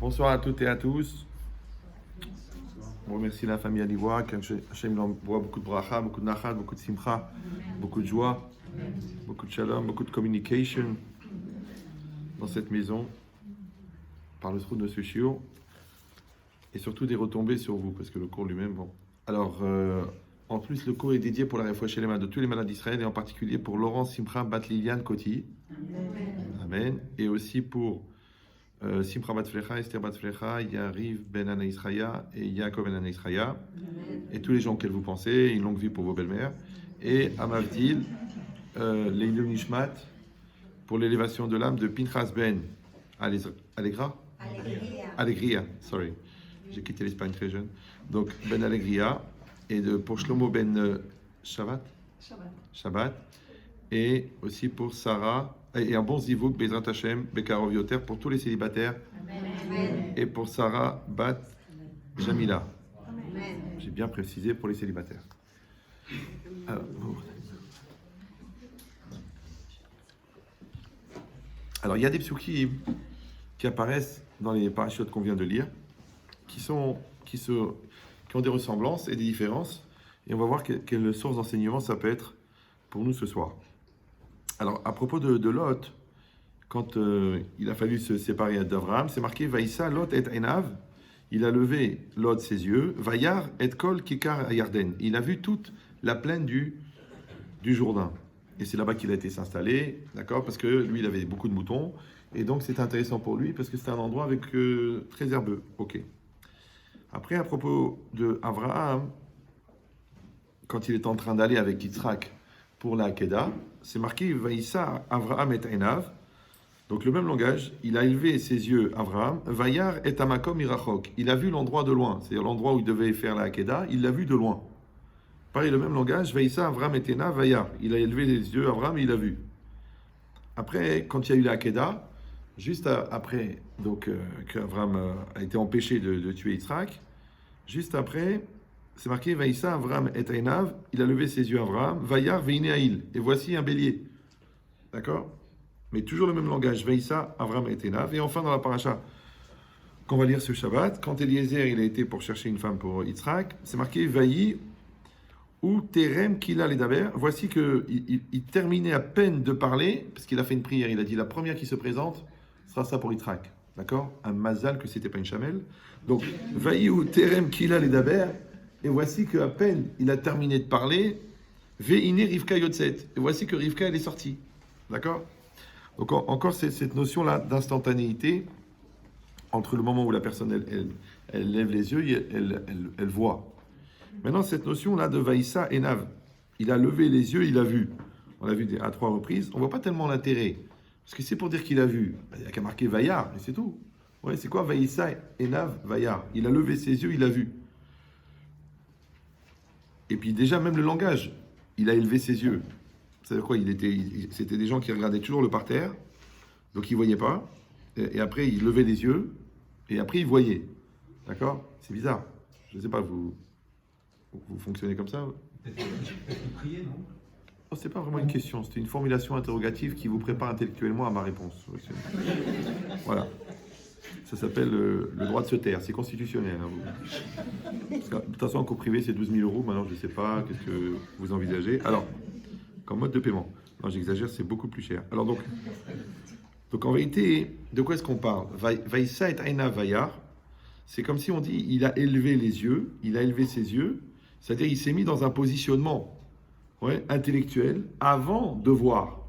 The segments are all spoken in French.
Bonsoir à toutes et à tous. On remercie la famille Alivoire, qu'Hachem lui envoie beaucoup de bracha, beaucoup de nachat, beaucoup de simcha, beaucoup de joie, beaucoup de shalom, beaucoup de communication dans cette maison, par le trou de ce shiur, et surtout des retombées sur vous, parce que le cours lui-même, bon. Alors, en plus, le cours est dédié pour la réfouache chez les malades de tous les malades d'Israël, et en particulier pour Laurent Simcha Bat Liliane Koti. Amen. Et aussi pour Simcha Bat Flecha, Esther Bat Flecha, Yariv Ben Ana Israël et Yaakov Ben Ana Israël, et tous les gens auxquels vous pensez, une longue vie pour vos belles-mères, et Amavdil, Leilou Nishmat, pour l'élévation de l'âme de Pinchas Ben Alegria, sorry, j'ai quitté l'Espagne très jeune, donc Ben Alegria, et pour Shlomo Ben Shabbat, et aussi pour Sarah, et un bon zivouk, Bezrat Hashem, Bekarov Yoter, pour tous les célibataires. Amen. Et pour Sarah Bat Jamila. Amen. J'ai bien précisé pour les célibataires. Alors, il y a des psukim qui apparaissent dans les parachutes qu'on vient de lire, qui ont des ressemblances et des différences, et on va voir quelle source d'enseignement ça peut être pour nous ce soir. Alors, à propos de Lot, quand il a fallu se séparer d'Abraham, c'est marqué Vaïssa Lot et Enav. Il a levé Lot ses yeux. Vayar et Kol Kikar Yarden. Il a vu toute la plaine du Jourdain. Et c'est là-bas qu'il a été s'installer, d'accord, parce que lui, il avait beaucoup de moutons. Et donc, c'est intéressant pour lui parce que c'est un endroit avec très herbeux. Ok. Après, à propos de Abraham, quand il est en train d'aller avec Yitzhak pour la Hakeda, c'est marqué Vaïssa Avraham et Enav. Donc le même langage, il a élevé ses yeux, Avraham, Vayar et Amakom Irachok. Il a vu l'endroit de loin, c'est-à-dire l'endroit où il devait faire la Hakeda, il l'a vu de loin. Pareil, le même langage, Vaïssa Avraham et Enav, Vayar. Il a élevé les yeux, Avraham, et il a vu. Après, quand il y a eu la Hakeda, juste après donc, qu'Avraham a été empêché de tuer Yitzhak, juste après, c'est marqué Vaïssa Avraham et Enav, il a levé ses yeux Avraham, Vayar Veineaïl, et voici un bélier. D'accord? Mais toujours le même langage, Vaïssa Avraham et Enav. Et enfin dans la paracha qu'on va lire ce Shabbat, quand Eliezer il a été pour chercher une femme pour Yitzhak, c'est marqué Vaï ou Terem Kila Ledaber. Voici qu'il terminait à peine de parler, parce qu'il a fait une prière, il a dit la première qui se présente sera ça pour Yitzhak. D'accord? Un mazal que c'était pas une chamelle. Donc Vaï ou Terem Kila Ledaber. Et voici qu'à peine il a terminé de parler, Ve'ine Rivka Yotzet. Et voici que Rivka elle est sortie. D'accord? Donc encore cette notion-là d'instantanéité entre le moment où la personne elle lève les yeux et elle voit. Maintenant cette notion-là de Vaïssa Enav, il a levé les yeux, il a vu. On l'a vu à 3 reprises. On voit pas tellement l'intérêt. Parce que c'est pour dire qu'il a vu. Il n'y a qu'à marquer Vaïar, et c'est tout. Ouais, c'est quoi Vaïssa Enav Vaïar? Il a levé ses yeux, il a vu. Et puis déjà, même le langage, il a élevé ses yeux. C'est-à-dire quoi? C'était des gens qui regardaient toujours le parterre, donc ils ne voyaient pas. Et après, ils levaient les yeux, et après, ils voyaient. D'accord? C'est bizarre. Je ne sais pas, vous fonctionnez comme ça? Peut-être prier, non? Oh, c'est pas vraiment une question, c'était une formulation interrogative qui vous prépare intellectuellement à ma réponse. Voilà. Ça s'appelle le droit de se taire, c'est constitutionnel. Hein, parce que, de toute façon, en cours privé, c'est 12 000 euros. Maintenant, je ne sais pas, qu'est-ce que vous envisagez. Alors, comme mode de paiement. Non, j'exagère, c'est beaucoup plus cher. Alors, donc en vérité, de quoi est-ce qu'on parle? Vaïssa et Aina Vayar, c'est comme si on dit, il a élevé les yeux, il a élevé ses yeux, c'est-à-dire il s'est mis dans un positionnement intellectuel avant de voir.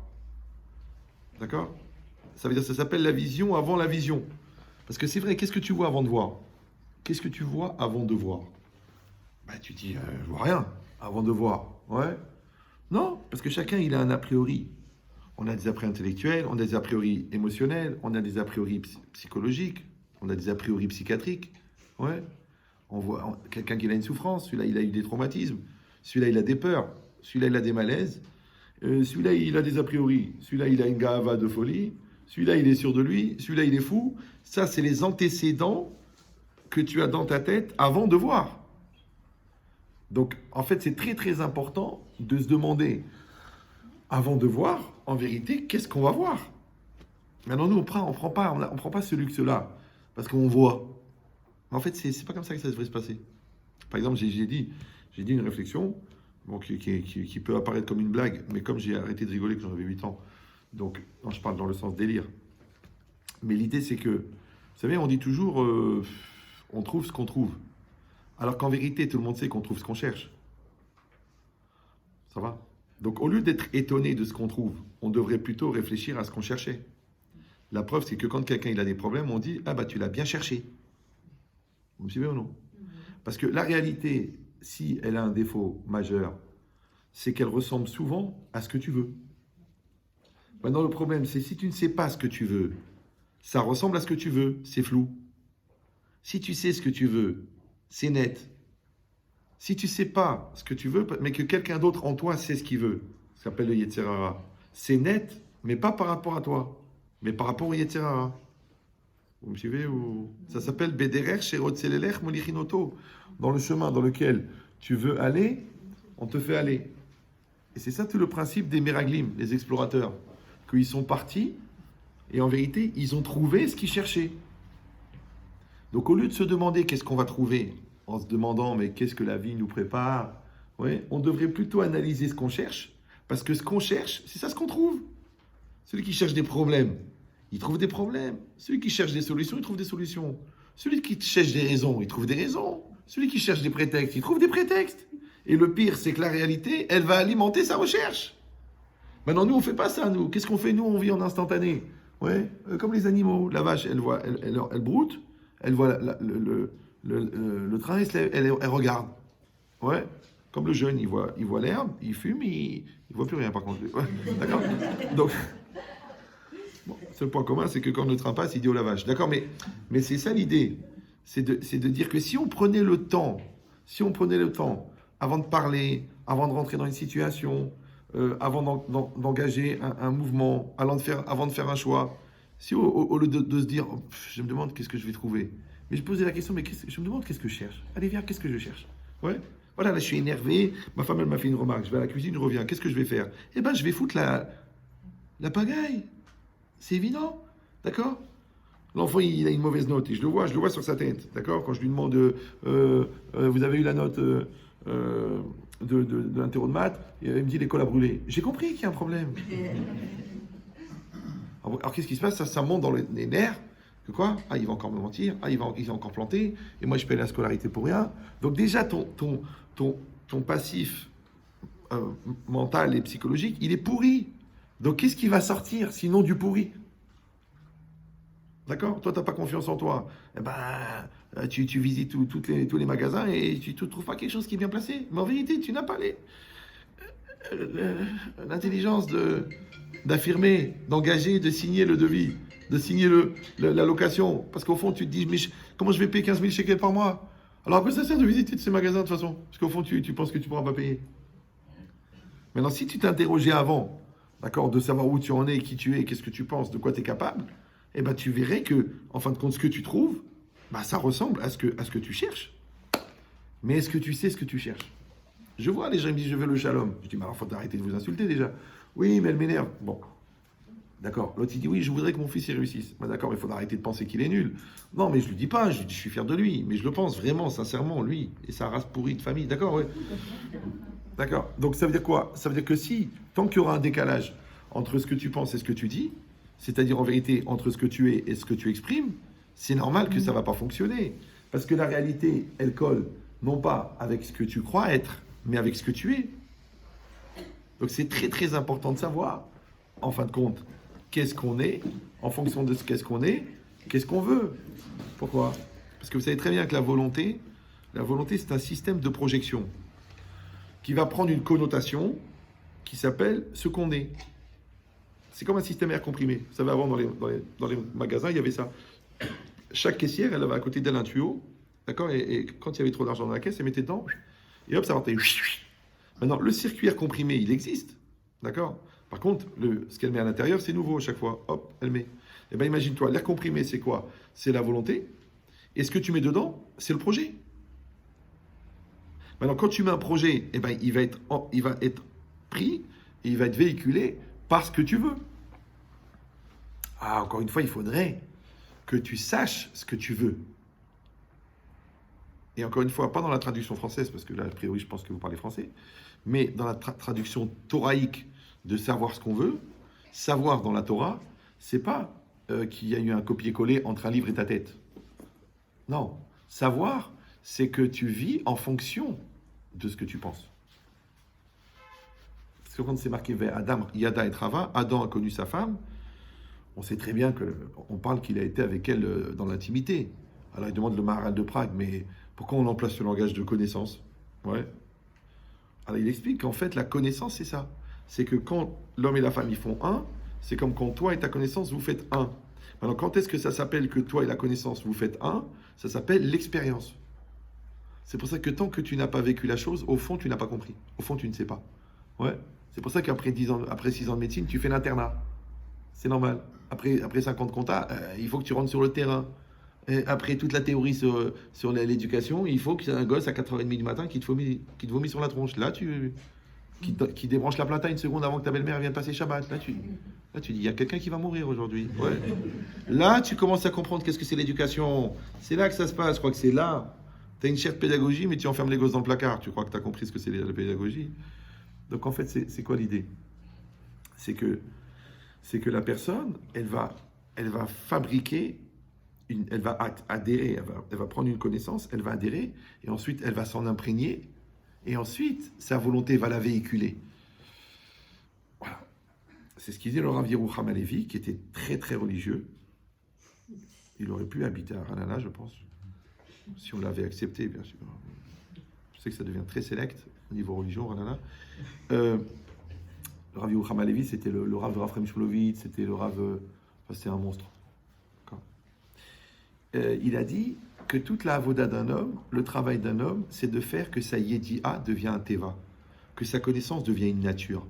D'accord? Ça veut dire ça s'appelle la vision avant la vision. Parce que c'est vrai, qu'est-ce que tu vois avant de voir? Qu'est-ce que tu vois avant de voir? Bah, tu dis, je vois rien avant de voir. Ouais? Non, parce que chacun, il a un a priori. On a des a priori intellectuels, on a des a priori émotionnels, on a des a priori psychologiques, on a des a priori psychiatriques. Ouais? On voit quelqu'un qui a une souffrance, celui-là, il a eu des traumatismes, celui-là, il a des peurs, celui-là, il a des malaises, celui-là, il a des a priori, celui-là, il a une gava de folie, celui-là, il est sûr de lui, celui-là, il est fou. Ça, c'est les antécédents que tu as dans ta tête avant de voir. Donc, en fait, c'est très, très important de se demander, avant de voir, en vérité, qu'est-ce qu'on va voir? Maintenant, nous, on prend pas ce luxe-là. parce qu'on voit. Mais en fait, c'est pas comme ça que ça devrait se passer. Par exemple, j'ai dit une réflexion bon, qui peut apparaître comme une blague, mais comme j'ai arrêté de rigoler quand j'avais 8 ans, donc non, je parle dans le sens délire. Mais l'idée, c'est que, vous savez, on dit toujours, on trouve ce qu'on trouve. Alors qu'en vérité, tout le monde sait qu'on trouve ce qu'on cherche. Ça va? Donc, au lieu d'être étonné de ce qu'on trouve, on devrait plutôt réfléchir à ce qu'on cherchait. La preuve, c'est que quand quelqu'un il a des problèmes, on dit « Ah bah, tu l'as bien cherché. » Vous me suivez ou non? Parce que la réalité, si elle a un défaut majeur, c'est qu'elle ressemble souvent à ce que tu veux. Maintenant, le problème, c'est si tu ne sais pas ce que tu veux, ça ressemble à ce que tu veux, c'est flou. Si tu sais ce que tu veux, c'est net. Si tu ne sais pas ce que tu veux, mais que quelqu'un d'autre en toi sait ce qu'il veut, ça s'appelle le Yetzer Hara, c'est net, mais pas par rapport à toi, mais par rapport au Yetzer Hara. Vous me suivez ou... Ça s'appelle Bederer Sherotzelelech Molichinoto. Dans le chemin dans lequel tu veux aller, on te fait aller. Et c'est ça tout le principe des Meraglim, les explorateurs. Qu'ils sont partis, et en vérité, ils ont trouvé ce qu'ils cherchaient. Donc au lieu de se demander qu'est-ce qu'on va trouver, en se demandant mais qu'est-ce que la vie nous prépare, ouais, on devrait plutôt analyser ce qu'on cherche, parce que ce qu'on cherche, c'est ça ce qu'on trouve. Celui qui cherche des problèmes, il trouve des problèmes. Celui qui cherche des solutions, il trouve des solutions. Celui qui cherche des raisons, il trouve des raisons. Celui qui cherche des prétextes, il trouve des prétextes. Et le pire, c'est que la réalité, elle va alimenter sa recherche. Maintenant, nous, on ne fait pas ça, nous. Qu'est-ce qu'on fait, nous? On vit en instantané. Ouais, comme les animaux. La vache, elle broute, elle voit le train, elle se lève, elle regarde. Ouais, comme le jeune, il voit l'herbe, il fume, il ne voit plus rien, par contre. Ouais, d'accord? Donc... Bon, seul point commun, c'est que quand le train passe, il dit oh la vache. D'accord, mais c'est ça l'idée. C'est de dire que si on prenait le temps, avant de parler, avant de rentrer dans une situation, avant d'engager un mouvement, avant de faire un choix, si au lieu de se dire oh, je me demande qu'est-ce que je vais trouver, mais je posais la question, mais je me demande qu'est-ce que je cherche. Allez, viens, qu'est-ce que je cherche? Ouais. Voilà, là je suis énervé, ma femme elle m'a fait une remarque, je vais à la cuisine, je reviens, qu'est-ce que je vais faire? Eh ben je vais foutre la pagaille. C'est évident, d'accord? L'enfant, il a une mauvaise note, et je le vois sur sa tête, d'accord? Quand je lui demande, vous avez eu la note de l'interro de maths, et il me dit l'école a brûlé. J'ai compris qu'il y a un problème. Alors qu'est-ce qui se passe? Ça monte dans les nerfs, que quoi? Ah, il va encore me mentir, ah, il va encore planter, et moi je paye la scolarité pour rien. Donc déjà, ton passif mental et psychologique, il est pourri. Donc, qu'est-ce qui va sortir sinon du pourri? D'accord? Toi, tu n'as pas confiance en toi. Eh ben, tu visites tous les magasins et tu ne trouves pas quelque chose qui est bien placé. Mais en vérité, tu n'as pas l'intelligence d'affirmer, d'engager, de signer le devis, de signer la location. Parce qu'au fond, tu te dis, mais comment je vais payer 15 000 shekels par mois? Alors, à quoi ça sert de visiter tous ces magasins de toute façon? Parce qu'au fond, tu penses que tu ne pourras pas payer. Maintenant, si tu t'interrogeais avant, d'accord, de savoir où tu en es, qui tu es, qu'est-ce que tu penses, de quoi tu es capable, eh ben tu verrais que, en fin de compte, ce que tu trouves, bah, ça ressemble à ce que tu cherches. Mais est-ce que tu sais ce que tu cherches? Je vois les gens me disent je veux le shalom. Je dis mais alors faut arrêter de vous insulter déjà. Oui, mais elle m'énerve. Bon, d'accord. L'autre il dit oui, je voudrais que mon fils y réussisse. Bah, d'accord, mais il faut arrêter de penser qu'il est nul. Non, mais je lui dis pas, je suis fier de lui, mais je le pense vraiment, sincèrement, lui et sa race pourrie de famille. D'accord, oui. D'accord. Donc ça veut dire quoi? Ça veut dire que si, tant qu'il y aura un décalage entre ce que tu penses et ce que tu dis, c'est-à-dire en vérité entre ce que tu es et ce que tu exprimes, c'est normal que ça ne va pas fonctionner. Parce que la réalité, elle colle non pas avec ce que tu crois être, mais avec ce que tu es. Donc c'est très très important de savoir, en fin de compte, qu'est-ce qu'on est, en fonction de ce qu'est-ce qu'on est, qu'est-ce qu'on veut. Pourquoi? Parce que vous savez très bien que la volonté c'est un système de projection qui va prendre une connotation qui s'appelle ce qu'on est. C'est comme un système air comprimé. Vous savez, avant, dans les magasins, il y avait ça. Chaque caissière, elle avait à côté d'elle un tuyau, d'accord, et quand il y avait trop d'argent dans la caisse, elle mettait dedans, et hop, ça rentrait. Maintenant, le circuit air comprimé, il existe, d'accord. Par contre, ce qu'elle met à l'intérieur, c'est nouveau à chaque fois. Hop, elle met. Eh bien, imagine-toi, l'air comprimé, c'est quoi? C'est la volonté. Et ce que tu mets dedans, c'est le projet. Maintenant, quand tu mets un projet, eh ben, il va être pris et il va être véhiculé par ce que tu veux. Ah, encore une fois, il faudrait que tu saches ce que tu veux. Et encore une fois, pas dans la traduction française, parce que là, a priori, je pense que vous parlez français, mais dans la traduction thoraïque de savoir ce qu'on veut, savoir dans la Torah, c'est pas qu'il y a eu un copier-coller entre un livre et ta tête. Non. Savoir, c'est que tu vis en fonction de ce que tu penses. Parce que quand c'est marqué vers Adam, Yada et Trava, Adam a connu sa femme, on sait très bien qu'on parle qu'il a été avec elle dans l'intimité. Alors il demande le Maharal de Prague, mais pourquoi on emploie ce langage de connaissance? Ouais. Alors il explique qu'en fait la connaissance c'est ça. C'est que quand l'homme et la femme ils font un, c'est comme quand toi et ta connaissance vous faites un. Maintenant quand est-ce que ça s'appelle que toi et la connaissance vous faites un? Ça s'appelle l'expérience. C'est pour ça que tant que tu n'as pas vécu la chose, au fond tu n'as pas compris. Au fond tu ne sais pas. Ouais. C'est pour ça qu'après 10 ans, après 6 ans de médecine, tu fais l'internat. C'est normal. Après 50 comptas, il faut que tu rentres sur le terrain. Et après toute la théorie sur l'éducation, il faut qu'il y ait un gosse à 4h30 du matin qui te vomit sur la tronche. Là, qui débranche la plata une seconde avant que ta belle-mère vienne passer Shabbat. Là, tu dis, il y a quelqu'un qui va mourir aujourd'hui. Ouais. Là, tu commences à comprendre qu'est-ce que c'est l'éducation. C'est là que ça se passe. Je crois que c'est là. Tu as une chère pédagogie, mais tu enfermes les gosses dans le placard. Tu crois que tu as compris ce que c'est la pédagogie. Donc, en fait, c'est quoi l'idée? C'est que la personne, elle va fabriquer, elle va adhérer, elle va prendre une connaissance, elle va adhérer, et ensuite elle va s'en imprégner, et ensuite sa volonté va la véhiculer. Voilà. C'est ce qu'il dit le Rav Yerucham Halevi, qui était très très religieux. Il aurait pu habiter à Ranana, je pense, si on l'avait accepté, bien sûr. Je sais que ça devient très sélect au niveau religion, Ranana. Le Rav Yerucham Halevi, c'était le Rav de Rav Chaim Shmulevitz, c'était le Rav... c'était un monstre. Il a dit que toute la avoda d'un homme, le travail d'un homme, c'est de faire que sa yedi'a devient un teva, que sa connaissance devient une nature.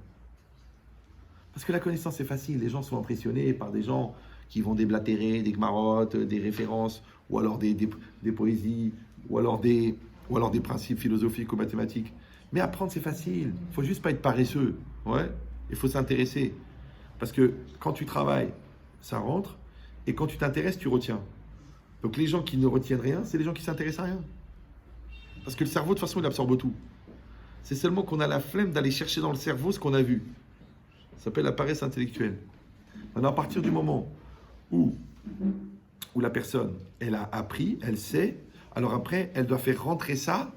Parce que la connaissance, c'est facile. Les gens sont impressionnés par des gens qui vont déblatérer, des gmarottes, des références, ou alors des poésies, ou alors des principes philosophiques ou mathématiques. Mais apprendre, c'est facile. Il ne faut juste pas être paresseux. Ouais. Il faut s'intéresser. Parce que quand tu travailles, ça rentre, et quand tu t'intéresses, tu retiens. Donc les gens qui ne retiennent rien, c'est les gens qui ne s'intéressent à rien. Parce que le cerveau, de toute façon, il absorbe tout. C'est seulement qu'on a la flemme d'aller chercher dans le cerveau ce qu'on a vu. Ça s'appelle la paresse intellectuelle. Maintenant, à partir du moment où la personne, elle a appris, elle sait, alors après, elle doit faire rentrer ça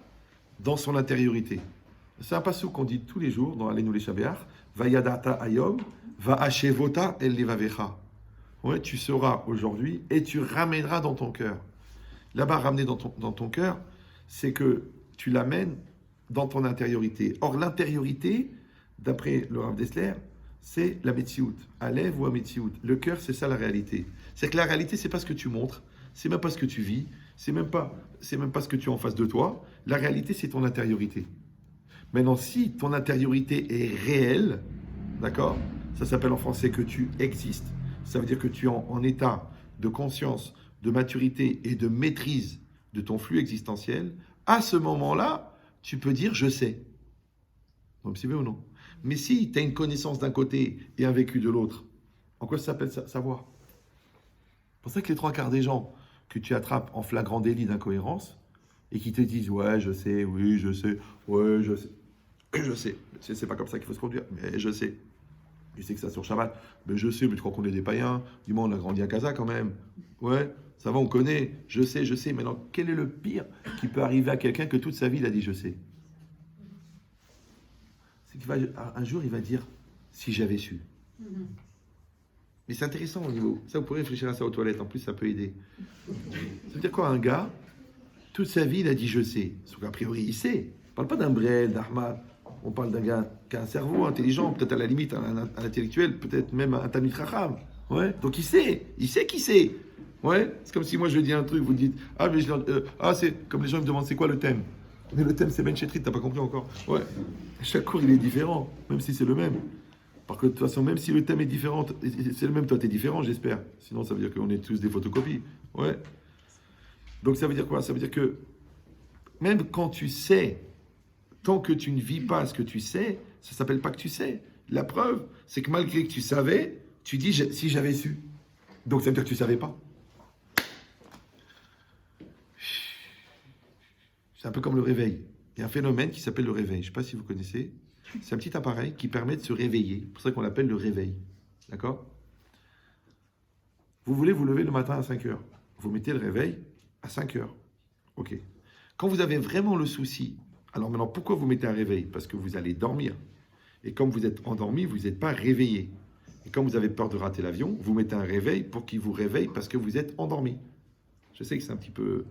dans son intériorité. C'est un passage qu'on dit tous les jours dans Aleinu Leshabeach, Vayadata Ayom, Va'ashevota El Levavecha. Ouais, tu sauras aujourd'hui et tu ramèneras dans ton cœur. Là-bas, ramener dans ton cœur, c'est que tu l'amènes dans ton intériorité. Or, l'intériorité, d'après le Rav Dessler, c'est la Metsiout. Alev ou Metsiout. Le cœur, c'est ça la réalité. C'est que la réalité, c'est pas ce que tu montres, c'est même pas ce que tu vis, c'est même pas ce que tu as en face de toi. La réalité, c'est ton intériorité. Maintenant, si ton intériorité est réelle, d'accord, ça s'appelle en français que tu existes. Ça veut dire que tu es en état de conscience, de maturité et de maîtrise de ton flux existentiel. À ce moment-là, tu peux dire « je sais ». Donc, si oui ou non. Mais si tu as une connaissance d'un côté et un vécu de l'autre, en quoi ça s'appelle savoir? C'est pour ça que les 3/4 des gens que tu attrapes en flagrant délit d'incohérence et qui te disent « ouais, je sais, oui, je sais, ouais, je sais ». Je sais, c'est pas comme ça qu'il faut se conduire, mais je sais. Je sais que ça sur Shabbat, mais je sais, mais tu crois qu'on est des païens? Du moins, on a grandi à Casa quand même. Ouais, ça va, on connaît. Je sais. Maintenant, quel est le pire qui peut arriver à quelqu'un que toute sa vie, il a dit je sais? C'est qu'un jour, il va dire si j'avais su. Mais c'est intéressant au niveau. Ça, vous pourrez réfléchir à ça aux toilettes. En plus, ça peut aider. Ça veut dire quoi, un gars, toute sa vie, il a dit je sais. Sauf qu'a priori, il sait. On ne parle pas d'un Brel, d'Ahmad. On parle d'un gars qui a un cerveau intelligent, peut-être à la limite un intellectuel, peut-être même un Talmid Chacham. Ouais. Donc il sait qui sait. Ouais. C'est comme si moi je dis un truc, vous dites c'est comme les gens me demandent c'est quoi le thème. Mais le thème c'est Ben Chetrit, t'as pas compris encore. Ouais. Chaque cours il est différent, même si c'est le même. Parce que de toute façon, même si le thème est différent, c'est le même, toi t'es différent, j'espère. Sinon ça veut dire qu'on est tous des photocopies. Ouais. Donc ça veut dire quoi? Ça veut dire que même quand tu sais, tant que tu ne vis pas ce que tu sais, ça ne s'appelle pas que tu sais. La preuve, c'est que malgré que tu savais, tu dis si j'avais su. Donc ça veut dire que tu ne savais pas. C'est un peu comme le réveil. Il y a un phénomène qui s'appelle le réveil. Je ne sais pas si vous connaissez. C'est un petit appareil qui permet de se réveiller. C'est pour ça qu'on l'appelle le réveil. D'accord? Vous voulez vous lever le matin à 5 heures. Vous mettez le réveil à 5 heures. Ok. Quand vous avez vraiment le souci, alors maintenant, pourquoi vous mettez un réveil? Parce que vous allez dormir. Et comme vous êtes endormi, vous n'êtes pas réveillé. Et comme vous avez peur de rater l'avion, vous mettez un réveil pour qu'il vous réveille parce que vous êtes endormi. Je sais que c'est un petit peu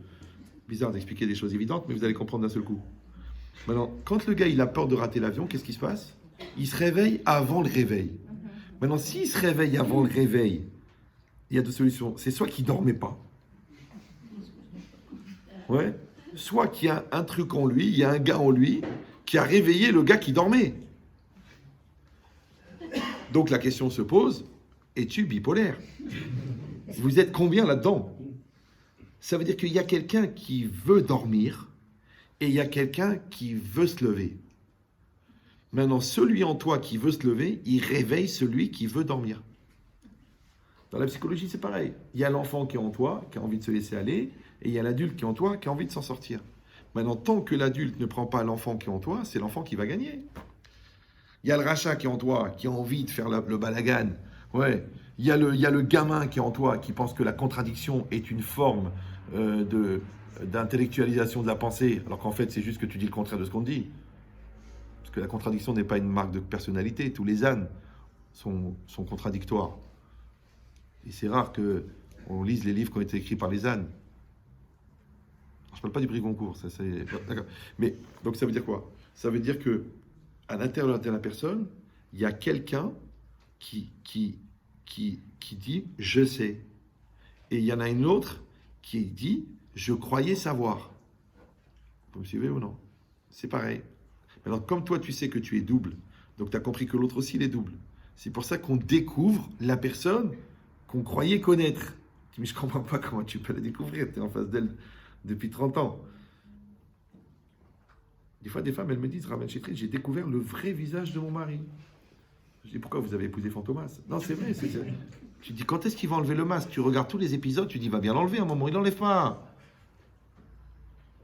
bizarre d'expliquer des choses évidentes, mais vous allez comprendre d'un seul coup. Maintenant, quand le gars il a peur de rater l'avion, qu'est-ce qui se passe? Il se réveille avant le réveil. Maintenant, s'il se réveille avant le réveil, il y a deux solutions. C'est soit qu'il ne dormait pas, ouais, soit qu'il y a un truc en lui, il y a un gars en lui qui a réveillé le gars qui dormait. Donc la question se pose, es-tu bipolaire? Vous êtes combien là-dedans? Ça veut dire qu'il y a quelqu'un qui veut dormir et il y a quelqu'un qui veut se lever. Maintenant, celui en toi qui veut se lever, il réveille celui qui veut dormir. Dans la psychologie, c'est pareil. Il y a l'enfant qui est en toi, qui a envie de se laisser aller, et il y a l'adulte qui est en toi, qui a envie de s'en sortir. Maintenant, tant que l'adulte ne prend pas l'enfant qui est en toi, c'est l'enfant qui va gagner. Il y a le rachat qui est en toi, qui a envie de faire le balagan. Ouais. Il y a le gamin qui est en toi, qui pense que la contradiction est une forme d'intellectualisation de la pensée, alors qu'en fait, c'est juste que tu dis le contraire de ce qu'on te dit. Parce que la contradiction n'est pas une marque de personnalité. Tous les ânes sont contradictoires. Et c'est rare qu'on lise les livres qui ont été écrits par les ânes. Je ne parle pas du prix Goncourt, ça c'est... D'accord. Mais, donc ça veut dire quoi? Ça veut dire que à l'intérieur de la personne, il y a quelqu'un qui dit « je sais ». Et il y en a une autre qui dit « je croyais savoir ». Vous me suivez ou non? C'est pareil. Alors, comme toi, tu sais que tu es double, donc tu as compris que l'autre aussi, il est double. C'est pour ça qu'on découvre la personne qu'on croyait connaître. Mais je ne comprends pas comment tu peux la découvrir. Tu es en face d'elle depuis 30 ans. Des fois, des femmes, elles me disent, Rav Ben Chetrit, j'ai découvert le vrai visage de mon mari. Je dis, pourquoi vous avez épousé Fantomas? Non, c'est vrai. Tu dis, quand est-ce qu'il va enlever le masque? Tu regardes tous les épisodes, tu dis, il va bien l'enlever à un moment, il n'enlève pas.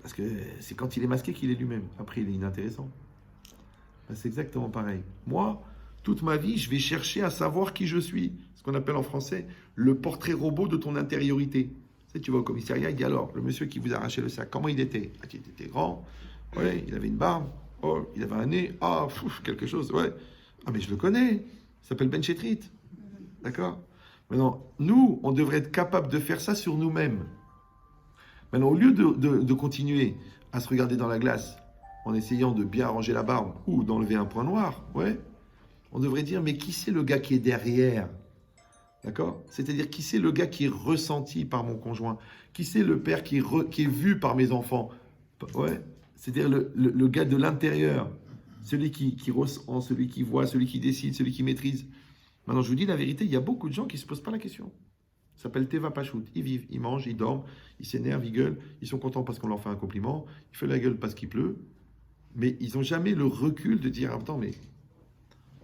Parce que c'est quand il est masqué qu'il est lui-même. Après, il est inintéressant. Ben, c'est exactement pareil. Moi, toute ma vie, je vais chercher à savoir qui je suis. Ce qu'on appelle en français le portrait robot de ton intériorité. Tu sais, tu vas au commissariat, il dit alors, le monsieur qui vous a arraché le sac, comment il était? Ah, il était grand. Ouais, il avait une barbe. Oh, il avait un nez. Ah, quelque chose. Ouais. Ah, mais je le connais. Il s'appelle Ben Chetrit. D'accord? Maintenant, nous, on devrait être capable de faire ça sur nous-mêmes. Maintenant, au lieu de continuer à se regarder dans la glace en essayant de bien arranger la barbe ou d'enlever un point noir, ouais, on devrait dire, mais qui c'est le gars qui est derrière? D'accord? C'est-à-dire, qui c'est le gars qui est ressenti par mon conjoint? Qui c'est le père qui est vu par mes enfants? Ouais. C'est-à-dire le gars de l'intérieur, celui qui ressent, celui qui voit, celui qui décide, celui qui maîtrise. Maintenant, je vous dis la vérité, il y a beaucoup de gens qui ne se posent pas la question. Ça s'appelle Teva Pachout. Ils vivent, ils mangent, ils dorment, ils s'énervent, ils gueulent, ils sont contents parce qu'on leur fait un compliment, ils font la gueule parce qu'il pleut, mais ils n'ont jamais le recul de dire, attends, mais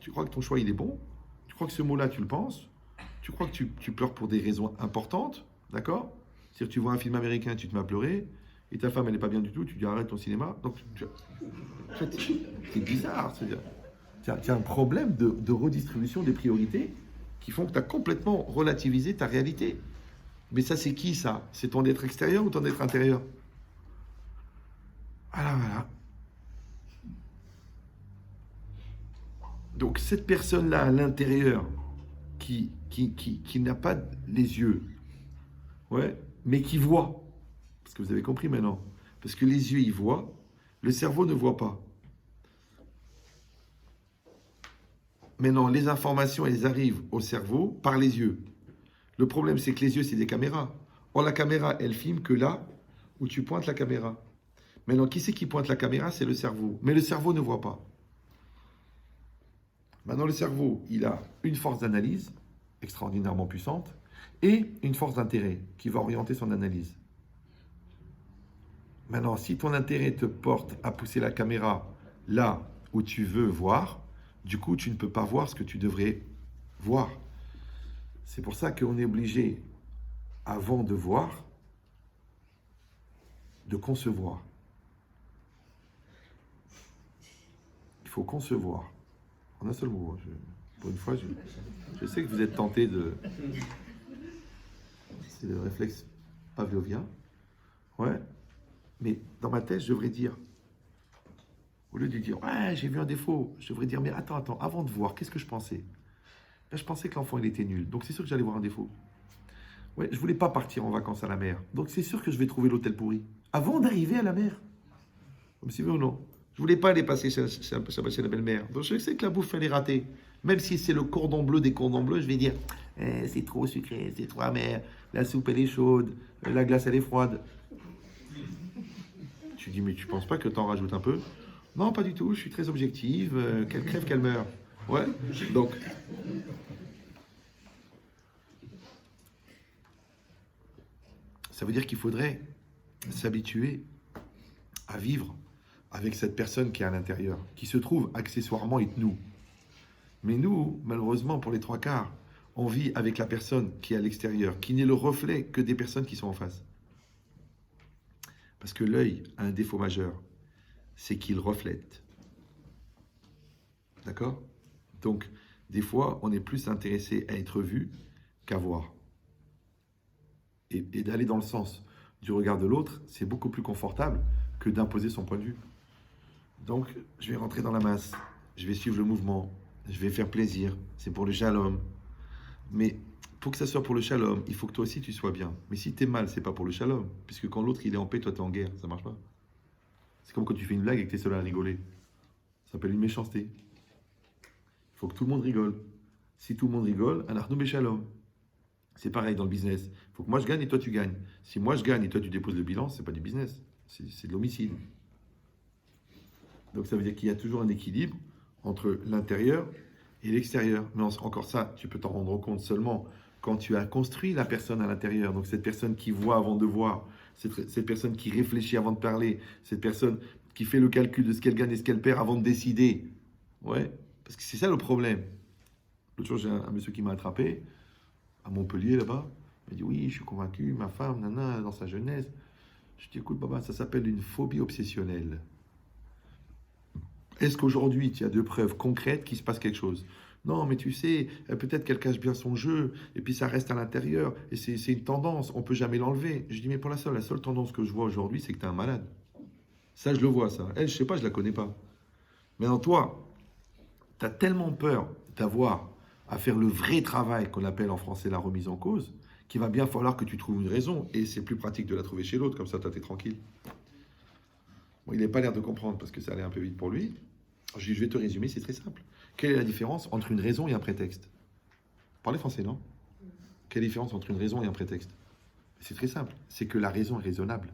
tu crois que ton choix, il est bon? Tu crois que ce mot-là, tu le penses? Tu crois que tu pleures pour des raisons importantes? D'accord? C'est-à-dire que tu vois un film américain, tu te mets à pleurer, et ta femme, elle n'est pas bien du tout, tu dis arrête ton cinéma. Donc, c'est bizarre. C'est-à-dire, tu as un problème de redistribution des priorités qui font que tu as complètement relativisé ta réalité. Mais ça, c'est qui ça? C'est ton être extérieur ou ton être intérieur? Voilà. Donc, cette personne-là à l'intérieur qui n'a pas les yeux, ouais, mais qui voit. Parce que vous avez compris maintenant. Parce que les yeux, ils voient, le cerveau ne voit pas. Maintenant, les informations, elles arrivent au cerveau par les yeux. Le problème, c'est que les yeux, c'est des caméras. Or, la caméra, elle filme que là où tu pointes la caméra. Maintenant, qui c'est qui pointe la caméra? C'est le cerveau. Mais le cerveau ne voit pas. Maintenant, le cerveau, il a une force d'analyse extraordinairement puissante et une force d'intérêt qui va orienter son analyse. Maintenant, si ton intérêt te porte à pousser la caméra là où tu veux voir, du coup, tu ne peux pas voir ce que tu devrais voir. C'est pour ça qu'on est obligé, avant de voir, de concevoir. faut concevoir. En un seul mot. Pour une fois, je sais que vous êtes tentés de... C'est le réflexe pavlovien. Ouais. Mais dans ma tête, je devrais dire, au lieu de dire, ouais, j'ai vu un défaut, je devrais dire, mais attends, avant de voir, qu'est-ce que je pensais? Là, je pensais que l'enfant, il était nul. Donc, c'est sûr que j'allais voir un défaut. Ouais, je voulais pas partir en vacances à la mer. Donc, c'est sûr que je vais trouver l'hôtel pourri. Avant d'arriver à la mer. Comme si oui ou non. Je voulais pas aller passer chez la belle-mère. Donc, je sais que la bouffe, elle est ratée. Même si c'est le cordon bleu des cordons bleus, je vais dire, c'est trop sucré, c'est trop amer, la soupe, elle est chaude, la glace, elle est froide. Tu dis, mais tu penses pas que t'en rajoutes un peu? Non, pas du tout, je suis très objective, qu'elle crève, qu'elle meurt. Ouais, donc... Ça veut dire qu'il faudrait s'habituer à vivre avec cette personne qui est à l'intérieur, qui se trouve accessoirement être nous. Mais nous, malheureusement, pour les trois quarts, on vit avec la personne qui est à l'extérieur, qui n'est le reflet que des personnes qui sont en face. Parce que l'œil a un défaut majeur, c'est qu'il reflète. D'accord? Donc, des fois, on est plus intéressé à être vu qu'à voir. Et d'aller dans le sens du regard de l'autre, c'est beaucoup plus confortable que d'imposer son point de vue. Donc, je vais rentrer dans la masse, je vais suivre le mouvement, je vais faire plaisir, c'est pour le shalom. Mais pour que ça soit pour le shalom, il faut que toi aussi tu sois bien. Mais si tu es mal, c'est pas pour le shalom. Puisque quand l'autre il est en paix, toi tu es en guerre, ça marche pas. C'est comme quand tu fais une blague et que tu es seul à rigoler. Ça s'appelle une méchanceté. Il faut que tout le monde rigole. Si tout le monde rigole, anachnu beshalom. C'est pareil dans le business. Il faut que moi je gagne et toi tu gagnes. Si moi je gagne et toi tu déposes le bilan, c'est pas du business. C'est de l'homicide. Donc ça veut dire qu'il y a toujours un équilibre entre l'intérieur et l'extérieur. Mais encore ça, tu peux t'en rendre compte seulement quand tu as construit la personne à l'intérieur. Donc cette personne qui voit avant de voir, cette personne qui réfléchit avant de parler, cette personne qui fait le calcul de ce qu'elle gagne et ce qu'elle perd avant de décider. Ouais, parce que c'est ça le problème. L'autre jour, j'ai un monsieur qui m'a attrapé à Montpellier là-bas. Il m'a dit oui, je suis convaincu, ma femme, nana, dans sa jeunesse. Je dis écoute, papa, ça s'appelle une phobie obsessionnelle. Est-ce qu'aujourd'hui, tu as de preuves concrètes qu'il se passe quelque chose? Non, mais tu sais, peut-être qu'elle cache bien son jeu, et puis ça reste à l'intérieur, et c'est une tendance, on ne peut jamais l'enlever. Je dis, mais pour la seule tendance que je vois aujourd'hui, c'est que tu es un malade. Ça, je le vois, ça. Elle, je sais pas, je la connais pas. Maintenant, toi, tu as tellement peur d'avoir à faire le vrai travail qu'on appelle en français la remise en cause, qu'il va bien falloir que tu trouves une raison, et c'est plus pratique de la trouver chez l'autre, comme ça, tu es tranquille. Bon, il n'a pas l'air de comprendre parce que ça allait un peu vite pour lui. Je dis, je vais te résumer, c'est très simple. Quelle est la différence entre une raison et un prétexte? Parlez français, non? Quelle est la différence entre une raison et un prétexte? C'est très simple. C'est que la raison est raisonnable.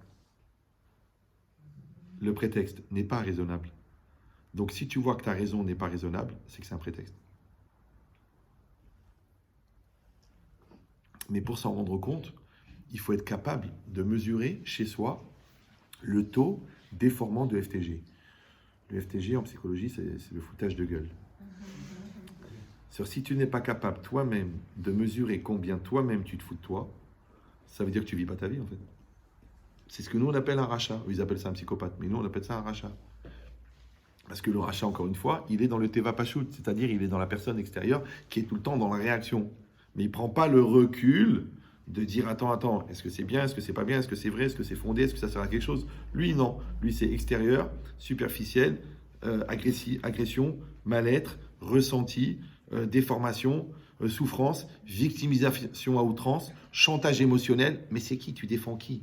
Le prétexte n'est pas raisonnable. Donc si tu vois que ta raison n'est pas raisonnable, c'est que c'est un prétexte. Mais pour s'en rendre compte, il faut être capable de mesurer chez soi le taux déformant de FTG. Le FTG en psychologie, c'est le foutage de gueule. Si tu n'es pas capable toi-même de mesurer combien toi-même tu te fous de toi, ça veut dire que tu ne vis pas ta vie en fait. C'est ce que nous on appelle un rachat. Ils appellent ça un psychopathe, mais nous on appelle ça un rachat. Parce que le rachat, encore une fois, il est dans le teva pashut, c'est-à-dire il est dans la personne extérieure qui est tout le temps dans la réaction. Mais il ne prend pas le recul de dire attends, est-ce que c'est bien, est-ce que c'est pas bien, est-ce que c'est vrai, est-ce que c'est fondé, est-ce que ça sert à quelque chose? Lui, non. Lui, c'est extérieur, superficiel, agression, mal-être, ressenti, déformation, souffrance, victimisation à outrance, chantage émotionnel. Mais c'est qui? Tu défends qui?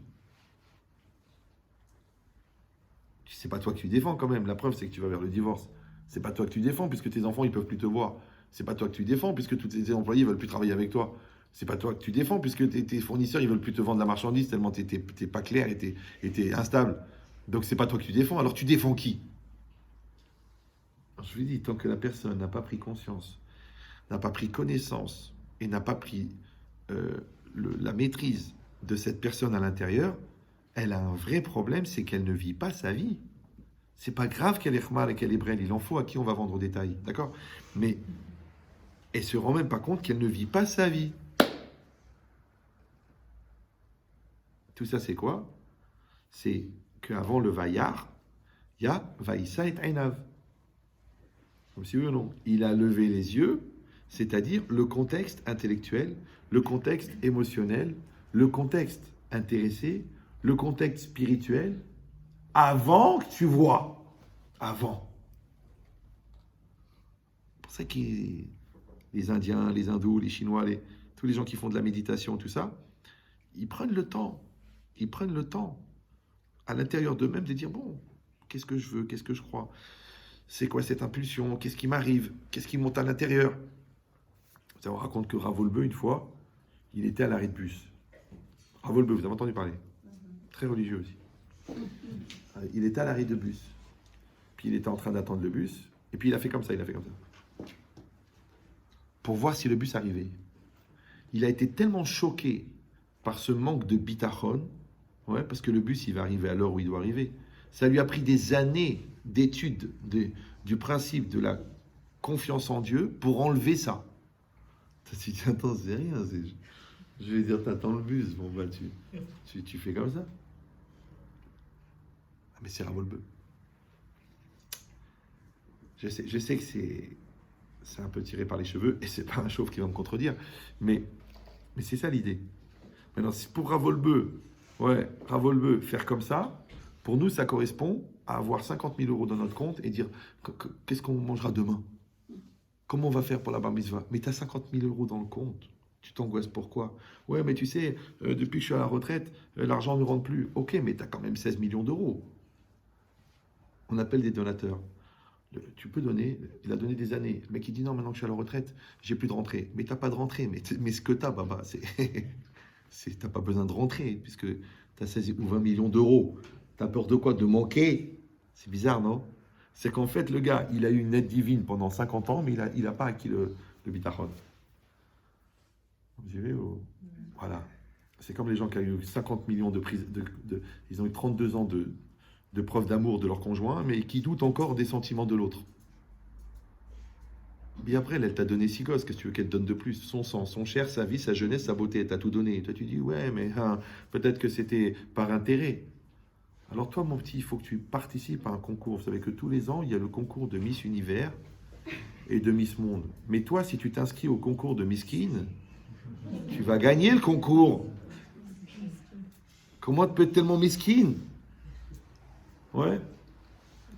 C'est pas toi que tu défends quand même. La preuve, c'est que tu vas vers le divorce. C'est pas toi que tu défends puisque tes enfants, ils peuvent plus te voir. C'est pas toi que tu défends puisque tous tes employés veulent plus travailler avec toi. C'est pas toi que tu défends puisque tes fournisseurs, ils veulent plus te vendre la marchandise tellement t'es pas clair et t'es instable. Donc c'est pas toi que tu défends. Alors tu défends qui? Alors, je lui dis, tant que la personne n'a pas pris conscience, n'a pas pris connaissance et n'a pas pris la maîtrise de cette personne à l'intérieur, elle a un vrai problème, c'est qu'elle ne vit pas sa vie. C'est pas grave qu'elle est khmar et qu'elle est brêle, il en faut à qui on va vendre au détail, d'accord? Mais elle se rend même pas compte qu'elle ne vit pas sa vie. Tout ça, c'est quoi? C'est qu'avant le vaillard, il y a vaïssa et ainav. Si oui ou non? Il a levé les yeux, c'est-à-dire le contexte intellectuel, le contexte émotionnel, le contexte intéressé, le contexte spirituel, avant que tu vois. Avant. C'est pour ça que les Indiens, les Hindous, les Chinois, tous les gens qui font de la méditation, tout ça, ils prennent le temps. Ils prennent le temps à l'intérieur d'eux-mêmes de dire, bon, qu'est-ce que je veux, qu'est-ce que je crois? C'est quoi cette impulsion? Qu'est-ce qui m'arrive? Qu'est-ce qui monte à l'intérieur? Ça vous raconte que Ravolbeu, une fois, il était à l'arrêt de bus. Ravolbeu, vous avez entendu parler? Très religieux aussi. Il était à l'arrêt de bus. Puis il était en train d'attendre le bus. Et puis il a fait comme ça, pour voir si le bus arrivait. Il a été tellement choqué par ce manque de bitachon, parce que le bus, il va arriver à l'heure où il doit arriver. Ça lui a pris des années d'études du principe de la confiance en Dieu pour enlever ça. Tu dis, attends, c'est rien. Je vais dire, t'attends le bus. Bon, bah, tu fais comme ça. Ah, mais c'est Ravolbeu. Je sais que c'est un peu tiré par les cheveux, et c'est pas un chauve qui va me contredire, mais c'est ça l'idée. Maintenant, si pour Ravolbeu, faire comme ça, pour nous, ça correspond à avoir 50 000 € dans notre compte et dire qu'est-ce qu'on mangera demain? Comment on va faire pour la bar mitzvah? Mais tu as 50 000 € dans le compte. Tu t'angoisses pourquoi? Ouais, mais tu sais, depuis que je suis à la retraite, l'argent ne me rentre plus. Ok, mais tu as quand même 16 millions d'euros. On appelle des donateurs. Tu peux donner, il a donné des années. Le mec, il dit non, maintenant que je suis à la retraite, j'ai plus de rentrée. Mais tu n'as pas de rentrée. Mais ce que tu as, Baba, tu n'as pas besoin de rentrer, puisque tu as 16 ou 20 millions d'euros. Tu as peur de quoi? De manquer? C'est bizarre, non? C'est qu'en fait, le gars, il a eu une aide divine pendant 50 ans, mais il n'a pas acquis le bitachon. Vous suivez? Voilà. C'est comme les gens qui ont eu 50 millions de prises. Ils ont eu 32 ans de preuves d'amour de leur conjoint, mais qui doutent encore des sentiments de l'autre. Bien après, elle t'a donné 6 gosses, qu'est-ce que tu veux qu'elle te donne de plus? Son sang, son chair, sa vie, sa jeunesse, sa beauté, elle t'a tout donné. Et toi, tu dis, ouais, mais peut-être que c'était par intérêt. Alors toi, mon petit, il faut que tu participes à un concours. Vous savez que tous les ans, il y a le concours de Miss Univers et de Miss Monde. Mais toi, si tu t'inscris au concours de Miss Kin, tu vas gagner le concours. Comment tu peux être tellement misquine? Ouais,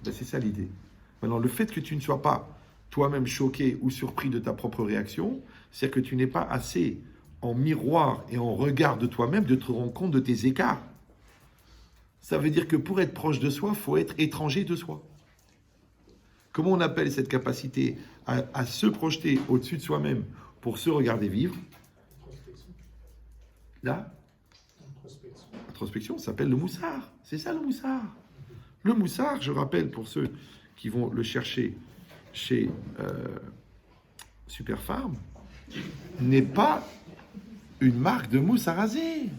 ben, c'est ça l'idée. Maintenant, le fait que tu ne sois pas toi-même choqué ou surpris de ta propre réaction, c'est que tu n'es pas assez en miroir et en regard de toi-même de te rendre compte de tes écarts. Ça veut dire que pour être proche de soi, il faut être étranger de soi. Comment on appelle cette capacité à se projeter au-dessus de soi-même pour se regarder vivre? Là, introspection, ça s'appelle le moussard. C'est ça le moussard. Le moussard, je rappelle pour ceux qui vont le chercher chez Superfarm, n'est pas une marque de mousse à raser.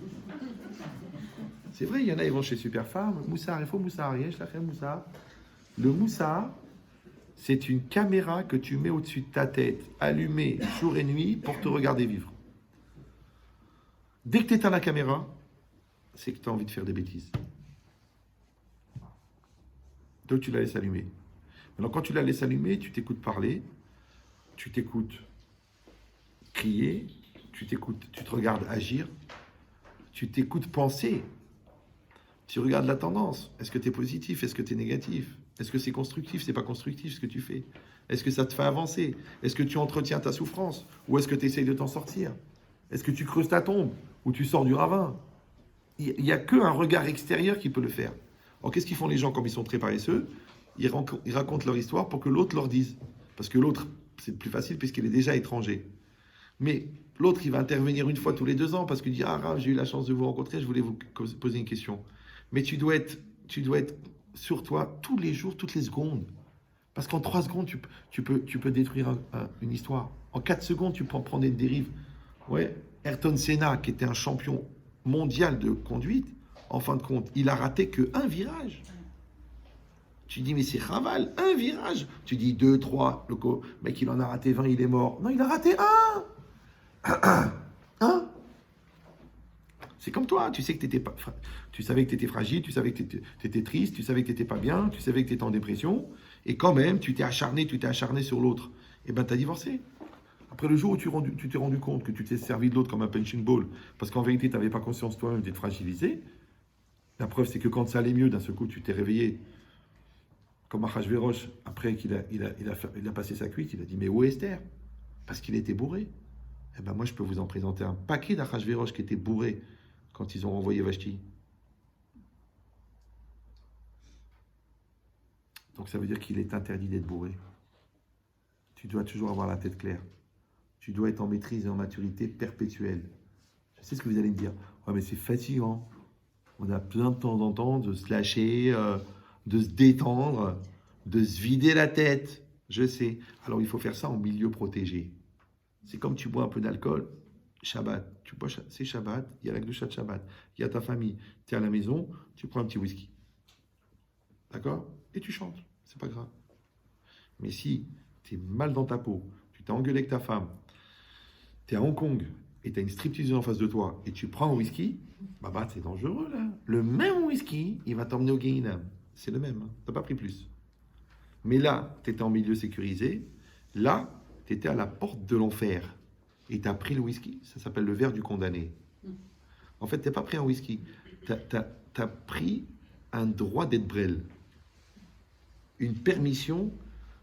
C'est vrai, il y en a, ils vont chez Superfarm. Moussard, il faut moussard. Je la fais moussard. Le moussard, c'est une caméra que tu mets au-dessus de ta tête, allumée jour et nuit pour te regarder vivre. Dès que tu éteins la caméra, c'est que tu as envie de faire des bêtises. Donc tu la laisses allumer. Maintenant, quand tu la laisses allumer, tu t'écoutes parler, tu t'écoutes crier, tu te regardes agir, tu t'écoutes penser. Tu regardes la tendance. Est-ce que tu es positif? Est-ce que tu es négatif? Est-ce que c'est constructif? C'est pas constructif ce que tu fais? Est-ce que ça te fait avancer? Est-ce que tu entretiens ta souffrance? Ou est-ce que tu essayes de t'en sortir? Est-ce que tu creuses ta tombe? Ou tu sors du ravin? Il n'y a qu'un regard extérieur qui peut le faire. Alors qu'est-ce qu'ils font les gens quand ils sont très paresseux? Ils racontent leur histoire pour que l'autre leur dise. Parce que l'autre, c'est plus facile puisqu'il est déjà étranger. Mais l'autre, il va intervenir une fois tous les 2 ans parce qu'il dit « Ah, j'ai eu la chance de vous rencontrer, je voulais vous poser une question. » Mais tu dois être sur toi tous les jours, toutes les secondes. Parce qu'en 3 secondes, tu peux détruire une histoire. En 4 secondes, tu peux en prendre une dérive. Ouais, Ayrton Senna, qui était un champion mondial de conduite, en fin de compte, il a raté qu'un virage. Tu dis, mais c'est Raval, un virage. Tu dis 2, 3, le mec, il en a raté 20, il est mort. Non, il a raté un. Un. C'est comme toi, tu sais que tu savais que tu étais fragile, tu savais que tu étais triste, tu savais que tu n'étais pas bien, tu savais que tu étais en dépression, et quand même, tu t'es acharné sur l'autre. Et ben, tu as divorcé. Après le jour où tu t'es rendu compte que tu t'es servi de l'autre comme un punching ball, parce qu'en vérité, tu n'avais pas conscience toi-même d'être fragilisé, la preuve, c'est que quand ça allait mieux, d'un seul coup, tu t'es réveillé. Comme Achashverosh, après il a passé sa cuite, il a dit, mais où est Esther? Parce qu'il était bourré. Eh ben moi, je peux vous en présenter un paquet d'Achashverosh qui étaient bourrés quand ils ont renvoyé Vashti. Donc ça veut dire qu'il est interdit d'être bourré. Tu dois toujours avoir la tête claire. Tu dois être en maîtrise et en maturité perpétuelle. Je sais ce que vous allez me dire. Ouais, mais c'est fatigant. On a besoin de temps en temps de se lâcher, de se détendre, de se vider la tête. Je sais. Alors il faut faire ça en milieu protégé. C'est comme tu bois un peu d'alcool, Shabbat. Tu bois, c'est Shabbat, il y a la gdusha de Shabbat. Il y a ta famille. Tu es à la maison, tu prends un petit whisky. D'accord? Et tu chantes. C'est pas grave. Mais si tu es mal dans ta peau, tu t'es engueulé avec ta femme, tu es à Hong Kong et tu as une stripteaseuse en face de toi et tu prends un whisky, bah c'est dangereux là. Le même whisky, il va t'emmener au Guéhinam. C'est le même, hein. Tu n'as pas pris plus. Mais là, tu étais en milieu sécurisé. Là, tu étais à la porte de l'enfer. Et tu as pris le whisky. Ça s'appelle le verre du condamné. En fait, tu n'as pas pris un whisky. Tu as pris un droit d'être brel. Une permission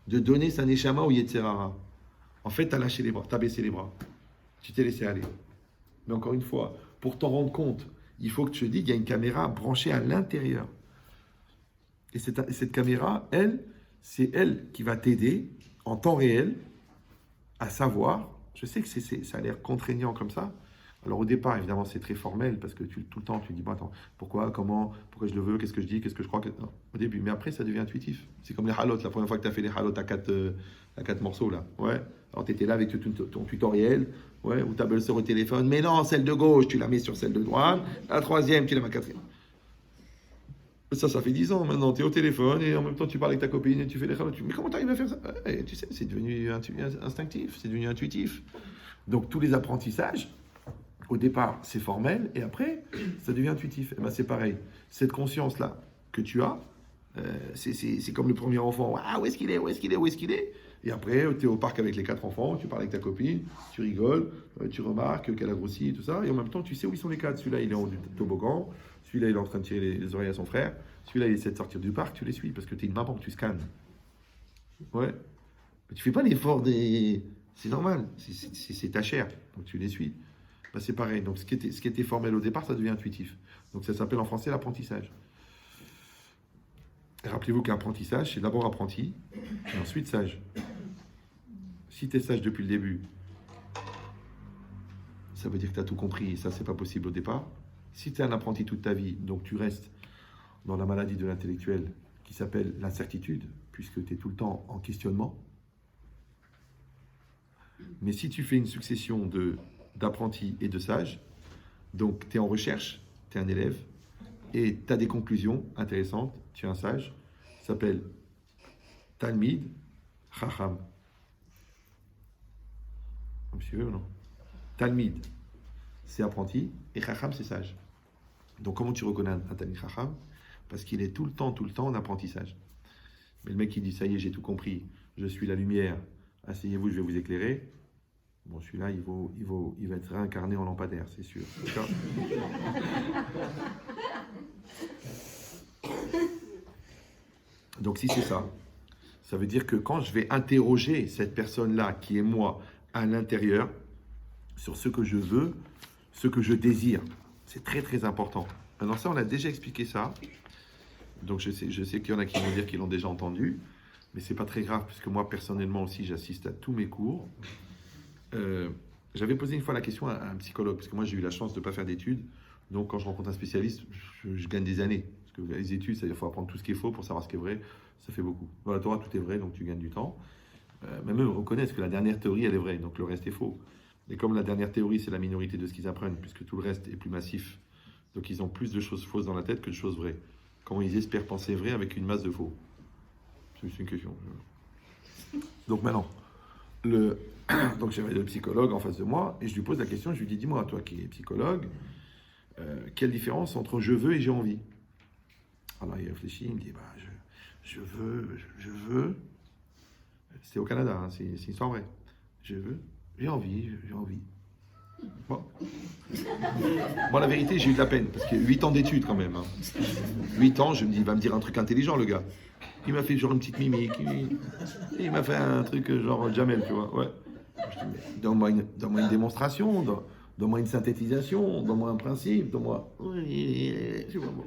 de donner sa neshama au Yetzerara. En fait, tu as lâché les bras. Tu as baissé les bras. Tu t'es laissé aller. Mais encore une fois, pour t'en rendre compte, il faut que tu te dises qu'il y a une caméra branchée à l'intérieur. Et cette caméra, c'est elle qui va t'aider en temps réel à savoir. Je sais que ça a l'air contraignant comme ça. Alors au départ, évidemment, c'est très formel parce que tout le temps, tu dis, bon, attends, pourquoi, comment, pourquoi je le veux, qu'est-ce que je dis, qu'est-ce que je crois. Non, au début, mais après, ça devient intuitif. C'est comme les halotes. La première fois que tu as fait les halotes à quatre morceaux, là. Ouais. Alors tu étais là avec ton tutoriel, ouais, ou ta belle-sœur au téléphone. Mais non, celle de gauche, tu la mets sur celle de droite. La troisième, tu la mets à quatrième. Ça fait 10 ans maintenant, tu es au téléphone et en même temps tu parles avec ta copine et tu fais les halotes. Mais comment tu arrives à faire ça? Tu sais, c'est devenu instinctif, c'est devenu intuitif. Donc tous les apprentissages, au départ, c'est formel et après, ça devient intuitif. Et ben, c'est pareil. Cette conscience-là que tu as, c'est comme le premier enfant. Ah, où est-ce qu'il est? Où est-ce qu'il est? Où est-ce qu'il est? Et après, tu es au parc avec les 4 enfants, tu parles avec ta copine, tu rigoles, tu remarques qu'elle a grossi et tout ça. Et en même temps, tu sais où ils sont les 4. Celui-là, il est en haut du toboggan. Celui-là, il est en train de tirer les oreilles à son frère. Celui-là, il essaie de sortir du parc. Tu les suis parce que tu es une maman, tu scannes. Ouais. Mais tu fais pas l'effort des. C'est normal. C'est ta chair. Donc tu les suis. Bah, c'est pareil. Donc ce qui était formel au départ, ça devient intuitif. Donc ça s'appelle en français l'apprentissage. Et rappelez-vous qu'apprentissage, c'est d'abord apprenti et ensuite sage. Si tu es sage depuis le début, ça veut dire que tu as tout compris et ça, c'est pas possible au départ. Si tu es un apprenti toute ta vie, donc tu restes dans la maladie de l'intellectuel qui s'appelle l'incertitude, puisque tu es tout le temps en questionnement. Mais si tu fais une succession d'apprentis et de sages, donc tu es en recherche, tu es un élève, et tu as des conclusions intéressantes, tu es un sage, ça s'appelle Talmid Chacham. Vous me suivez ou non? Talmid, c'est apprenti, et Chacham, c'est sage. Donc comment tu reconnais un Talmid Chacham? Parce qu'il est tout le temps en apprentissage. Mais le mec qui dit, ça y est, j'ai tout compris, je suis la lumière, asseyez-vous, je vais vous éclairer. Bon, celui-là, il va être réincarné en lampadaire, c'est sûr. D'accord? Donc si c'est ça, ça veut dire que quand je vais interroger cette personne-là, qui est moi, à l'intérieur, sur ce que je veux, ce que je désire, c'est très très important. Maintenant ça, on a déjà expliqué ça. Donc je sais qu'il y en a qui vont dire qu'ils l'ont déjà entendu, mais c'est pas très grave, puisque moi personnellement aussi, j'assiste à tous mes cours. J'avais posé une fois la question à un psychologue, parce que moi j'ai eu la chance de ne pas faire d'études, donc quand je rencontre un spécialiste, je gagne des années. Parce que les études, c'est-à-dire qu'il faut apprendre tout ce qui est faux pour savoir ce qui est vrai, ça fait beaucoup. Dans la Torah, tout est vrai, donc tu gagnes du temps. Même eux reconnaissent que la dernière théorie, elle est vraie, donc le reste est faux. Et comme la dernière théorie, c'est la minorité de ce qu'ils apprennent, puisque tout le reste est plus massif, donc ils ont plus de choses fausses dans la tête que de choses vraies. Comment ils espèrent penser vrai avec une masse de faux? C'est une question. Donc maintenant, donc j'avais le psychologue en face de moi, et je lui pose la question, je lui dis, dis-moi, toi qui es psychologue, quelle différence entre je veux et j'ai envie? Alors il réfléchit, il me dit, bah, je veux. C'était au Canada, hein, c'est une histoire vraie. Je veux, j'ai envie. Bon. Bon, la vérité, j'ai eu de la peine, parce qu'il y a 8 ans d'études quand même. Hein. 8 ans, je me dis, il va me dire un truc intelligent, le gars. Il m'a fait genre une petite mimique, il m'a fait un truc genre Jamel, tu vois. Ouais. Je dis, mais donne-moi une démonstration, donne-moi une synthétisation, donne-moi un principe, donne-moi. Je vois, bon.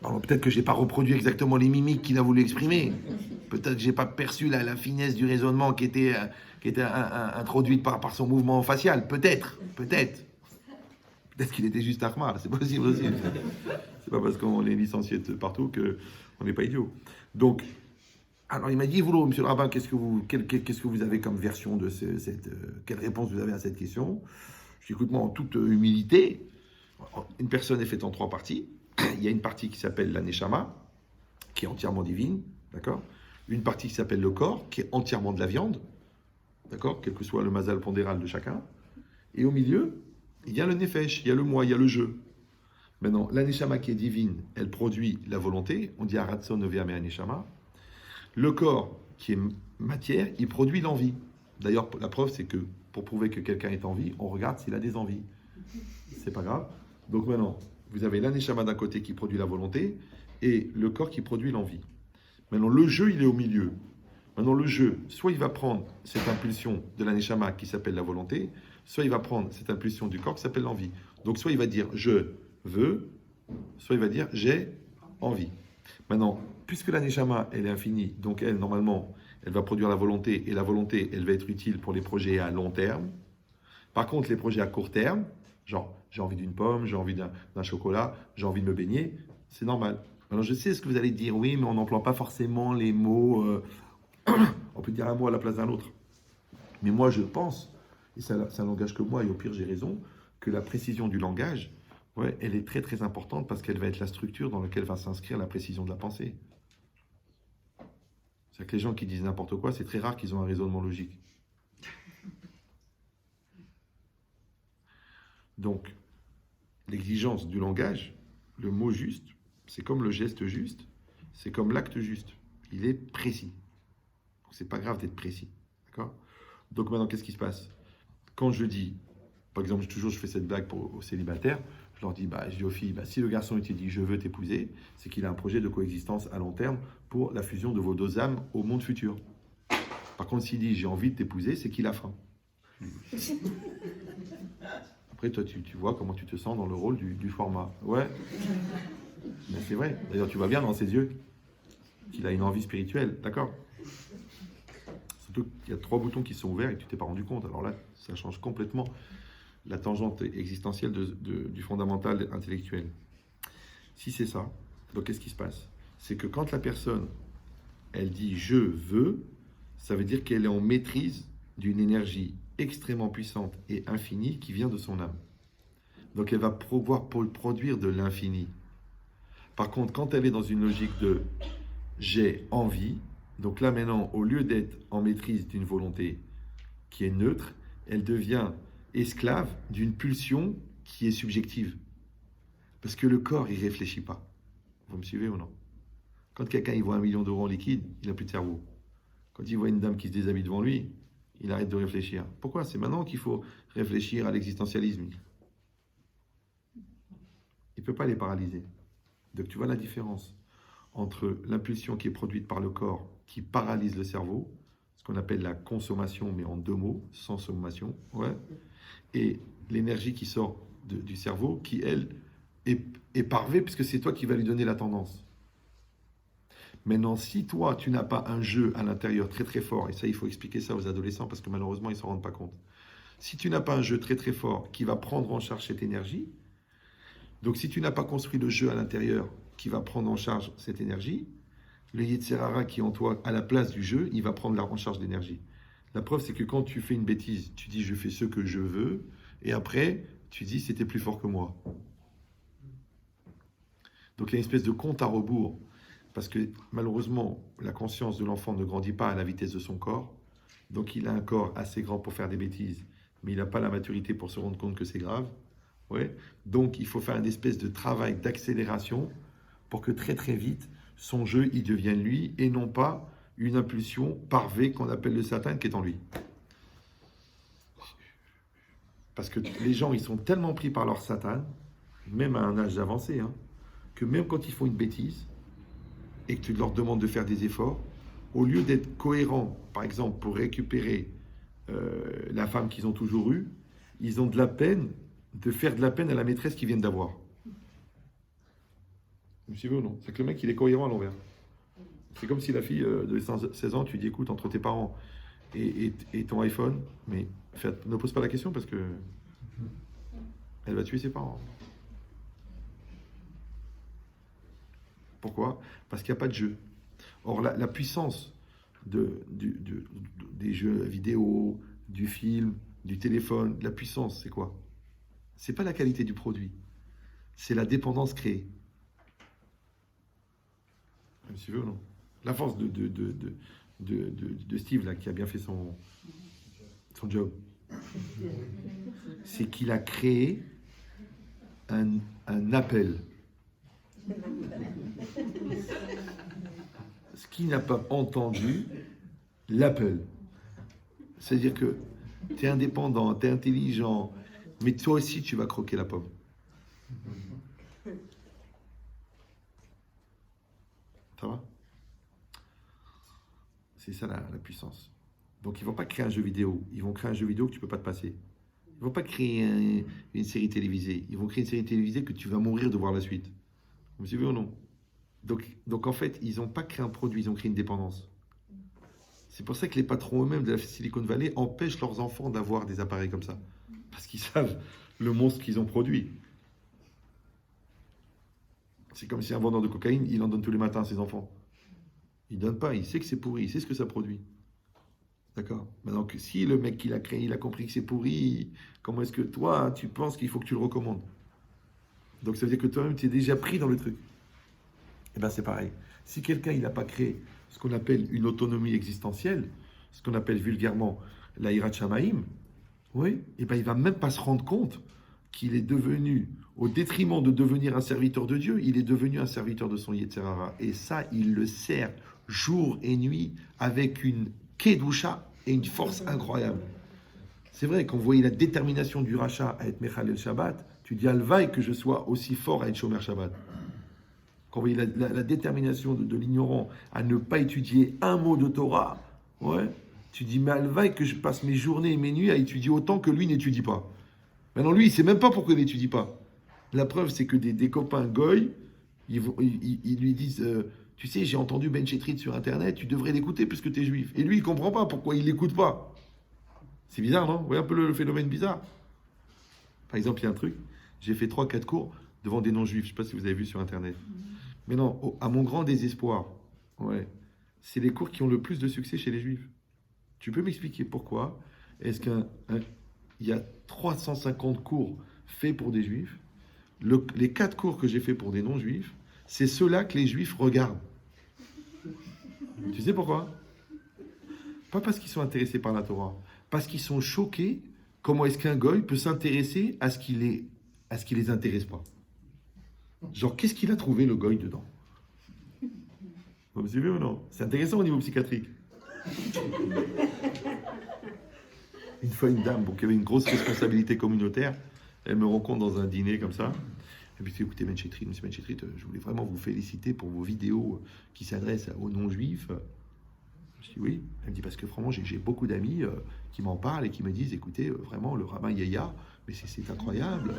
Alors, peut-être que je n'ai pas reproduit exactement les mimiques qu'il a voulu exprimer. Peut-être que je n'ai pas perçu la finesse du raisonnement qui était introduite par son mouvement facial. Peut-être. Peut-être qu'il était juste Ahmad. C'est possible aussi. C'est pas parce qu'on est licencié de partout qu'on n'est pas idiot. Donc, alors il m'a dit, vous, monsieur le rabbin, qu'est-ce que vous avez comme version de quelle réponse vous avez à cette question? Je dis, écoute-moi, en toute humilité, une personne est faite en 3 parties. Il y a une partie qui s'appelle la Neshama, qui est entièrement divine, d'accord? Une partie qui s'appelle le corps, qui est entièrement de la viande, d'accord? Quel que soit le mazal pondéral de chacun. Et au milieu, il y a le Nefesh, il y a le moi, il y a le je. Maintenant, la Neshama qui est divine, elle produit la volonté, on dit Aratson Ve'ame Neshama. Le corps qui est matière, il produit l'envie. D'ailleurs, la preuve, c'est que pour prouver que quelqu'un est en vie, on regarde s'il a des envies. C'est pas grave. Donc maintenant, vous avez l'aneshama d'un côté qui produit la volonté et le corps qui produit l'envie. Maintenant, le jeu, il est au milieu. Maintenant, le jeu, soit il va prendre cette impulsion de l'aneshama qui s'appelle la volonté, soit il va prendre cette impulsion du corps qui s'appelle l'envie. Donc, soit il va dire je veux, soit il va dire j'ai envie. Maintenant, puisque l'aneshama, elle est infinie, donc elle, normalement, elle va produire la volonté et la volonté, elle va être utile pour les projets à long terme. Par contre, les projets à court terme, genre, j'ai envie d'une pomme, j'ai envie d'un chocolat, j'ai envie de me baigner, c'est normal. Alors, je sais ce que vous allez dire, oui, mais on n'emploie pas forcément les mots, on peut dire un mot à la place d'un autre. Mais moi, je pense, et ça n'engage que moi, et au pire, j'ai raison, que la précision du langage, ouais, elle est très très importante parce qu'elle va être la structure dans laquelle va s'inscrire la précision de la pensée. C'est-à-dire que les gens qui disent n'importe quoi, c'est très rare qu'ils ont un raisonnement logique. Donc, l'exigence du langage, le mot juste, c'est comme le geste juste, c'est comme l'acte juste. Il est précis. C'est pas grave d'être précis. D'accord? Donc maintenant, qu'est-ce qui se passe? Quand je dis, par exemple, je fais cette blague aux célibataires, je leur dis, je dis aux filles, si le garçon il te dit je veux t'épouser, c'est qu'il a un projet de coexistence à long terme pour la fusion de vos 2 âmes au monde futur. Par contre, s'il dit j'ai envie de t'épouser, c'est qu'il a faim. Après, toi, tu vois comment tu te sens dans le rôle du format. Ouais, mais c'est vrai. D'ailleurs, tu vois bien dans ses yeux qu'il a une envie spirituelle, d'accord? Surtout qu'il y a 3 boutons qui sont ouverts et que tu t'es pas rendu compte. Alors là, ça change complètement la tangente existentielle du fondamental intellectuel. Si c'est ça, donc qu'est-ce qui se passe? C'est que quand la personne, elle dit « je veux », ça veut dire qu'elle est en maîtrise d'une énergie extrêmement puissante et infinie qui vient de son âme. Donc elle va pouvoir produire de l'infini. Par contre, quand elle est dans une logique de « j'ai envie », donc là maintenant, au lieu d'être en maîtrise d'une volonté qui est neutre, elle devient esclave d'une pulsion qui est subjective. Parce que le corps, il ne réfléchit pas. Vous me suivez ou non? Quand quelqu'un il voit 1 million d'euros en liquide, il n'a plus de cerveau. Quand il voit une dame qui se déshabille devant lui, il arrête de réfléchir. Pourquoi? C'est maintenant qu'il faut réfléchir à l'existentialisme. Il ne peut pas les paralyser. Donc tu vois la différence entre l'impulsion qui est produite par le corps, qui paralyse le cerveau, ce qu'on appelle la consommation, mais en 2 mots, sans sommation, ouais, et l'énergie qui sort du cerveau, qui, elle, est parvée, puisque c'est toi qui vas lui donner la tendance. Maintenant, si toi, tu n'as pas un jeu à l'intérieur très très fort, et ça, il faut expliquer ça aux adolescents, parce que malheureusement, ils ne s'en rendent pas compte. Si tu n'as pas un jeu très très fort qui va prendre en charge cette énergie, donc si tu n'as pas construit le jeu à l'intérieur qui va prendre en charge cette énergie, le Yetzer Hara qui est en toi, à la place du jeu, il va prendre en charge l'énergie. La preuve, c'est que quand tu fais une bêtise, tu dis « je fais ce que je veux », et après, tu dis « c'était plus fort que moi ». Donc il y a une espèce de compte à rebours, parce que malheureusement, la conscience de l'enfant ne grandit pas à la vitesse de son corps, donc il a un corps assez grand pour faire des bêtises, mais il n'a pas la maturité pour se rendre compte que c'est grave. Ouais. Donc, il faut faire une espèce de travail d'accélération pour que très très vite, son jeu, il devienne lui et non pas une impulsion parvée qu'on appelle le Satan qui est en lui. Parce que les gens, ils sont tellement pris par leur Satan, même à un âge avancé, hein, que même quand ils font une bêtise et que tu leur demandes de faire des efforts, au lieu d'être cohérents, par exemple, pour récupérer la femme qu'ils ont toujours eue, ils ont de la peine de faire de la peine à la maîtresse qu'ils viennent d'avoir. Vous me suivez ou non? C'est que le mec, il est cohérent à l'envers. C'est comme si la fille de 16 ans, tu dis, écoute, entre tes parents et ton iPhone, mais ne pose pas la question parce que elle va tuer ses parents. Pourquoi? Parce qu'il n'y a pas de jeu. Or, la puissance des jeux vidéo, du film, du téléphone, la puissance, c'est quoi? C'est pas la qualité du produit, c'est la dépendance créée. Vous me suivez ou non? La force de Steve, là, qui a bien fait son job, c'est qu'il a créé un appel. Ce qui n'a pas entendu l'appel. C'est-à-dire que tu es indépendant, tu es intelligent, mais toi aussi tu vas croquer la pomme. Ça va? C'est ça la puissance. Donc ils ne vont pas créer un jeu vidéo, ils vont créer un jeu vidéo que tu ne peux pas te passer. Ils ne vont pas créer une série télévisée, ils vont créer une série télévisée que tu vas mourir de voir la suite. Vous me suivez ou non? Donc en fait, ils n'ont pas créé un produit, ils ont créé une dépendance. C'est pour ça que les patrons eux-mêmes de la Silicon Valley empêchent leurs enfants d'avoir des appareils comme ça. Parce qu'ils savent le monstre qu'ils ont produit. C'est comme si un vendeur de cocaïne, il en donne tous les matins à ses enfants. Il ne donne pas, il sait que c'est pourri, il sait ce que ça produit. D'accord? Maintenant, si le mec qui l'a créé, il a compris que c'est pourri, comment est-ce que toi, tu penses qu'il faut que tu le recommandes? Donc ça veut dire que toi-même, tu es déjà pris dans le truc. Eh bien, c'est pareil. Si quelqu'un, il n'a pas créé ce qu'on appelle une autonomie existentielle, ce qu'on appelle vulgairement la Hirat Shamaim, oui, eh bien, il ne va même pas se rendre compte qu'il est devenu, au détriment de devenir un serviteur de Dieu, il est devenu un serviteur de son Yetzer Hara. Et ça, il le sert jour et nuit avec une kedusha et une force incroyable. C'est vrai, quand vous voyez la détermination du rachat à être Mechalel Shabbat, tu dis Alvaï que je sois aussi fort à être Shomer Shabbat. Quand vous voyez la détermination de l'ignorant à ne pas étudier un mot de Torah, ouais, tu dis, mais Alvaï que je passe mes journées et mes nuits à étudier autant que lui n'étudie pas. Maintenant, lui, il ne sait même pas pourquoi il n'étudie pas. La preuve, c'est que des copains goy, ils lui disent, tu sais, j'ai entendu Ben Chetrit sur Internet, tu devrais l'écouter puisque tu es juif. Et lui, il ne comprend pas pourquoi il ne l'écoute pas. C'est bizarre, non? Vous voyez un peu le phénomène bizarre? Par exemple, il y a un truc, j'ai fait 3-4 cours devant des non-juifs, je ne sais pas si vous avez vu sur Internet. Mais non, à mon grand désespoir, ouais, c'est les cours qui ont le plus de succès chez les juifs. Tu peux m'expliquer pourquoi est-ce qu'il y a 350 cours faits pour des juifs, les 4 cours que j'ai faits pour des non-juifs, c'est ceux-là que les juifs regardent. Tu sais pourquoi? Pas parce qu'ils sont intéressés par la Torah, parce qu'ils sont choqués comment est-ce qu'un goy peut s'intéresser à ce qui les intéresse pas. Genre, qu'est-ce qu'il a trouvé le goy dedans? Vous me suivez ou non? C'est intéressant au niveau psychiatrique. Une fois, une dame qui avait une grosse responsabilité communautaire, elle me rencontre dans un dîner comme ça. Et puis, écoutez, Ben Chetrit, monsieur Ben Chetrit, je voulais vraiment vous féliciter pour vos vidéos qui s'adressent aux non-juifs. Je dis oui. Elle me dit, parce que franchement, j'ai beaucoup d'amis qui m'en parlent et qui me disent, écoutez, vraiment, le rabbin Yaya, mais c'est incroyable.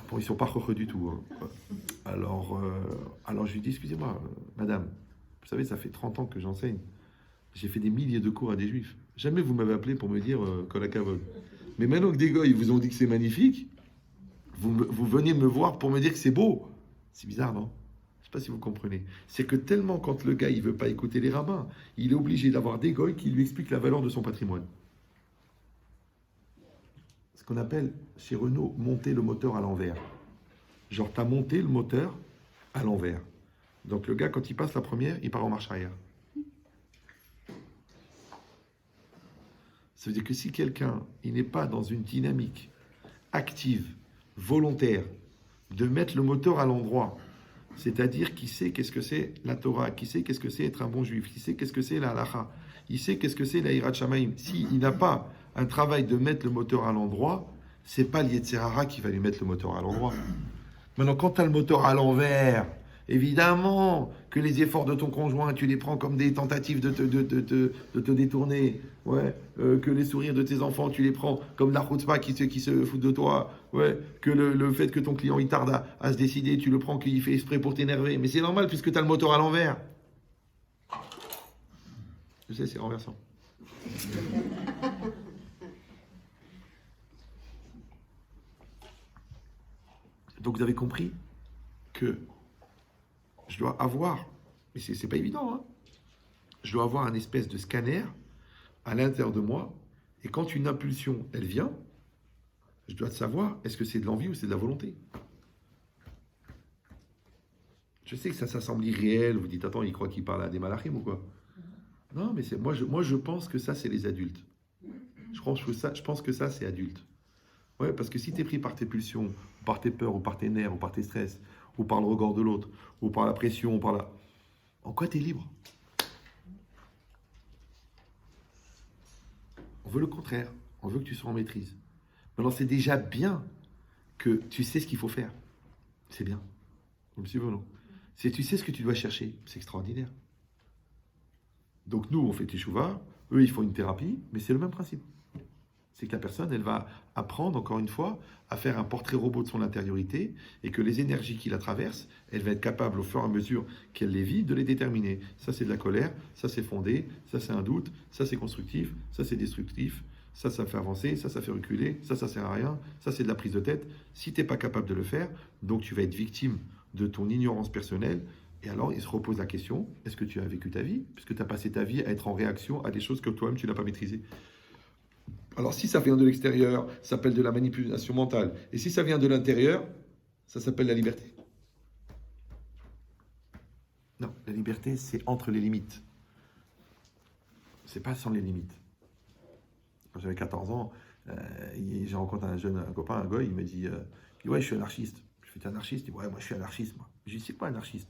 Bon, ils ne sont pas heureux du tout. Hein. Alors, je lui dis, excusez-moi, madame, vous savez, ça fait 30 ans que j'enseigne. J'ai fait des milliers de cours à des juifs. Jamais vous m'avez appelé pour me dire Kol HaKavod. Mais maintenant que des gars, ils vous ont dit que c'est magnifique, vous venez me voir pour me dire que c'est beau. C'est bizarre, non? Je ne sais pas si vous comprenez. C'est que tellement quand le gars, il ne veut pas écouter les rabbins, il est obligé d'avoir des goy qui lui expliquent la valeur de son patrimoine. Ce qu'on appelle, chez Renault, monter le moteur à l'envers. Genre, tu as monté le moteur à l'envers. Donc, le gars, quand il passe la première, il part en marche arrière. Ça veut dire que si quelqu'un, il n'est pas dans une dynamique active, volontaire, de mettre le moteur à l'endroit, c'est-à-dire qui sait qu'est-ce que c'est la Torah, qui sait qu'est-ce que c'est être un bon juif, qui sait qu'est-ce que c'est la halacha, il sait qu'est-ce que c'est la hirat shamaim. S'il n'a pas un travail de mettre le moteur à l'endroit, c'est pas l'Yetzer Hara qui va lui mettre le moteur à l'endroit. Maintenant, quand tu as le moteur à l'envers, évidemment que les efforts de ton conjoint, tu les prends comme des tentatives de te détourner. Ouais. Que les sourires de tes enfants, tu les prends comme de la chutzpah qui se fout de toi. Ouais. Que le fait que ton client il tarde à se décider, tu le prends qu'il fait exprès pour t'énerver. Mais c'est normal puisque tu as le moteur à l'envers. Je sais, c'est renversant. Donc vous avez compris que je dois avoir, mais c'est pas évident, hein, je dois avoir un espèce de scanner à l'intérieur de moi, et quand une impulsion, elle vient, je dois savoir, est-ce que c'est de l'envie ou c'est de la volonté? Je sais que ça semble irréel, vous dites, attends, il croit qu'il parle à des malachim ou quoi? Non, mais moi je pense que ça, c'est les adultes. Je pense que ça, c'est adulte. Ouais, parce que si tu es pris par tes pulsions, ou par tes peurs, ou par tes nerfs, ou par tes stress, ou par le regard de l'autre, ou par la pression, ou par la... En quoi tu es libre? On veut le contraire. On veut que tu sois en maîtrise. Maintenant, c'est déjà bien que tu sais ce qu'il faut faire. C'est bien. Vous me suivez ou non? Si tu sais ce que tu dois chercher, c'est extraordinaire. Donc nous, on fait teshuva, eux, ils font une thérapie, mais c'est le même principe. C'est que la personne, elle va apprendre, encore une fois, à faire un portrait robot de son intériorité et que les énergies qui la traversent, elle va être capable, au fur et à mesure qu'elle les vit, de les déterminer. Ça, c'est de la colère, ça, c'est fondé, ça, c'est un doute, ça, c'est constructif, ça, c'est destructif, ça fait avancer, ça fait reculer, ça sert à rien, ça, c'est de la prise de tête. Si tu n'es pas capable de le faire, donc tu vas être victime de ton ignorance personnelle. Et alors, il se repose la question, est-ce que tu as vécu ta vie? Puisque tu as passé ta vie à être en réaction à des choses que toi-même, tu n'as pas maîtrisées. Alors, si ça vient de l'extérieur, ça s'appelle de la manipulation mentale. Et si ça vient de l'intérieur, ça s'appelle la liberté. Non, la liberté, c'est entre les limites. C'est pas sans les limites. Quand j'avais 14 ans, j'ai rencontré un copain, un goy, il me dit ouais, je suis anarchiste. Je fais, t'es anarchiste? Il dit, ouais, moi je suis anarchiste. Moi. Je lui dis, c'est quoi anarchiste?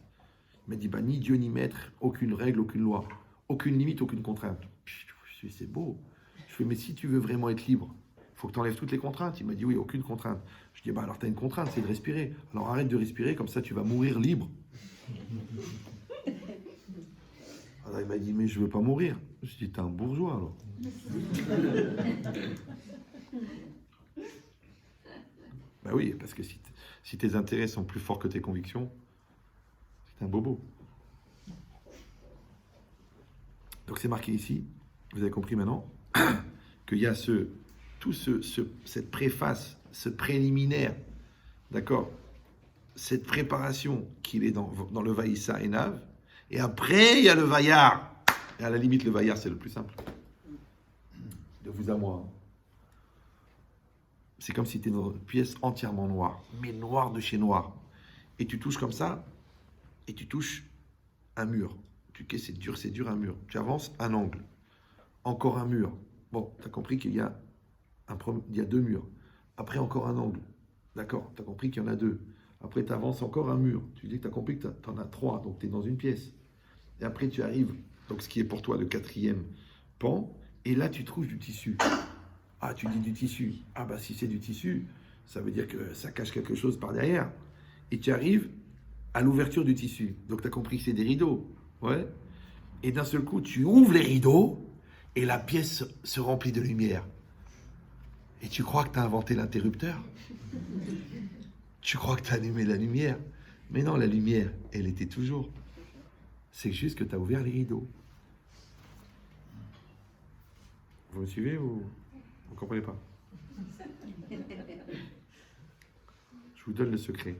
Il m'a dit, bah, ni Dieu ni maître, aucune règle, aucune loi, aucune limite, aucune contrainte. Je dis, c'est beau. Je fais, mais si tu veux vraiment être libre, il faut que tu enlèves toutes les contraintes. Il m'a dit, oui, aucune contrainte. Je dis, bah alors tu as une contrainte, c'est de respirer. Alors arrête de respirer, comme ça tu vas mourir libre. Alors il m'a dit, mais je veux pas mourir. Je dis, t'es un bourgeois alors. Ben oui, parce que si tes intérêts sont plus forts que tes convictions, c'est un bobo. Donc c'est marqué ici, vous avez compris maintenant, qu'il y a cette préface, ce préliminaire, d'accord, cette préparation qu'il est dans le Vaïssa et Nav, et après il y a le Vaïar. Et à la limite, le Vaïar, c'est le plus simple. De vous à moi. C'est comme si tu es dans une pièce entièrement noire, mais noire de chez noir. Et tu touches comme ça, et tu touches un mur. C'est dur un mur. Tu avances un angle. Encore un mur. Bon, tu as compris qu'il y a deux murs. Après, encore un angle. D'accord, tu as compris qu'il y en a deux. Après, tu avances encore un mur. Tu dis que tu as compris que tu en as trois, donc tu es dans une pièce. Et après, tu arrives, donc ce qui est pour toi le quatrième pan, et là, tu trouves du tissu. Ah, tu dis du tissu. Ah, bah si c'est du tissu, ça veut dire que ça cache quelque chose par derrière. Et tu arrives à l'ouverture du tissu. Donc, tu as compris que c'est des rideaux. Ouais. Et d'un seul coup, tu ouvres les rideaux et la pièce se remplit de lumière. Et tu crois que tu as inventé l'interrupteur? Tu crois que tu as allumé la lumière? Mais non, la lumière, elle était toujours. C'est juste que tu as ouvert les rideaux. Vous me suivez ou vous ne comprenez pas? Je vous donne le secret.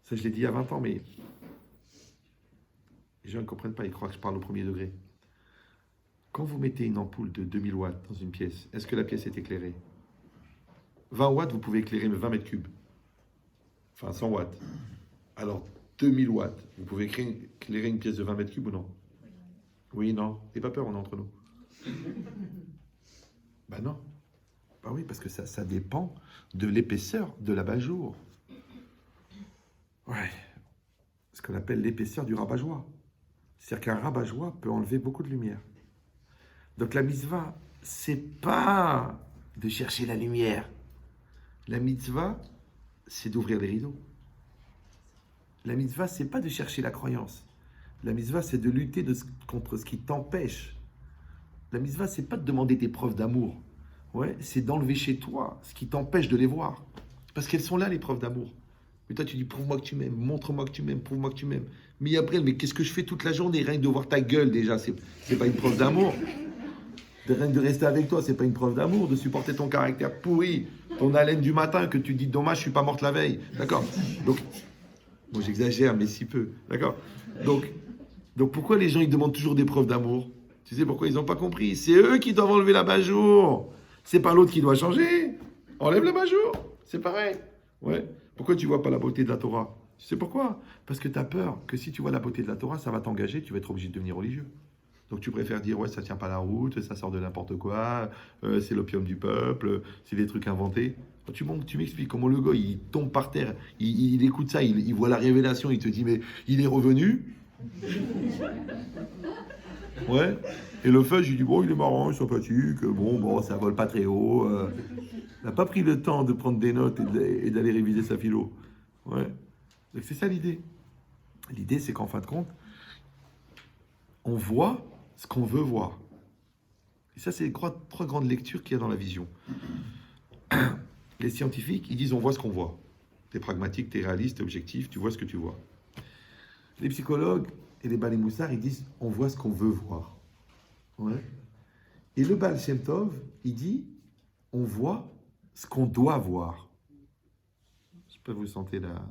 Ça, je l'ai dit il y a 20 ans, mais les gens ne comprennent pas, ils croient que je parle au premier degré. Quand vous mettez une ampoule de 2000 watts dans une pièce, est-ce que la pièce est éclairée? 20 watts, vous pouvez éclairer 20 mètres cubes. Enfin, 100 watts. Alors, 2000 watts, vous pouvez éclairer une pièce de 20 mètres cubes ou non? Oui, non. N'ayez pas peur, on est entre nous. Ben non. Ah oui, parce que ça dépend de l'épaisseur de l'abat-jour. Ouais. Ce qu'on appelle l'épaisseur du rabat-joie. C'est-à-dire qu'un rabat-joie peut enlever beaucoup de lumière. Donc la mitzvah, c'est pas de chercher la lumière. La mitzvah, c'est d'ouvrir les rideaux. La mitzvah, c'est pas de chercher la croyance. La mitzvah, c'est de lutter contre ce qui t'empêche. La mitzvah, c'est pas de demander des preuves d'amour. Ouais, c'est d'enlever chez toi ce qui t'empêche de les voir. Parce qu'elles sont là, les preuves d'amour. Mais toi, tu dis, prouve-moi que tu m'aimes, montre-moi que tu m'aimes, prouve-moi que tu m'aimes. Mais après, mais qu'est-ce que je fais toute la journée? Rien que de voir ta gueule, déjà, c'est pas une preuve d'amour. Rien que de rester avec toi, c'est pas une preuve d'amour. De supporter ton caractère pourri, ton haleine du matin, que tu dis, dommage, je suis pas morte la veille. D'accord? Donc, bon, j'exagère, mais si peu. D'accord? Donc, pourquoi les gens, ils demandent toujours des preuves d'amour? Tu sais pourquoi ils n'ont pas compris? C'est eux qui doivent enlever l'abat-jour. C'est pas l'autre qui doit changer. Enlève l'abat-jour. C'est pareil. Ouais. Pourquoi tu vois pas la beauté de la Torah? Tu sais pourquoi? Parce que tu as peur que si tu vois la beauté de la Torah, ça va t'engager, tu vas être obligé de devenir religieux. Donc tu préfères dire, ouais, ça tient pas la route, ça sort de n'importe quoi, c'est l'opium du peuple, c'est des trucs inventés. Tu m'expliques comment le gars, il tombe par terre, il écoute ça, il voit la révélation, il te dit, mais il est revenu. Ouais. Et le fait, j'ai dit, bon, il est marrant, il est sympathique, bon, ça vole pas très haut. Il n'a pas pris le temps de prendre des notes et d'aller réviser sa philo. Ouais. Donc c'est ça l'idée. L'idée, c'est qu'en fin de compte, on voit ce qu'on veut voir. Et ça, c'est les trois grandes lectures qu'il y a dans la vision. Les scientifiques, ils disent, on voit ce qu'on voit. T'es pragmatique, t'es réaliste, t'es objectif, tu vois ce que tu vois. Les psychologues et les Baalei Moussar, ils disent, on voit ce qu'on veut voir. Ouais. Et le Baal Shem Tov, il dit, on voit ce qu'on doit voir. Je sais pas, vous sentez là.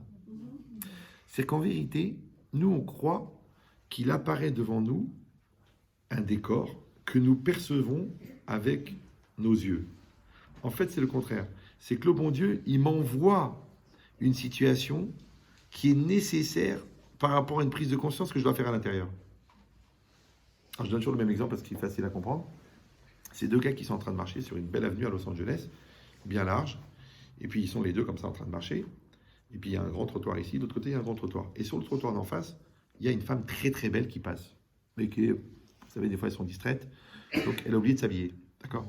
C'est qu'en vérité, nous, on croit qu'il apparaît devant nous un décor que nous percevons avec nos yeux. En fait, c'est le contraire. C'est que le bon Dieu, il m'envoie une situation qui est nécessaire par rapport à une prise de conscience que je dois faire à l'intérieur. Alors, je donne toujours le même exemple parce qu'il est facile à comprendre. C'est deux gars qui sont en train de marcher sur une belle avenue à Los Angeles, bien large. Et puis, ils sont les deux comme ça en train de marcher. Et puis, il y a un grand trottoir ici. De l'autre côté, il y a un grand trottoir. Et sur le trottoir d'en face, il y a une femme très très belle qui passe. Mais qui est, vous savez, des fois, elles sont distraites. Donc, elle a oublié de s'habiller. D'accord?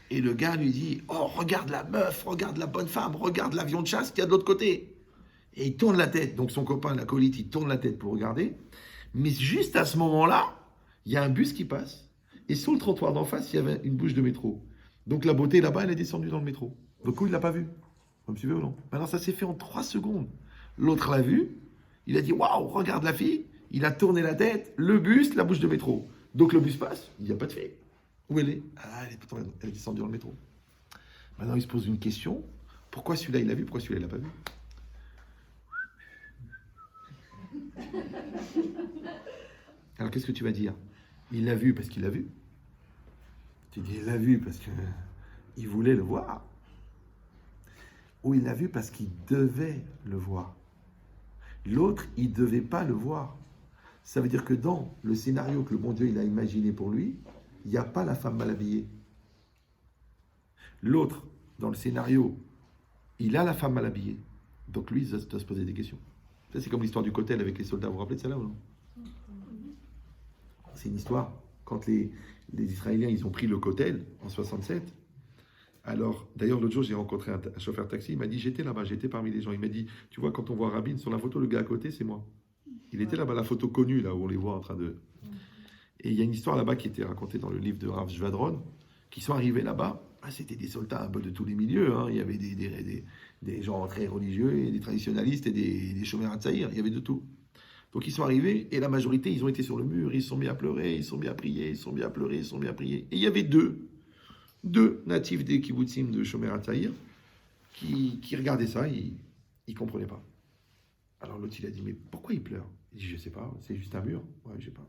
Et le gars lui dit, oh, regarde la meuf, regarde la bonne femme, regarde l'avion de chasse qu'il y a de l'autre côté. Et il tourne la tête. Donc, son copain, l'acolyte, il tourne la tête pour regarder. Mais juste à ce moment-là, il y a un bus qui passe. Et sur le trottoir d'en face, il y avait une bouche de métro. Donc, la beauté, là-bas, elle est descendue dans le métro. Le coup, il ne l'a pas vu. Vous me suivez ou non? Maintenant, ça s'est fait en 3 secondes. L'autre l'a vu. Il a dit, waouh, regarde la fille. Il a tourné la tête, le bus, la bouche de métro. Donc, le bus passe. Il n'y a pas de fille. Où elle est? Ah, elle est descendue dans le métro. Maintenant, il se pose une question. Pourquoi celui-là, il l'a vu? Pourquoi celui-là, il ne l'a pas vu? Alors, qu'est-ce que tu vas dire? Il l'a vu parce qu'il l'a vu. Tu dis, il l'a vu parce qu'il voulait le voir. Ou il l'a vu parce qu'il devait le voir. L'autre, il ne devait pas le voir. Ça veut dire que dans le scénario que le bon Dieu il a imaginé pour lui, il n'y a pas la femme mal habillée. L'autre, dans le scénario, il a la femme mal habillée. Donc lui, il doit se poser des questions. Ça, c'est comme l'histoire du Kotel avec les soldats. Vous vous rappelez de ça là ou non? C'est une histoire. Quand les Israéliens, ils ont pris le Kotel en 67. Alors, d'ailleurs, l'autre jour, j'ai rencontré un chauffeur taxi. Il m'a dit, j'étais là-bas, j'étais parmi les gens. Il m'a dit, tu vois, quand on voit Rabin sur la photo, le gars à côté, c'est moi. Il était là-bas, la photo connue, là où on les voit en train de... Et il y a une histoire là-bas qui était racontée dans le livre de Rav Jvadron, qui sont arrivés là-bas. Ah, c'était des soldats un peu de tous les milieux. Hein. Il y avait des gens très religieux, et des traditionalistes et des chômeurs à Tsaïr. Il y avait de tout. Donc ils sont arrivés, et la majorité, ils ont été sur le mur, ils se sont mis à pleurer, ils se sont mis à prier, ils se sont mis à pleurer, ils se sont mis à prier. Et il y avait deux natifs des kibbutzim de Shomer HaTzaïr qui regardaient ça, ils ne comprenaient pas. Alors l'autre, il a dit, mais pourquoi il pleure? Il dit, je ne sais pas, c'est juste un mur. Ouais, je ne sais pas.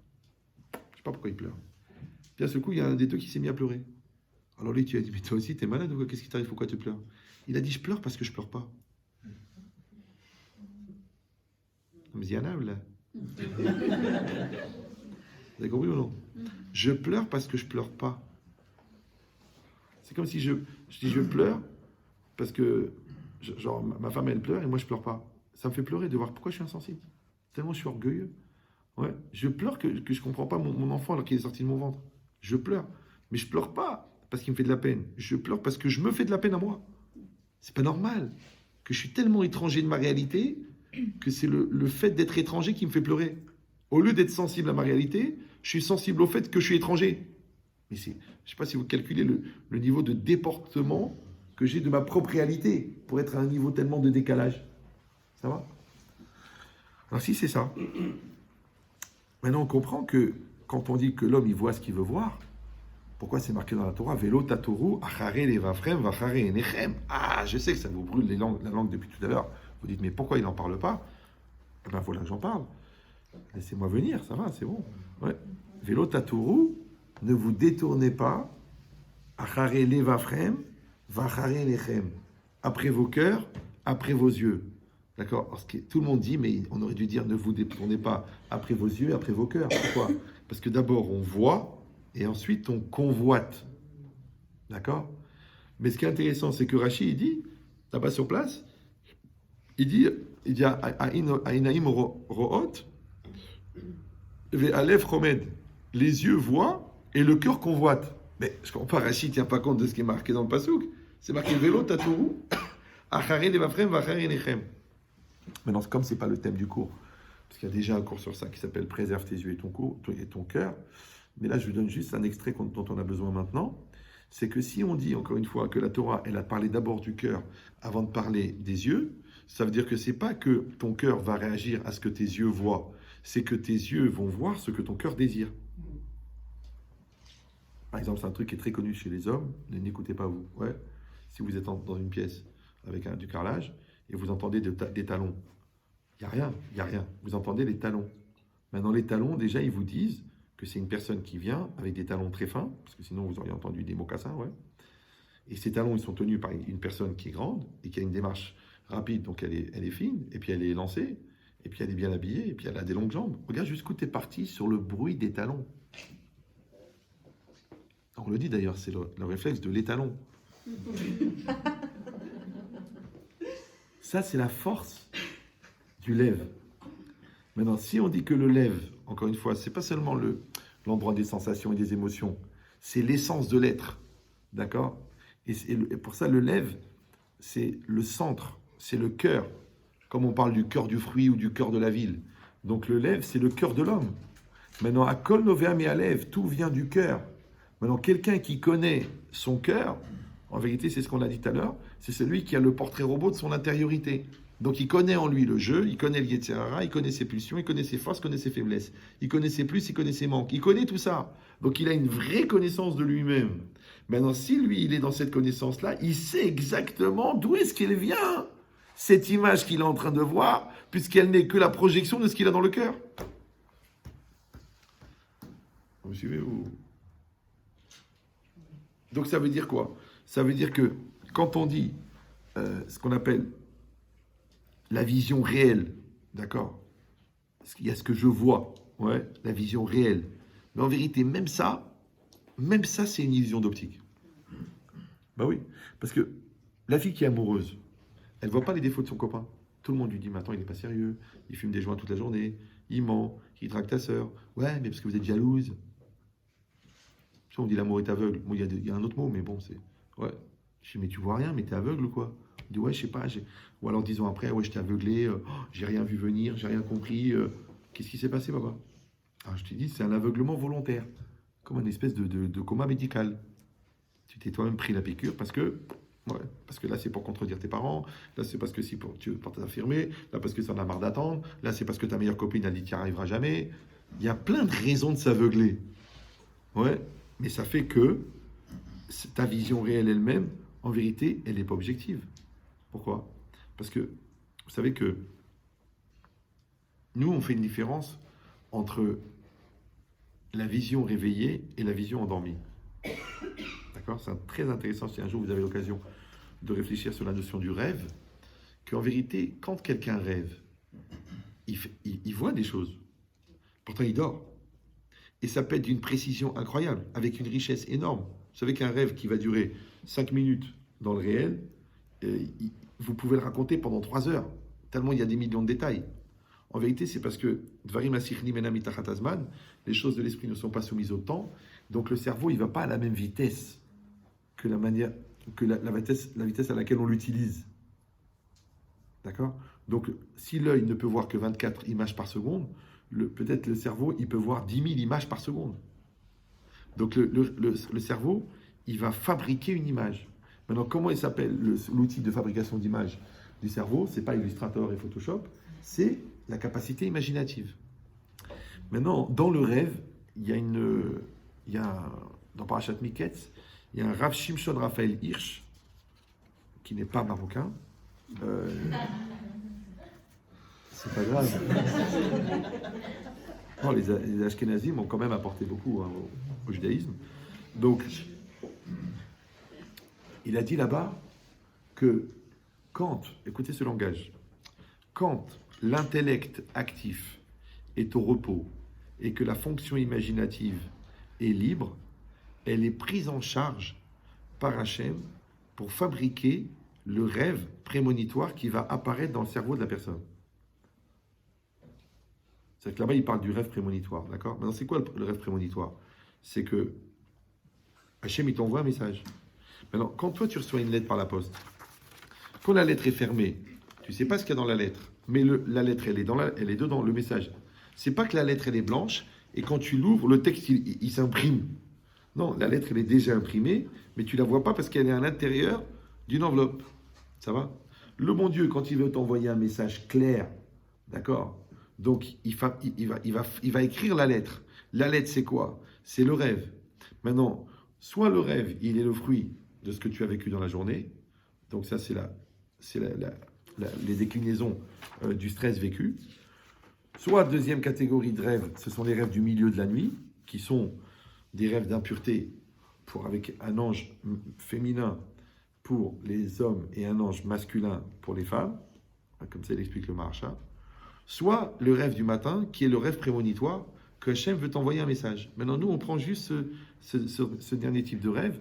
Je ne sais pas pourquoi il pleure. Puis à ce coup, il y a un des deux qui s'est mis à pleurer. Alors lui, tu as dit, mais toi aussi, t'es malade ou quoi? Qu'est-ce qui t'arrive? Pourquoi tu pleures? Il a dit, je pleure parce que je ne pleure pas. Mais il y en a, là. Vous avez compris ou non? Je pleure parce que je ne pleure pas. C'est comme si je pleure parce que, genre, ma femme, elle pleure et moi, je pleure pas. Ça me fait pleurer de voir pourquoi je suis insensible. Tellement je suis orgueilleux. Ouais. Je pleure que je comprends pas mon enfant alors qu'il est sorti de mon ventre. Je pleure. Mais je pleure pas parce qu'il me fait de la peine. Je pleure parce que je me fais de la peine à moi. C'est pas normal. Que je suis tellement étranger de ma réalité que c'est le fait d'être étranger qui me fait pleurer. Au lieu d'être sensible à ma réalité, je suis sensible au fait que je suis étranger. Mais je ne sais pas si vous calculez le niveau de déportement que j'ai de ma propre réalité pour être à un niveau tellement de décalage. Ça va? Alors si c'est ça, maintenant on comprend que quand on dit que l'homme il voit ce qu'il veut voir, pourquoi c'est marqué dans la Torah? Velo tatoru achare levafrem vachare enechem. Ah, je sais que ça vous brûle la langue depuis tout à l'heure. Vous dites mais pourquoi il n'en parle pas? Eh bien voilà que j'en parle. Laissez-moi venir, ça va, c'est bon. Ouais. Velo tatoru, ne vous détournez pas. Achare levafrem vachare enechem. Après vos cœurs, après vos yeux. D'accord? Parce que tout le monde dit, mais on aurait dû dire ne vous détournez pas après vos yeux, après vos cœurs. Pourquoi? Parce que d'abord on voit et ensuite on convoite. D'accord? Mais ce qui est intéressant, c'est que Rashi, il dit, là-bas sur place, il dit Ainaim ro'ot ve'alef chomed. Les yeux voient et le cœur convoite. Mais je comprends pas, Rashi ne tient pas compte de ce qui est marqué dans le pasouk. C'est marqué Velo tatoru achare levafrem vachare enechem. Maintenant, comme ce n'est pas le thème du cours, parce qu'il y a déjà un cours sur ça qui s'appelle Préserve tes yeux et ton cœur, mais là je vous donne juste un extrait dont on a besoin maintenant, c'est que si on dit encore une fois que la Torah, elle a parlé d'abord du cœur avant de parler des yeux, ça veut dire que c'est pas que ton cœur va réagir à ce que tes yeux voient, c'est que tes yeux vont voir ce que ton cœur désire. Par exemple, c'est un truc qui est très connu chez les hommes, n'écoutez pas vous. Ouais. Si vous êtes dans une pièce avec du carrelage, et vous entendez des talons. Il n'y a rien. Vous entendez les talons. Maintenant, les talons, déjà, ils vous disent que c'est une personne qui vient avec des talons très fins, parce que sinon, vous auriez entendu des mocassins, ouais. Et ces talons, ils sont tenus par une personne qui est grande et qui a une démarche rapide, donc elle est fine, et puis elle est lancée, et puis elle est bien habillée, et puis elle a des longues jambes. Regarde jusqu'où tu es parti sur le bruit des talons. On le dit d'ailleurs, c'est le réflexe de l'étalon. Ça, c'est la force du lève. Maintenant, si on dit que le lève, encore une fois, c'est pas seulement l'endroit des sensations et des émotions, c'est l'essence de l'être. D'accord? Et pour ça, le lève, c'est le centre, c'est le cœur. Comme on parle du cœur du fruit ou du cœur de la ville. Donc le lève, c'est le cœur de l'homme. Maintenant, à Kol Novea Me'alev, tout vient du cœur. Maintenant, quelqu'un qui connaît son cœur, en vérité, c'est ce qu'on a dit tout à l'heure, c'est celui qui a le portrait robot de son intériorité. Donc il connaît en lui le jeu, il connaît le Yetzer Hara, il connaît ses pulsions, il connaît ses forces, il connaît ses faiblesses. Il connaît ses plus, il connaît ses manques. Il connaît tout ça. Donc il a une vraie connaissance de lui-même. Maintenant, si lui, il est dans cette connaissance-là, il sait exactement d'où est-ce qu'elle vient, cette image qu'il est en train de voir, puisqu'elle n'est que la projection de ce qu'il a dans le cœur. Vous suivez ou... Donc ça veut dire quoi? Ça veut dire que quand on dit ce qu'on appelle la vision réelle, d'accord? Il y a ce que je vois, ouais, la vision réelle. Mais en vérité, même ça, c'est une illusion d'optique. Bah oui, parce que la fille qui est amoureuse, elle ne voit pas les défauts de son copain. Tout le monde lui dit, mais attends, il n'est pas sérieux, il fume des joints toute la journée, il ment, il drague ta sœur. Ouais, mais parce que vous êtes jalouse. On dit l'amour est aveugle. Bon, il y a un autre mot, mais bon, c'est... Ouais. Je dis, mais tu vois rien, mais t'es aveugle ou quoi? On dit, ouais, je sais pas. Ou alors, disons après, ouais, je t'ai aveuglé, j'ai rien vu venir, j'ai rien compris. Qu'est-ce qui s'est passé, papa? Alors, je te dis, c'est un aveuglement volontaire. Comme une espèce de coma médical. Tu t'es toi-même pris la piqûre parce que là, c'est pour contredire tes parents. Là, c'est parce que tu veux pas t'affirmer. Là, parce que ça en a marre d'attendre. Là, c'est parce que ta meilleure copine a dit, tu n'y arriveras jamais. Il y a plein de raisons de s'aveugler. Ouais. Mais ça fait que ta vision réelle elle-même, en vérité, elle n'est pas objective. Pourquoi? Parce que vous savez que nous, on fait une différence entre la vision réveillée et la vision endormie. D'accord? C'est très intéressant si un jour vous avez l'occasion de réfléchir sur la notion du rêve, qu'en vérité, quand quelqu'un rêve, il voit des choses. Pourtant, il dort. Et ça peut être d'une précision incroyable, avec une richesse énorme. Vous savez qu'un rêve qui va durer 5 minutes dans le réel, vous pouvez le raconter pendant 3 heures, tellement il y a des millions de détails. En vérité, c'est parce que Dvarim Asichni Menam Mitachat Hazman, les choses de l'esprit ne sont pas soumises au temps, donc le cerveau, il ne va pas à la même vitesse que la vitesse à laquelle on l'utilise. D'accord? Donc, si l'œil ne peut voir que 24 images par seconde, peut-être le cerveau, il peut voir 10 000 images par seconde. Donc, le cerveau, il va fabriquer une image. Maintenant, comment il s'appelle l'outil de fabrication d'images du cerveau? Ce n'est pas Illustrator et Photoshop, c'est la capacité imaginative. Maintenant, dans le rêve, dans Parashat Miketz, il y a un Rav Shimshon Raphaël Hirsch, qui n'est pas marocain. C'est pas grave. Non, les Ashkénazim ont quand même apporté beaucoup au judaïsme. Donc, il a dit là-bas que écoutez ce langage, quand l'intellect actif est au repos et que la fonction imaginative est libre, elle est prise en charge par Hachem pour fabriquer le rêve prémonitoire qui va apparaître dans le cerveau de la personne. C'est-à-dire que là-bas, il parle du rêve prémonitoire, d'accord? Maintenant, c'est quoi le rêve prémonitoire? C'est que Hachem, il t'envoie un message. Maintenant, quand toi, tu reçois une lettre par la poste, quand la lettre est fermée, tu ne sais pas ce qu'il y a dans la lettre, mais la lettre, elle est dedans, le message. C'est pas que la lettre, elle est blanche, et quand tu l'ouvres, le texte, il s'imprime. Non, la lettre, elle est déjà imprimée, mais tu ne la vois pas parce qu'elle est à l'intérieur d'une enveloppe. Ça va? Le bon Dieu, quand il veut t'envoyer un message clair, d'accord? Donc, il va écrire la lettre. La lettre, c'est quoi? C'est le rêve. Maintenant, soit le rêve, il est le fruit de ce que tu as vécu dans la journée. Donc ça, c'est les déclinaisons du stress vécu. Soit, deuxième catégorie de rêves, ce sont les rêves du milieu de la nuit, qui sont des rêves d'impureté avec un ange féminin pour les hommes et un ange masculin pour les femmes, comme ça l'explique le Maharsha. Soit le rêve du matin, qui est le rêve prémonitoire, que Hachem veut t'envoyer un message. Maintenant, nous, on prend juste ce dernier type de rêve,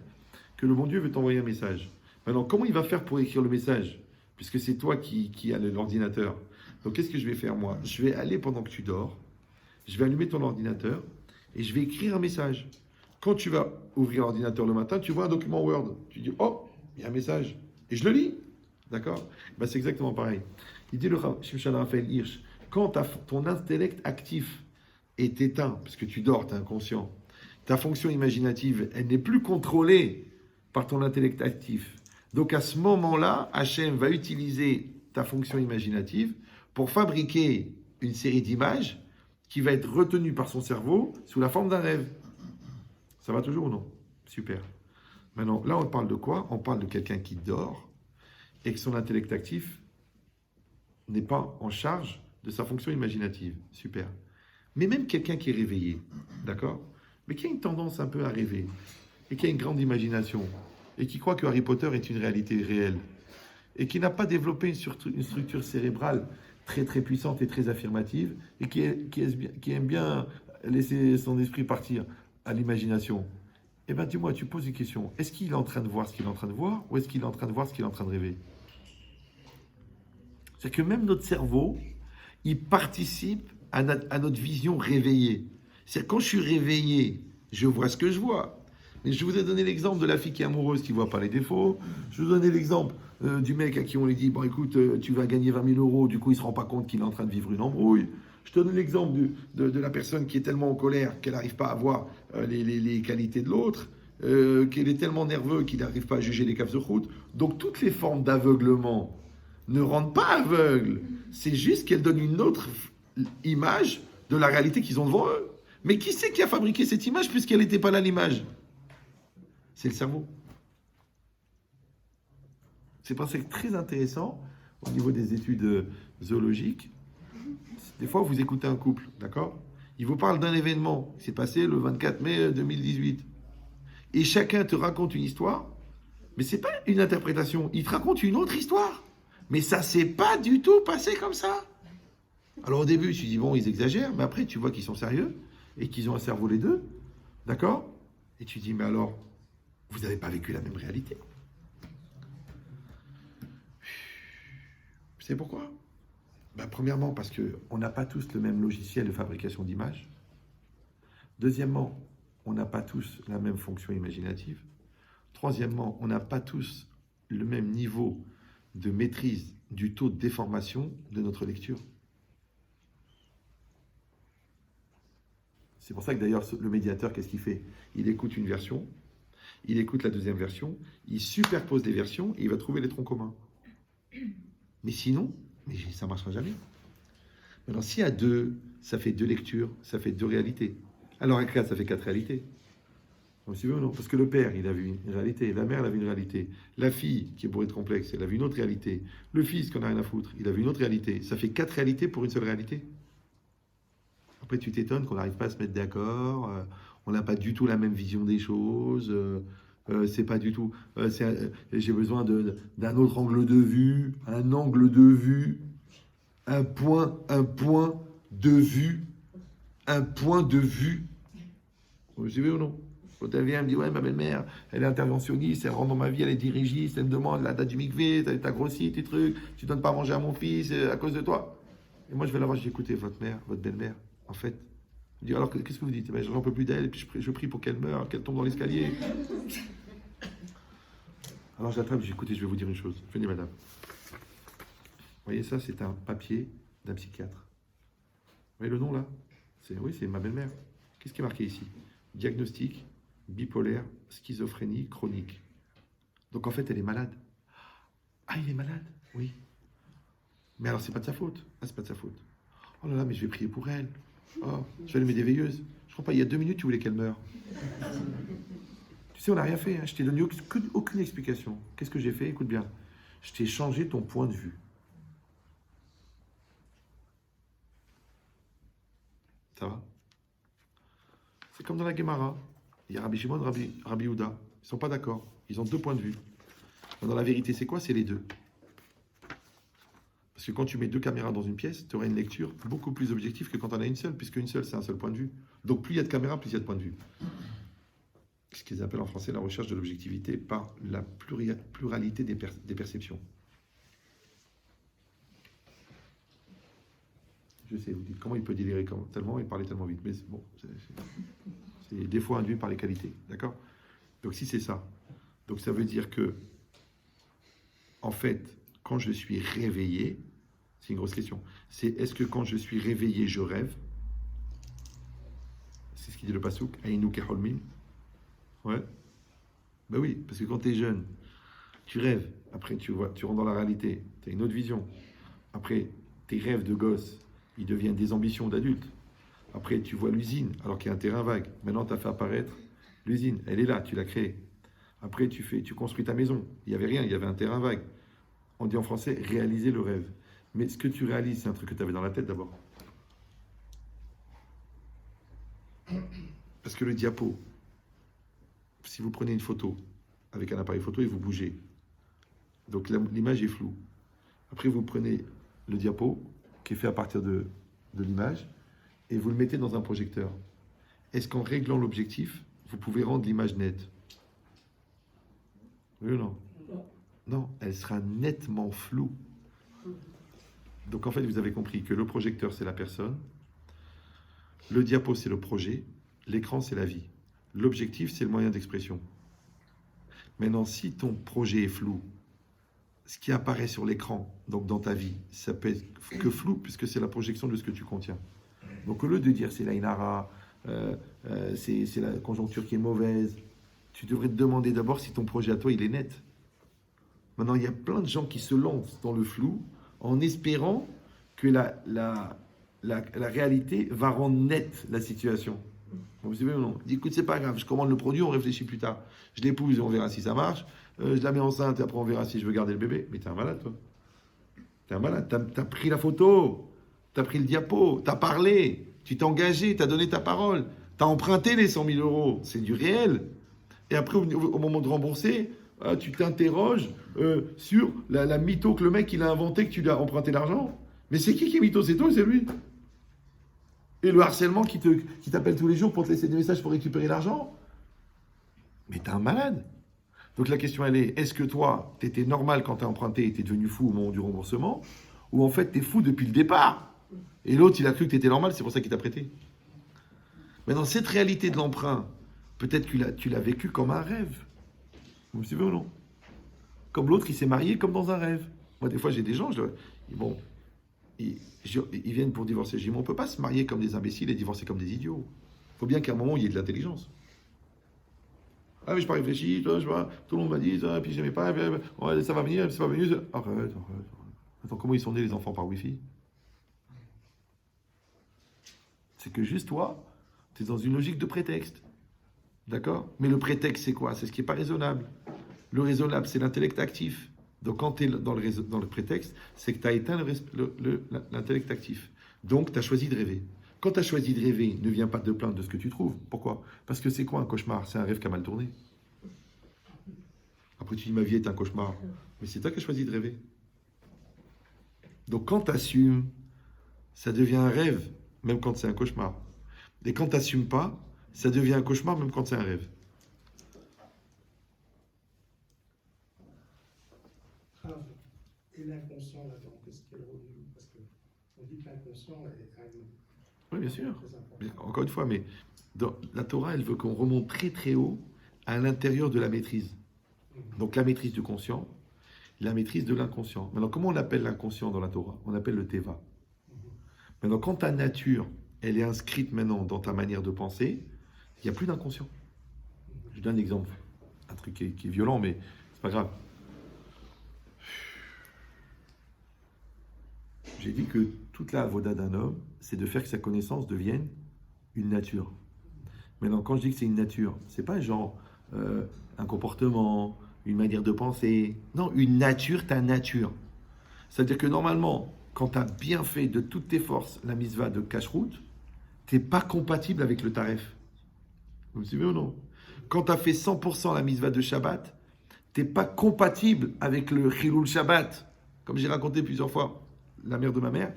que le bon Dieu veut t'envoyer un message. Maintenant, comment il va faire pour écrire le message? Puisque c'est toi qui as l'ordinateur. Donc, qu'est-ce que je vais faire, moi? Je vais aller pendant que tu dors, je vais allumer ton ordinateur, et je vais écrire un message. Quand tu vas ouvrir l'ordinateur le matin, tu vois un document Word. Tu dis, oh, il y a un message. Et je le lis. D'accord? Ben, c'est exactement pareil. Il dit le Shimshon Raphaël Hirsch, quand ton intellect actif est éteint, parce que tu dors, tu es inconscient, ta fonction imaginative, elle n'est plus contrôlée par ton intellect actif. Donc à ce moment-là, Hachem va utiliser ta fonction imaginative pour fabriquer une série d'images qui va être retenue par son cerveau sous la forme d'un rêve. Ça va toujours ou non? Super. Maintenant, là, on parle de quoi? On parle de quelqu'un qui dort et que son intellect actif n'est pas en charge de sa fonction imaginative. Super. Mais même quelqu'un qui est réveillé, d'accord? Mais qui a une tendance un peu à rêver et qui a une grande imagination et qui croit que Harry Potter est une réalité réelle et qui n'a pas développé une structure cérébrale très très puissante et très affirmative et qui aime bien laisser son esprit partir à l'imagination. Eh bien, dis-moi, tu poses une question. Est-ce qu'il est en train de voir ce qu'il est en train de voir ou est-ce qu'il est en train de voir ce qu'il est en train de rêver? C'est que même notre cerveau, il participe à notre vision réveillée. C'est quand je suis réveillé, je vois ce que je vois. Mais je vous ai donné l'exemple de la fille qui est amoureuse, qui ne voit pas les défauts. Je vous ai donné l'exemple du mec à qui on lui dit, bon écoute, tu vas gagner 20 000 euros, du coup il ne se rend pas compte qu'il est en train de vivre une embrouille. Je te donne l'exemple de la personne qui est tellement en colère qu'elle n'arrive pas à voir les qualités de l'autre, qu'elle est tellement nerveux qu'il n'arrive pas à juger les caves de route. Donc toutes les formes d'aveuglement ne rendent pas aveugles. C'est juste qu'elles donnent une autre image de la réalité qu'ils ont devant eux. Mais qui c'est qui a fabriqué cette image puisqu'elle n'était pas là l'image? C'est le cerveau. C'est pour ça que c'est très intéressant au niveau des études zoologiques. Des fois, vous écoutez un couple, d'accord? Il vous parle d'un événement qui s'est passé le 24 mai 2018. Et chacun te raconte une histoire, mais c'est pas une interprétation. Il te raconte une autre histoire. Mais ça s'est pas du tout passé comme ça. Alors au début, tu dis, bon, ils exagèrent, mais après, tu vois qu'ils sont sérieux et qu'ils ont un cerveau les deux, d'accord? Et tu dis, mais alors, vous n'avez pas vécu la même réalité. Vous savez pourquoi? Premièrement, parce qu'on n'a pas tous le même logiciel de fabrication d'images. Deuxièmement, on n'a pas tous la même fonction imaginative. Troisièmement, on n'a pas tous le même niveau de maîtrise du taux de déformation de notre lecture. C'est pour ça que d'ailleurs, le médiateur, qu'est-ce qu'il fait? Il écoute une version, il écoute la deuxième version, il superpose des versions et il va trouver les troncs communs. Mais sinon, ça ne marchera jamais. Maintenant, s'il y a deux, ça fait deux lectures, ça fait deux réalités. Alors, à 4, ça fait 4 réalités. Vous suivez ou non? Parce que le père, il a vu une réalité, la mère, elle a vu une réalité, la fille, qui est pour être complexe, elle a vu une autre réalité, le fils, qu'on n'a rien à foutre, il a vu une autre réalité. Ça fait 4 réalités pour une seule réalité. Après, tu t'étonnes qu'on n'arrive pas à se mettre d'accord, on n'a pas du tout la même vision des choses, c'est pas du tout... j'ai besoin d'un autre angle de vue, un angle de vue, un point de vue, un point de vue. Vous suivez ou non? Quand elle vient, elle me dit, ouais, ma belle-mère, elle est interventionniste, elle rentre dans ma vie, elle est dirigiste, elle me demande la date du mikvé, t'as grossi tes trucs, tu donnes pas à manger à mon fils à cause de toi. Et moi, je vais la voir, je dis, écoutez, votre mère, votre belle-mère, en fait, je dis, alors, qu'est-ce que vous dites? Je n'en peux plus d'elle, et puis je prie pour qu'elle meure, qu'elle tombe dans l'escalier. Alors, je l'attrape, je dis, écoutez, je vais vous dire une chose. Venez, madame. Vous voyez, ça, c'est un papier d'un psychiatre. Vous voyez le nom, là? Oui, c'est ma belle-mère. Qu'est-ce qui est marqué ici? Diagnostic bipolaire, schizophrénie chronique. Donc en fait, elle est malade. Ah, il est malade? Oui. Mais alors, c'est pas de sa faute. Ah, c'est pas de sa faute. Oh là là, mais je vais prier pour elle. Oh, je vais allumer des veilleuses. Je crois pas, il y a 2 minutes, tu voulais qu'elle meure. Tu sais, on n'a rien fait. Hein. Je t'ai donné aucune explication. Qu'est-ce que j'ai fait? Écoute bien. Je t'ai changé ton point de vue. Ça va? C'est comme dans la Gemara. Il y a Rabbi Shimon et Rabbi Yehuda. Ils ne sont pas d'accord. Ils ont 2 points de vue. Dans la vérité, c'est quoi? C'est les deux. Parce que quand tu mets 2 caméras dans une pièce, tu auras une lecture beaucoup plus objective que quand tu en as une seule, puisque une seule, c'est un seul point de vue. Donc plus il y a de caméras, plus il y a de points de vue. Ce qu'ils appellent en français la recherche de l'objectivité par la pluralité des perceptions. Je sais, vous dites, comment il peut délirer tellement et parler tellement vite? Mais bon, c'est des fois induit par les qualités, d'accord? Donc si c'est ça, donc ça veut dire que, en fait, quand je suis réveillé, c'est une grosse question, c'est est-ce que quand je suis réveillé, je rêve? C'est ce qu'il dit le Passouk, Aïnou Keholmin. Ouais. Ben oui, parce que quand tu es jeune, tu rêves, après tu rentres dans la réalité, tu as une autre vision. Après, tes rêves de gosse, ils deviennent des ambitions d'adulte. Après, tu vois l'usine, alors qu'il y a un terrain vague. Maintenant, tu as fait apparaître l'usine. Elle est là, tu l'as créée. Après, tu construis ta maison. Il n'y avait rien, il y avait un terrain vague. On dit en français, réaliser le rêve. Mais ce que tu réalises, c'est un truc que tu avais dans la tête d'abord. Parce que le diapo, si vous prenez une photo avec un appareil photo et vous bougez, donc l'image est floue. Après, vous prenez le diapo, qui est fait à partir de l'image, et vous le mettez dans un projecteur. Est-ce qu'en réglant l'objectif, vous pouvez rendre l'image nette? Oui ou non? Non, elle sera nettement floue. Donc en fait, vous avez compris que le projecteur, c'est la personne, le diapo, c'est le projet, l'écran, c'est la vie. L'objectif, c'est le moyen d'expression. Maintenant, si ton projet est flou, ce qui apparaît sur l'écran, donc dans ta vie, ça peut être que flou, puisque c'est la projection de ce que tu contiens. Donc au lieu de dire c'est la inara, c'est la conjoncture qui est mauvaise, tu devrais te demander d'abord si ton projet à toi, il est net. Maintenant, il y a plein de gens qui se lancent dans le flou en espérant que la réalité va rendre nette la situation. Vous savez ou non? Dis, écoute, c'est pas grave, je commande le produit, on réfléchit plus tard. Je l'épouse et on verra si ça marche. Je la mets enceinte et après on verra si je veux garder le bébé. Mais t'es un malade, toi. T'es un malade. T'as pris la photo, t'as pris le diapo, t'as parlé, tu t'es engagé, t'as donné ta parole, t'as emprunté les 100 000 euros. C'est du réel. Et après, au moment de rembourser, tu t'interroges sur la mytho que le mec il a inventé, que tu lui as emprunté l'argent. Mais c'est qui est mytho? C'est toi ou c'est lui? Et le harcèlement qui t'appelle tous les jours pour te laisser des messages pour récupérer l'argent. Mais t'es un malade. Donc la question elle est, est-ce que toi, tu étais normal quand tu as emprunté et tu es devenu fou au moment du remboursement, ou en fait tu es fou depuis le départ, et l'autre il a cru que tu étais normal, c'est pour ça qu'il t'a prêté. Mais dans cette réalité de l'emprunt, peut-être que tu l'as vécu comme un rêve. Vous me suivez ou non? Comme l'autre, il s'est marié comme dans un rêve. Moi, des fois, j'ai des gens, bon, ils viennent pour divorcer. Je dis, mais on ne peut pas se marier comme des imbéciles et divorcer comme des idiots. Il faut bien qu'à un moment, il y ait de l'intelligence. Ah, mais je n'ai pas réfléchi, toi, je vois, tout le monde m'a dit, ça, puis j'aimais pas, ouais, ça va venir, c'est pas venu. Arrête. Attends, comment ils sont nés les enfants par Wi-Fi? C'est que juste toi, tu es dans une logique de prétexte. D'accord? Mais le prétexte, c'est quoi? C'est ce qui n'est pas raisonnable. Le raisonnable, c'est l'intellect actif. Donc, quand tu es dans le prétexte, c'est que tu as éteint l'intellect actif. Donc, tu as choisi de rêver. Quand tu as choisi de rêver, ne viens pas te plaindre de ce que tu trouves. Pourquoi? Parce que c'est quoi un cauchemar? C'est un rêve qui a mal tourné. Après, tu dis, ma vie est un cauchemar. Mais c'est toi qui as choisi de rêver. Donc, quand tu assumes, ça devient un rêve, même quand c'est un cauchemar. Et quand tu n'assumes pas, ça devient un cauchemar, même quand c'est un rêve. Et l'inconscient là-dedans, qu'est-ce qu'elle revient? Parce qu'on dit que l'inconscient est oui, bien sûr. très important. Encore une fois, mais dans la Torah, elle veut qu'on remonte très très haut à l'intérieur de la maîtrise. Donc la maîtrise du conscient, la maîtrise de l'inconscient. Maintenant, comment on appelle l'inconscient dans la Torah? On appelle le Teva. Maintenant, quand ta nature, elle est inscrite maintenant dans ta manière de penser, il n'y a plus d'inconscient. Je donne un exemple, un truc qui est violent, mais c'est pas grave. J'ai dit que toute la avoda d'un homme, c'est de faire que sa connaissance devienne une nature. Maintenant, quand je dis que c'est une nature, c'est pas genre un comportement, une manière de penser. Non, une nature, ta nature. C'est-à-dire que normalement, quand tu as bien fait de toutes tes forces la mitzvah de cache-route, tu n'es pas compatible avec le taref. Vous me suivez ou non? Quand tu as fait 100% la mitzvah de Shabbat, tu n'es pas compatible avec le Chilul Shabbat. Comme j'ai raconté plusieurs fois, la mère de ma mère,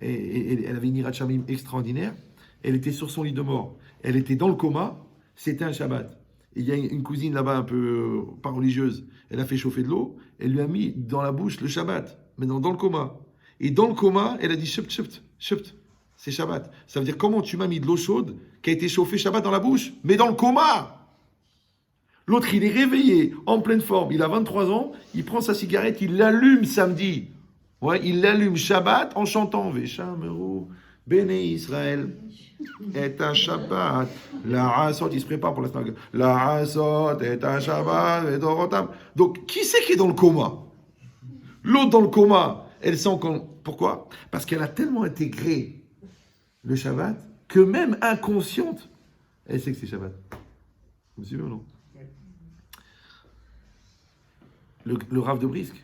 et elle avait une Yirat Shamim extraordinaire. Elle était sur son lit de mort. Elle était dans le coma. C'était un Shabbat. Et il y a une cousine là-bas, un peu pas religieuse. Elle a fait chauffer de l'eau. Elle lui a mis dans la bouche le Shabbat. Maintenant, dans le coma. Et dans le coma, elle a dit Shupt, Shupt, Shupt. C'est Shabbat. Ça veut dire comment tu m'as mis de l'eau chaude qui a été chauffée Shabbat dans la bouche, mais dans le coma. L'autre, il est réveillé, en pleine forme. Il a 23 ans. Il prend sa cigarette, il l'allume samedi. Ouais, il l'allume Shabbat en chantant Veshameru, Béné Israël, est un Shabbat. La Asot, il se prépare pour la semaine. La Asot est un Shabbat, et Dorotam. Donc, qui c'est qui est dans le coma? L'autre dans le coma, elle sent qu'on. Pourquoi? Parce qu'elle a tellement intégré le Shabbat que même inconsciente, elle sait que c'est Shabbat. Vous me suivez ou non? Le Rav de Brisk.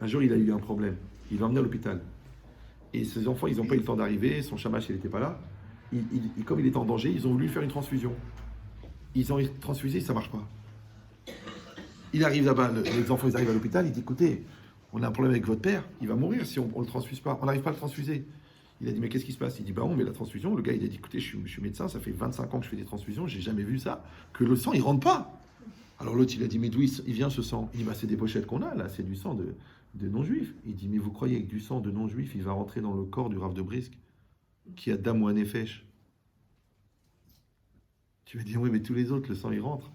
Un jour, il a eu un problème. Il va emmener à l'hôpital. Et ses enfants, ils n'ont pas eu le temps d'arriver. Son chamash, il n'était pas là. Comme il était en danger, ils ont voulu lui faire une transfusion. Ils ont transfusé, ça ne marche pas. Il arrive là-bas, les enfants, ils arrivent à l'hôpital. Il dit, écoutez, on a un problème avec votre père. Il va mourir si on ne le transfuse pas. On n'arrive pas à le transfuser. Il a dit, mais qu'est-ce qui se passe? Il dit, on met la transfusion. Le gars, il a dit, écoutez, je suis médecin. Ça fait 25 ans que je fais des transfusions. J'ai jamais vu ça. Que le sang, il ne rentre pas. Alors l'autre, il a dit, mais d'où il vient ce sang? Il dit, c'est des pochettes qu'on a, là. C'est du sang de non-juifs. Il dit, mais vous croyez que du sang de non-juifs, il va rentrer dans le corps du Rav de Brisk, qui a dam ou un nefesh? Tu vas dire, oui, mais tous les autres, le sang, il rentre.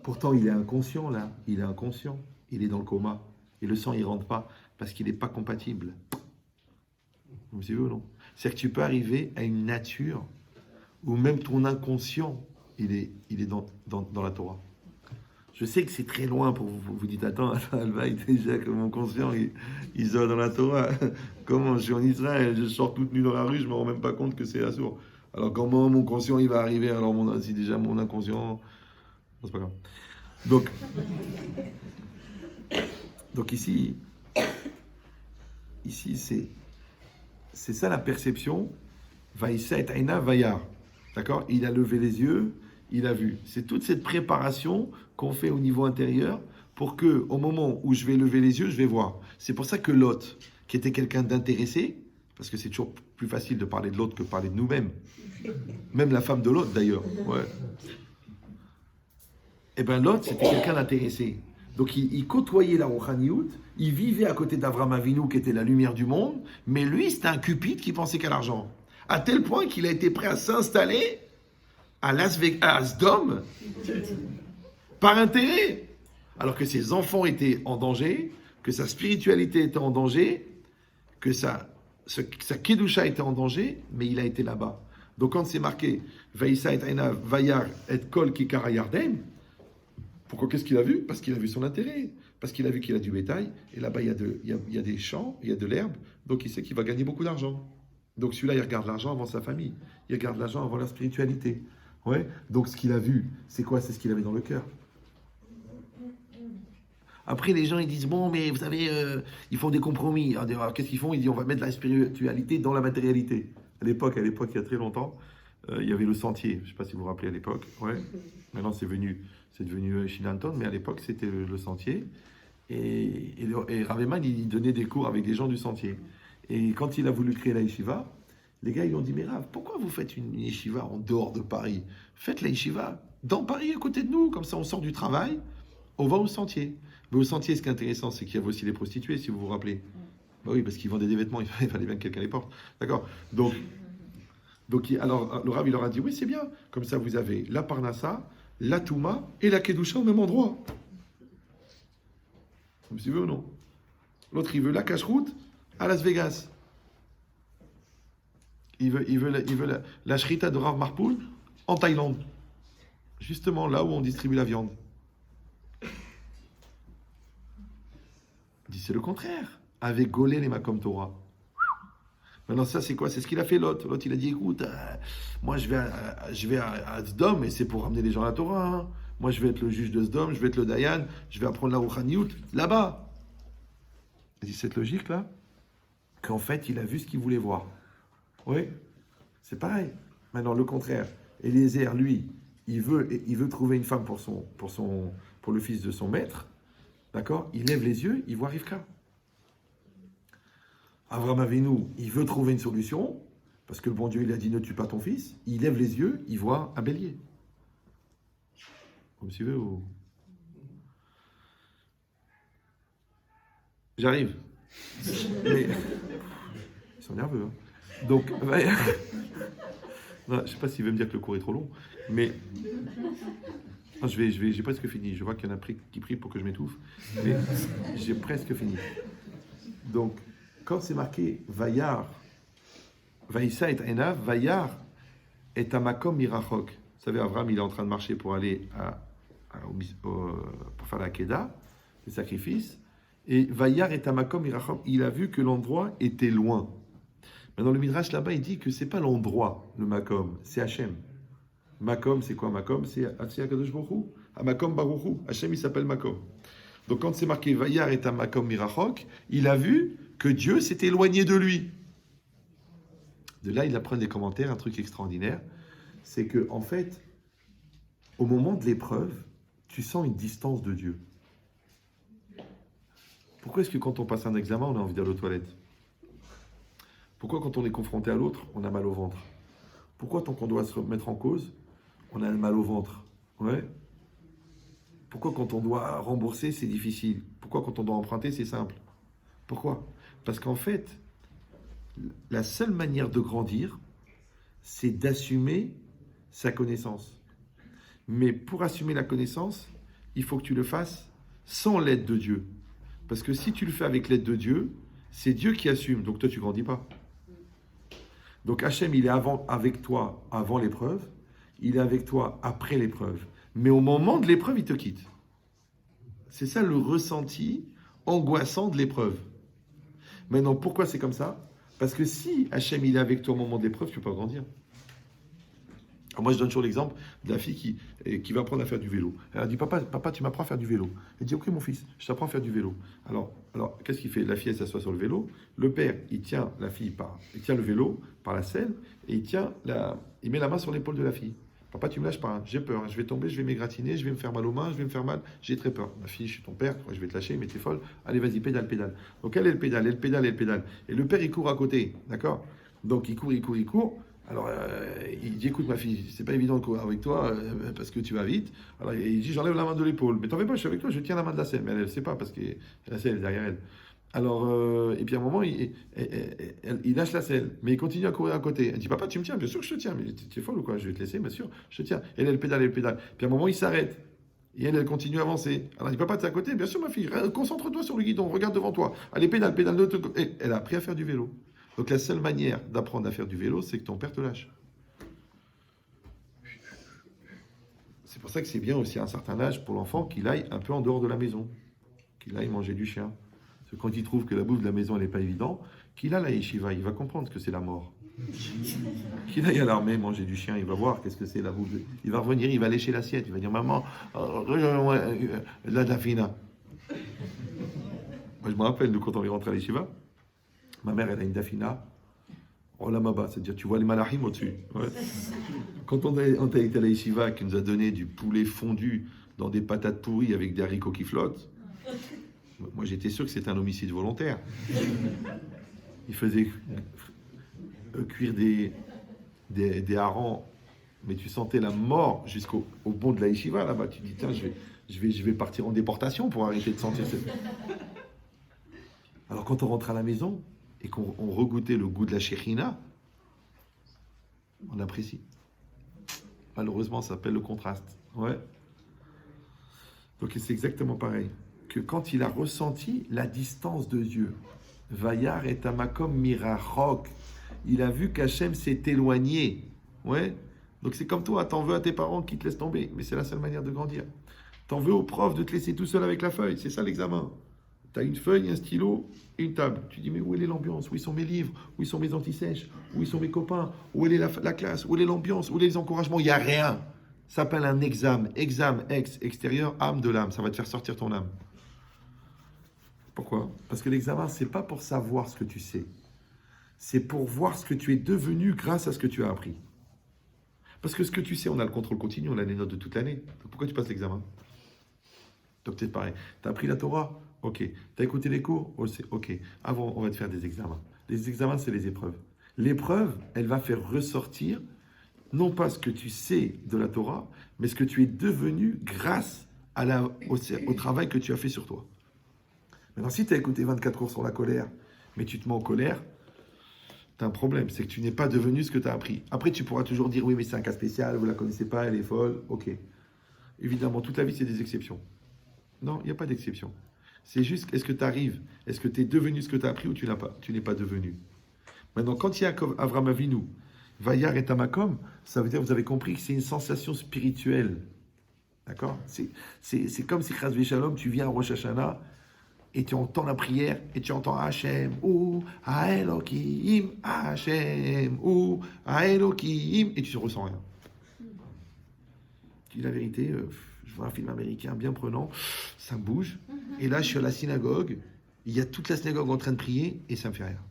Pourtant, il est inconscient, là. Il est inconscient. Il est dans le coma. Et le sang, il rentre pas, parce qu'il n'est pas compatible. Vous me suivez ou non? C'est-à-dire que tu peux arriver à une nature où même ton inconscient, il est dans la Torah. Je sais que c'est très loin pour vous. Vous dites, attends, Alvaï, déjà que mon conscient, il sort dans la Torah. Comment je suis en Israël, je sors toute nue dans la rue, je ne me rends même pas compte que c'est assourd. Alors comment mon conscient, il va arriver? Alors si déjà mon inconscient... Non, c'est pas grave. Donc ici c'est ça la perception. Vaïssa et Aïna Vaïar. D'accord? Il a levé les yeux, il a vu. C'est toute cette préparation qu'on fait au niveau intérieur pour que, au moment où je vais lever les yeux, je vais voir. C'est pour ça que Lot, qui était quelqu'un d'intéressé, parce que c'est toujours plus facile de parler de l'autre que de parler de nous-mêmes. Même la femme de l'autre, d'ailleurs. Ouais. Eh bien, l'autre, c'était quelqu'un d'intéressé. Donc, il côtoyait la Rouhaniout, il vivait à côté d'Avram Avinu, qui était la lumière du monde, mais lui, c'était un cupide qui pensait qu'à l'argent. À tel point qu'il a été prêt à s'installer à Las Vegas, à Sdom, par intérêt. Alors que ses enfants étaient en danger, que sa spiritualité était en danger, que sa Kedusha était en danger, mais il a été là-bas. Donc quand c'est marqué Vaïssa et Einav, Vayar et Kol Kikara Yarden, pourquoi qu'est-ce qu'il a vu? Parce qu'il a vu son intérêt, parce qu'il a vu qu'il a du bétail, et là-bas il y a des champs, il y a de l'herbe, donc il sait qu'il va gagner beaucoup d'argent. Donc celui-là, il regarde l'argent avant sa famille, il regarde l'argent avant la spiritualité. Ouais. Donc ce qu'il a vu, c'est quoi? C'est ce qu'il avait dans le cœur. Après, les gens, ils disent, bon, mais vous savez, ils font des compromis. Alors, qu'est-ce qu'ils font? Ils disent, on va mettre la spiritualité dans la matérialité. À l'époque, il y a très longtemps, il y avait le sentier. Je ne sais pas si vous vous rappelez à l'époque. Ouais. Maintenant, c'est devenu Shinanton, mais à l'époque, c'était le sentier. Et Rav Eman, il donnait des cours avec des gens du sentier. Et quand il a voulu créer la yeshiva, les gars, ils lui ont dit, mais Rav, pourquoi vous faites une yeshiva en dehors de Paris? Faites la yeshiva dans Paris, à côté de nous. Comme ça, on sort du travail, on va au sentier. Mais au sentier, ce qui est intéressant, c'est qu'il y avait aussi les prostituées, si vous vous rappelez. Bah oui, parce qu'ils vendaient des vêtements, il fallait bien que quelqu'un les porte. D'accord. Donc, alors, le Rav, il leur a dit, oui, c'est bien. Comme ça, vous avez la Parnassa, la Touma et la Kedusha au même endroit. Vous me suivez ou non? L'autre, il veut la cache-route à Las Vegas. Il veut la shrita de Rav Marpoul en Thaïlande. Justement là où on distribue la viande. Il dit c'est le contraire. Avec Golé les Makom Torah. Maintenant ça c'est quoi? C'est ce qu'il a fait l'autre. L'autre il a dit écoute, moi je vais à Sdom et c'est pour ramener les gens à la Torah. Hein. Moi je vais être le juge de Sdom, je vais être le Dayan, je vais apprendre la Rouhaniout là-bas. Il dit cette logique là, qu'en fait il a vu ce qu'il voulait voir. Oui, c'est pareil. Maintenant, le contraire. Eliezer, lui, il veut trouver une femme pour le fils de son maître. D'accord? Il lève les yeux, il voit Rivka. Avraham Avinu, il veut trouver une solution, parce que le bon Dieu, il a dit ne tue pas ton fils. Il lève les yeux, il voit un bélier. Vous me suivez ou... J'arrive. Mais... Ils sont nerveux, hein. Donc, non, je ne sais pas s'il veut me dire que le cours est trop long, mais non, j'ai presque fini. Je vois qu'il y en a qui prient pour que je m'étouffe, mais j'ai presque fini. Donc, quand c'est marqué Vayar, Vaïssa et Enav, Vayar est à Makom Mirachok. Vous savez, Abraham, il est en train de marcher pour aller pour faire la Keda, le sacrifice, et Vayar est à Makom Mirachok. Il a vu que l'endroit était loin. Maintenant, le Midrash là-bas, il dit que c'est pas l'endroit, le Makom, c'est Hachem. Makom, c'est quoi Makom? C'est Akadosh Baruch Hu. Makom Baruch Hu. Hachem, il s'appelle Makom. Donc, quand c'est marqué Vayar et à Makom Mirachok, il a vu que Dieu s'est éloigné de lui. De là, il apprend des commentaires, un truc extraordinaire. C'est que, en fait, au moment de l'épreuve, tu sens une distance de Dieu. Pourquoi est-ce que quand on passe un examen, on a envie d'aller aux toilettes? Pourquoi quand on est confronté à l'autre, on a mal au ventre? Pourquoi tant qu'on doit se remettre en cause, on a mal au ventre? Ouais. Pourquoi quand on doit rembourser, c'est difficile? Pourquoi quand on doit emprunter, c'est simple? Pourquoi? Parce qu'en fait, la seule manière de grandir, c'est d'assumer sa connaissance. Mais pour assumer la connaissance, il faut que tu le fasses sans l'aide de Dieu. Parce que si tu le fais avec l'aide de Dieu, c'est Dieu qui assume, donc toi tu ne grandis pas. Donc Hachem, il est avec toi avant l'épreuve, il est avec toi après l'épreuve. Mais au moment de l'épreuve, il te quitte. C'est ça le ressenti angoissant de l'épreuve. Maintenant, pourquoi c'est comme ça? Parce que si Hachem, il est avec toi au moment de l'épreuve, tu ne peux pas grandir. Alors moi, je donne toujours l'exemple de la fille qui va apprendre à faire du vélo. Elle dit, papa, tu m'apprends à faire du vélo. Elle dit, ok, mon fils, je t'apprends à faire du vélo. Alors qu'est-ce qu'il fait? La fille, elle s'assoit sur le vélo. Le père, il tient le vélo par la selle et il met la main sur l'épaule de la fille. Papa, tu me lâches pas, hein. J'ai peur, hein. Je vais tomber, je vais m'égratigner, je vais me faire mal aux mains, je vais me faire mal, j'ai très peur. Ma fille, je suis ton père, je vais te lâcher, mais t'es folle. Allez, vas-y, pédale, pédale. Donc elle pédale, elle pédale, elle pédale. Et le père, il court à côté, d'accord? Donc il court, il court, il court. Alors il dit, écoute ma fille, c'est pas évident de courir avec toi parce que tu vas vite. Alors il dit, j'enlève la main de l'épaule. Mais t'en fais pas, je suis avec toi, je tiens la main de la selle. Mais elle ne sait pas parce que la selle est derrière elle. Alors, et puis à un moment, il lâche la selle, mais il continue à courir à côté. Elle dit, papa, tu me tiens? Bien sûr que je te tiens, mais tu es folle ou quoi? Je vais te laisser, bien sûr, je te tiens. Et elle pédale, elle pédale. Puis à un moment, il s'arrête. Et elle continue à avancer. Alors il dit, papa, tu es à côté? Bien sûr, ma fille, concentre-toi sur le guidon, regarde devant toi. Allez, pédale, pédale de l'autre côté. Et elle a appris à faire du vélo. Donc la seule manière d'apprendre à faire du vélo, c'est que ton père te lâche. C'est pour ça que c'est bien aussi à un certain âge pour l'enfant qu'il aille un peu en dehors de la maison, qu'il aille manger du chien. Parce que quand il trouve que la bouffe de la maison elle n'est pas évidente, qu'il aille à la yeshiva, il va comprendre que c'est la mort. Qu'il aille à l'armée manger du chien, il va voir qu'est-ce que c'est la bouffe. Il va revenir, il va lécher l'assiette, il va dire maman, la dafina. Moi je me rappelle de quand on est rentré à la yeshiva, ma mère elle a une dafina. Olamaba, c'est-à-dire tu vois les malachim au-dessus. Ouais. Quand on a été à la yeshiva qui nous a donné du poulet fondu dans des patates pourries avec des haricots qui flottent, moi j'étais sûr que c'était un homicide volontaire. Il faisait cuire des harengs, mais tu sentais la mort jusqu'au pont de la yeshiva là-bas. Tu dis tiens, je vais partir en déportation pour arrêter de sentir cette... Alors quand on rentre à la maison et qu'on regoûtait le goût de la shechina, on apprécie. Malheureusement, ça s'appelle le contraste. Ouais. Donc c'est exactement pareil. Que quand il a ressenti la distance de Dieu, Vayar et Tamakom Mirachok, il a vu qu'Hachem s'est éloigné. Ouais. Donc c'est comme toi, t'en veux à tes parents qui te laissent tomber, mais c'est la seule manière de grandir. T'en veux au prof de te laisser tout seul avec la feuille, c'est ça l'examen. Tu as une feuille, un stylo et une table. Tu dis, mais où est l'ambiance? Où sont mes livres? Où sont mes antisèches? Où sont mes copains? Où est la classe? Où est l'ambiance? Où est les encouragements? Il n'y a rien. Ça s'appelle un examen. Examen, extérieur, âme de l'âme. Ça va te faire sortir ton âme. Pourquoi? Parce que l'examen, c'est pas pour savoir ce que tu sais. C'est pour voir ce que tu es devenu grâce à ce que tu as appris. Parce que ce que tu sais, on a le contrôle continu, on a les notes de toute l'année. Donc pourquoi tu passes l'examen? Donc peut-être pareil. Tu as appris la Torah? Ok. Tu as écouté les cours? Ok. Avant, on va te faire des examens. Les examens, c'est les épreuves. L'épreuve, elle va faire ressortir, non pas ce que tu sais de la Torah, mais ce que tu es devenu grâce au travail que tu as fait sur toi. Maintenant, si tu as écouté 24 cours sur la colère, mais tu te mets en colère, tu as un problème. C'est que tu n'es pas devenu ce que tu as appris. Après, tu pourras toujours dire, oui, mais c'est un cas spécial, vous ne la connaissez pas, elle est folle. Ok. Évidemment, toute la vie, c'est des exceptions. Non, il n'y a pas d'exception. C'est juste, est-ce que tu arrives? Est-ce que tu es devenu ce que tu as appris ou tu n'es pas devenu? Maintenant, quand il y a Avram Avinu, Vayar et Tamakom, ça veut dire, vous avez compris que c'est une sensation spirituelle. D'accord? C'est comme si, Chas Shalom, tu viens à Rosh Hashanah et tu entends la prière et tu entends Hachem, ou Haelokim, Hachem, ou Haelokim, et tu ne ressens rien. Tu dis la vérité, je vois un film américain bien prenant, ça me bouge, et là je suis à la synagogue, il y a toute la synagogue en train de prier, et ça me fait rien.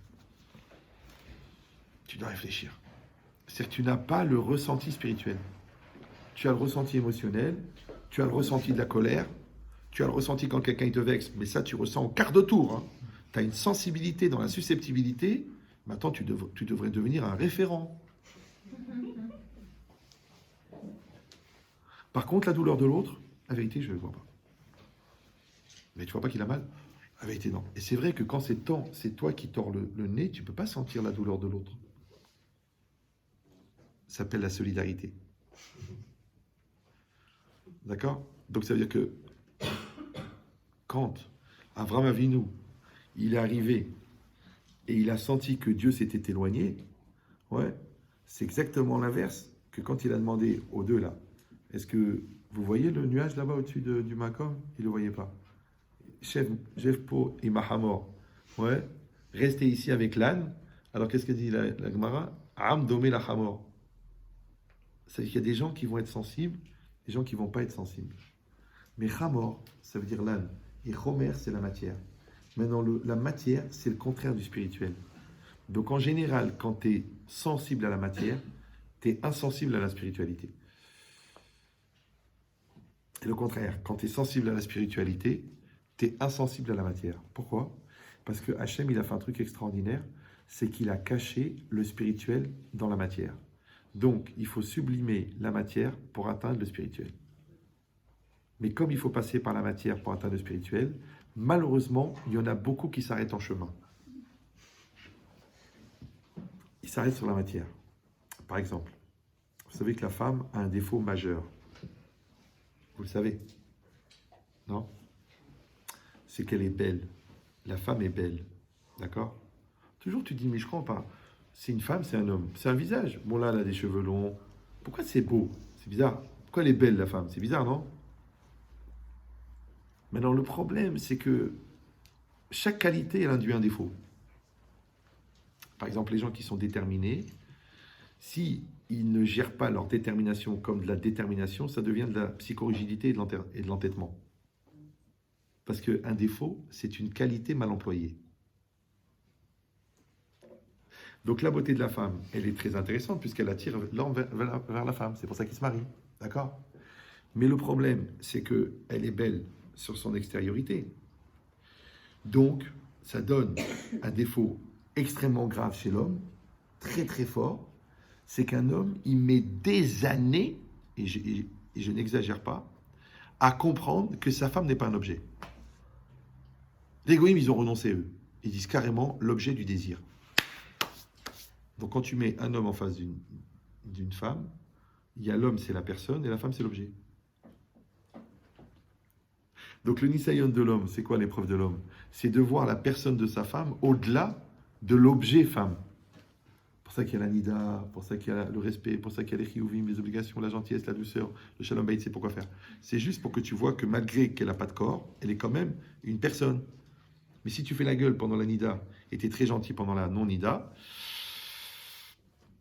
Tu dois réfléchir. C'est-à-dire que tu n'as pas le ressenti spirituel. Tu as le ressenti émotionnel, tu as le ressenti de la colère, tu as le ressenti quand quelqu'un te vexe, mais ça tu ressens au quart de tour. Hein. Tu as une sensibilité dans la susceptibilité, maintenant tu devrais devenir un référent. Par contre, la douleur de l'autre, la vérité, je ne le vois pas. Mais tu vois pas qu'il a mal? La vérité, non. Et c'est vrai que quand c'est toi qui tords le nez, tu ne peux pas sentir la douleur de l'autre. Ça s'appelle la solidarité. D'accord? Donc ça veut dire que quand Avram Avinu, il est arrivé et il a senti que Dieu s'était éloigné, ouais, c'est exactement l'inverse que quand il a demandé aux deux là. Est-ce que vous voyez le nuage là-bas au-dessus du Makom? Il ne le voyait pas. Jefpo et Mahamor. Ouais. Restez ici avec l'âne. Alors qu'est-ce que dit la Gemara? Am domé la Hamor. C'est-à-dire qu'il y a des gens qui vont être sensibles, des gens qui ne vont pas être sensibles. Mais Hamor, ça veut dire l'âne. Et Chomer, c'est la matière. Maintenant, la matière, c'est le contraire du spirituel. Donc en général, quand tu es sensible à la matière, tu es insensible à la spiritualité. Et le contraire, quand tu es sensible à la spiritualité, tu es insensible à la matière. Pourquoi? Parce que Hachem, il a fait un truc extraordinaire, c'est qu'il a caché le spirituel dans la matière. Donc, il faut sublimer la matière pour atteindre le spirituel. Mais comme il faut passer par la matière pour atteindre le spirituel, malheureusement, il y en a beaucoup qui s'arrêtent en chemin. Ils s'arrêtent sur la matière. Par exemple, vous savez que la femme a un défaut majeur. Vous le savez? Non? C'est qu'elle est belle. La femme est belle. D'accord? Toujours tu dis, mais je comprends pas. C'est une femme, c'est un homme. C'est un visage. Bon là, elle a des cheveux longs. Pourquoi c'est beau? C'est bizarre. Pourquoi elle est belle, la femme? C'est bizarre, non? Maintenant, le problème, c'est que chaque qualité, elle induit un défaut. Par exemple, les gens qui sont déterminés, si ils ne gèrent pas leur détermination comme de la détermination, ça devient de la psychorigidité et de l'entêtement. Parce qu'un défaut, c'est une qualité mal employée. Donc la beauté de la femme, elle est très intéressante puisqu'elle attire l'homme vers la femme. C'est pour ça qu'ils se marient. D'accord? Mais le problème, c'est qu'elle est belle sur son extériorité. Donc, ça donne un défaut extrêmement grave chez l'homme, très très fort. C'est qu'un homme, il met des années, et je n'exagère pas, à comprendre que sa femme n'est pas un objet. Les goïms, ils ont renoncé, eux. Ils disent carrément l'objet du désir. Donc quand tu mets un homme en face d'une femme, il y a l'homme, c'est la personne, et la femme, c'est l'objet. Donc le nisayon de l'homme, c'est quoi l'épreuve de l'homme? C'est de voir la personne de sa femme au-delà de l'objet femme. Pour ça qu'il y a la nida, pour ça qu'il y a le respect, pour ça qu'il y a les chiyuvim, les obligations, la gentillesse, la douceur, le shalom bayit, c'est pourquoi faire. C'est juste pour que tu vois que malgré qu'elle n'a pas de corps, elle est quand même une personne. Mais si tu fais la gueule pendant la nida et tu es très gentil pendant la non-nida,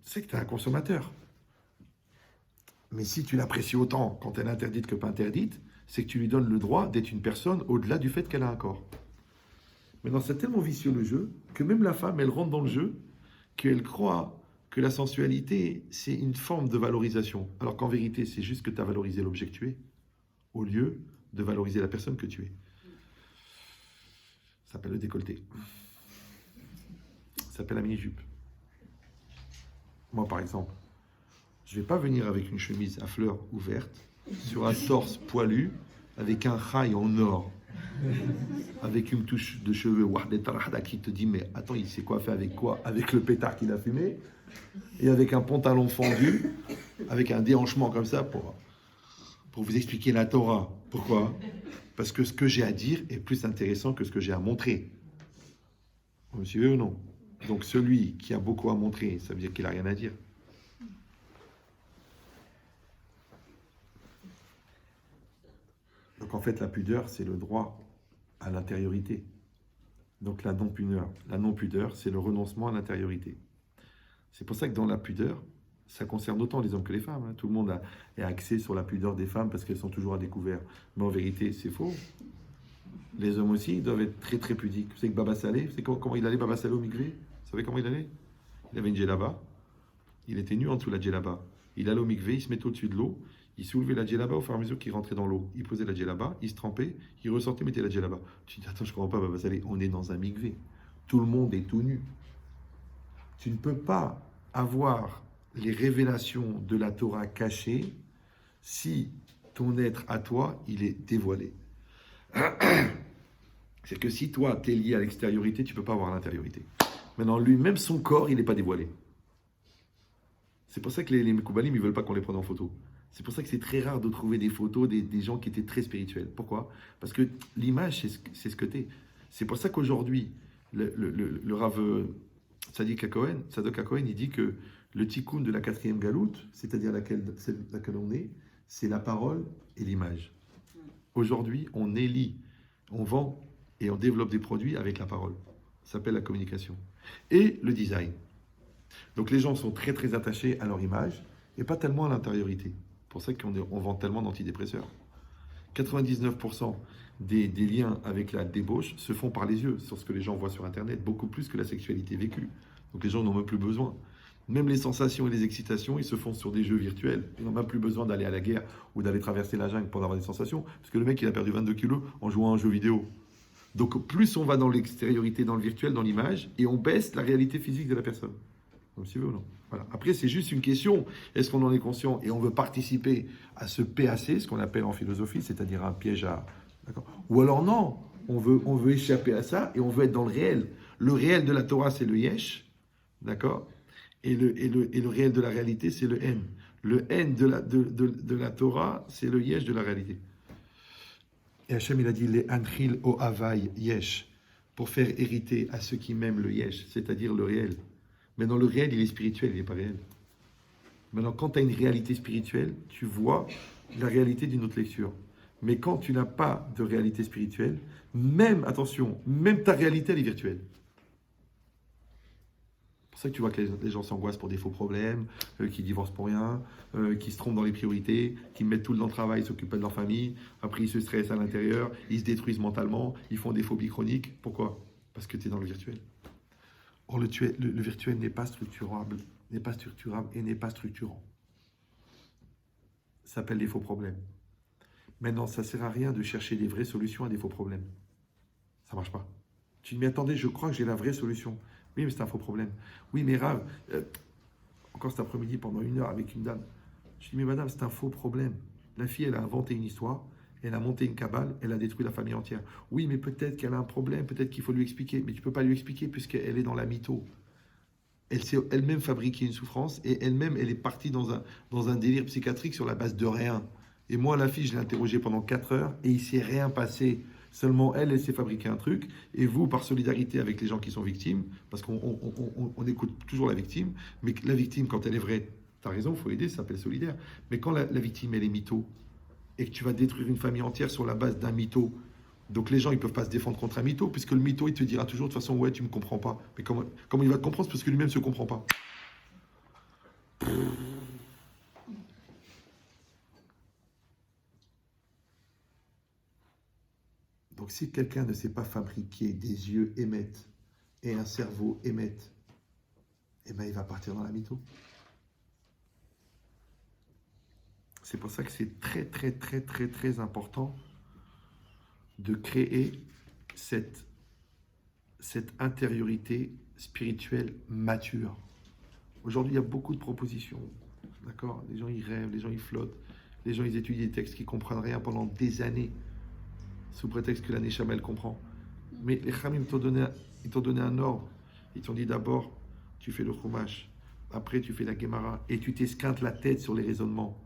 c'est que tu es un consommateur. Mais si tu l'apprécies autant quand elle est interdite que pas interdite, c'est que tu lui donnes le droit d'être une personne au-delà du fait qu'elle a un corps. Maintenant, c'est tellement vicieux le jeu que même la femme, elle rentre dans le jeu, qu'elle croit que la sensualité, c'est une forme de valorisation. Alors qu'en vérité, c'est juste que tu as valorisé l'objet que tu es, au lieu de valoriser la personne que tu es. Ça s'appelle le décolleté. Ça s'appelle la mini-jupe. Moi, par exemple, je ne vais pas venir avec une chemise à fleurs ouverte, sur un torse poilu, avec un rail en or, avec une touche de cheveux qui te dit, mais attends, il sait quoi faire avec quoi? Avec le pétard qu'il a fumé, et avec un pantalon fendu, avec un déhanchement comme ça, pour vous expliquer la Torah. Pourquoi? Parce que ce que j'ai à dire est plus intéressant que ce que j'ai à montrer. Vous me suivez ou non? Donc celui qui a beaucoup à montrer, ça veut dire qu'il n'a rien à dire. Donc en fait, la pudeur, c'est le droit à l'intériorité. Donc la non-pudeur, c'est le renoncement à l'intériorité. C'est pour ça que dans la pudeur, ça concerne autant les hommes que les femmes. Hein. Tout le monde est axé sur la pudeur des femmes parce qu'elles sont toujours à découvert. Mais en vérité, c'est faux. Les hommes aussi doivent être très très pudiques. Vous savez que Baba Saleh, vous savez comment il allait, Baba Saleh, au migré? Vous savez comment il allait? Il avait une djellaba. Il était nu en dessous de la djellaba. Il allait au mikvé, il se mettait au-dessus de l'eau. Il soulevait la djellaba au fur et à mesure qu'il rentrait dans l'eau. Il posait la djellaba, il se trempait, il ressortait, mettait la djellaba. Tu dis, attends, je comprends pas, Baba Saleh, on est dans un mikvé. Tout le monde est tout nu. Tu ne peux pas avoir les révélations de la Torah cachées si ton être à toi, il est dévoilé. C'est que si toi, tu es lié à l'extériorité, tu ne peux pas avoir l'intériorité. Maintenant, lui, même son corps, il n'est pas dévoilé. C'est pour ça que les Mekoubalim, ils ne veulent pas qu'on les prenne en photo. C'est pour ça que c'est très rare de trouver des photos des gens qui étaient très spirituels. Pourquoi? Parce que l'image, c'est ce que tu es. C'est pour ça qu'aujourd'hui, le Rav Tzadok HaKohen, il dit que le tikkun de la 4e galoute, c'est-à-dire laquelle on est, c'est la parole et l'image. Aujourd'hui, on élit, on vend et on développe des produits avec la parole. Ça s'appelle la communication. Et le design. Donc les gens sont très très attachés à leur image et pas tellement à l'intériorité. C'est pour ça qu'on vend tellement d'antidépresseurs. 99% des liens avec la débauche se font par les yeux, sur ce que les gens voient sur Internet, beaucoup plus que la sexualité vécue. Donc les gens n'ont même plus besoin. Même les sensations et les excitations, ils se font sur des jeux virtuels. Ils n'ont même plus besoin d'aller à la guerre ou d'aller traverser la jungle pour avoir des sensations. Parce que le mec, il a perdu 22 kilos en jouant à un jeu vidéo. Donc plus on va dans l'extériorité, dans le virtuel, dans l'image, et on baisse la réalité physique de la personne. Donc si vous ou non. Voilà. Après, c'est juste une question. Est-ce qu'on en est conscient et on veut participer à ce PAC, ce qu'on appelle en philosophie, c'est-à-dire un piège à... D'accord. Ou alors non, on veut échapper à ça et on veut être dans le réel. Le réel de la Torah, c'est le yesh. D'accord. Et le réel de la réalité, c'est le N. Le N de la Torah, c'est le yesh de la réalité. Et Hachem, il a dit les Anchil o Havai yesh, pour faire hériter à ceux qui m'aiment le yesh, c'est-à-dire le réel. Maintenant, le réel, il est spirituel, il n'est pas réel. Maintenant, quand tu as une réalité spirituelle, tu vois la réalité d'une autre lecture. Mais quand tu n'as pas de réalité spirituelle, même, attention, même ta réalité, elle est virtuelle. C'est pour ça que tu vois que les gens s'angoissent pour des faux problèmes, qui divorcent pour rien, qui se trompent dans les priorités, qui mettent tout le temps au travail, s'occupent pas de leur famille, après ils se stressent à l'intérieur, ils se détruisent mentalement, ils font des phobies chroniques. Pourquoi? Parce que tu es dans le virtuel. Or, le virtuel n'est pas structurable et n'est pas structurant. Ça s'appelle les faux problèmes. Maintenant, ça ne sert à rien de chercher des vraies solutions à des faux problèmes. Ça ne marche pas. Tu dis, mais attendez, je crois que j'ai la vraie solution. Oui, mais c'est un faux problème. Oui, mais Rav, encore cet après-midi, pendant 1 heure avec une dame, je dis, mais madame, c'est un faux problème. La fille, elle a inventé une histoire, elle a monté une cabale, elle a détruit la famille entière. Oui, mais peut-être qu'elle a un problème, peut-être qu'il faut lui expliquer. Mais tu ne peux pas lui expliquer puisqu'elle est dans la mytho. Elle s'est elle-même fabriqué une souffrance et elle-même, elle est partie dans un délire psychiatrique sur la base de rien. Et moi, la fille, je l'ai interrogée pendant 4 heures et il ne s'est rien passé. Seulement, elle s'est fabriqué un truc. Et vous, par solidarité avec les gens qui sont victimes, parce qu'on écoute toujours la victime, mais la victime, quand elle est vraie, tu as raison, il faut aider, ça s'appelle solidaire. Mais quand la victime, elle est mytho, et que tu vas détruire une famille entière sur la base d'un mytho, donc les gens, ils ne peuvent pas se défendre contre un mytho, puisque le mytho, il te dira toujours, de toute façon, ouais, tu ne me comprends pas. Mais comment il va te comprendre? C'est parce que lui-même ne se comprend pas. Donc si quelqu'un ne sait pas fabriquer des yeux émettent et un cerveau émette, eh ben il va partir dans la mytho. C'est pour ça que c'est très très très très très important de créer cette intériorité spirituelle mature. Aujourd'hui, il y a beaucoup de propositions, d'accord? Les gens, ils rêvent, les gens, ils flottent, les gens, ils étudient des textes qui ne comprennent rien pendant des années, sous prétexte que la Neshama, elle comprend. Mais les Khamim t'ont donné un ordre. Ils t'ont dit d'abord, tu fais le Chumash, après tu fais la Gemara, et tu t'esquintes la tête sur les raisonnements.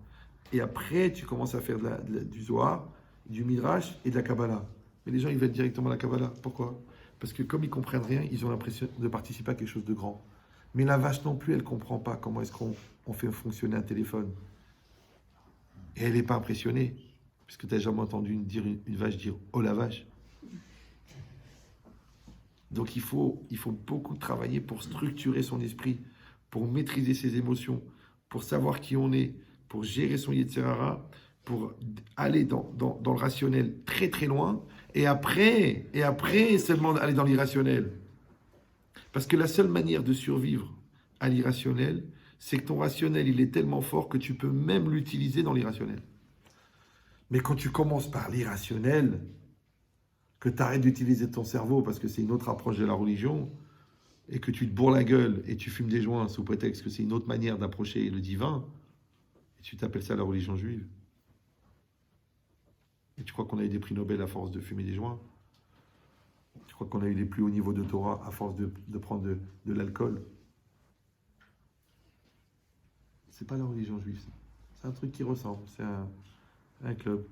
Et après, tu commences à faire du Zohar, du Midrash et de la Kabbalah. Mais les gens, ils veulent directement la Kabbalah. Pourquoi? Parce que comme ils ne comprennent rien, ils ont l'impression de participer à quelque chose de grand. Mais la vache non plus, elle ne comprend pas comment est-ce qu'on fait fonctionner un téléphone. Et elle n'est pas impressionnée. Parce que tu n'as jamais entendu une vache dire « Oh la vache !» Donc il faut beaucoup travailler pour structurer son esprit, pour maîtriser ses émotions, pour savoir qui on est, pour gérer son Yetzer Hara, pour aller dans le rationnel très très loin, et après seulement aller dans l'irrationnel. Parce que la seule manière de survivre à l'irrationnel, c'est que ton rationnel, il est tellement fort que tu peux même l'utiliser dans l'irrationnel. Mais quand tu commences par l'irrationnel, que tu arrêtes d'utiliser ton cerveau parce que c'est une autre approche de la religion, et que tu te bourres la gueule et tu fumes des joints sous prétexte que c'est une autre manière d'approcher le divin, et tu t'appelles ça la religion juive. Et tu crois qu'on a eu des prix Nobel à force de fumer des joints? Tu crois qu'on a eu les plus hauts niveaux de Torah à force de prendre de l'alcool? C'est pas la religion juive, ça. C'est un truc qui ressemble, c'est un club.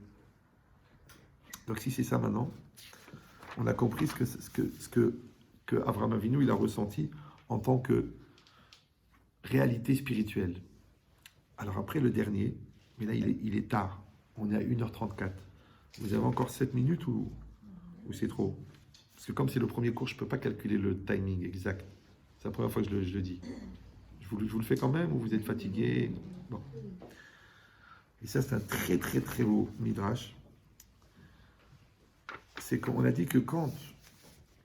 Donc si c'est ça maintenant, on a compris ce que Avraham Avinu il a ressenti en tant que réalité spirituelle. Alors après le dernier, mais là il est tard, on est à 1h34. Vous avez encore 7 minutes ou c'est trop? Parce que comme c'est le premier cours, je ne peux pas calculer le timing exact. C'est la première fois que je le dis. Je vous le fais quand même ou vous êtes fatigué? Bon. Et ça c'est un très très très beau midrash. C'est qu'on a dit que quand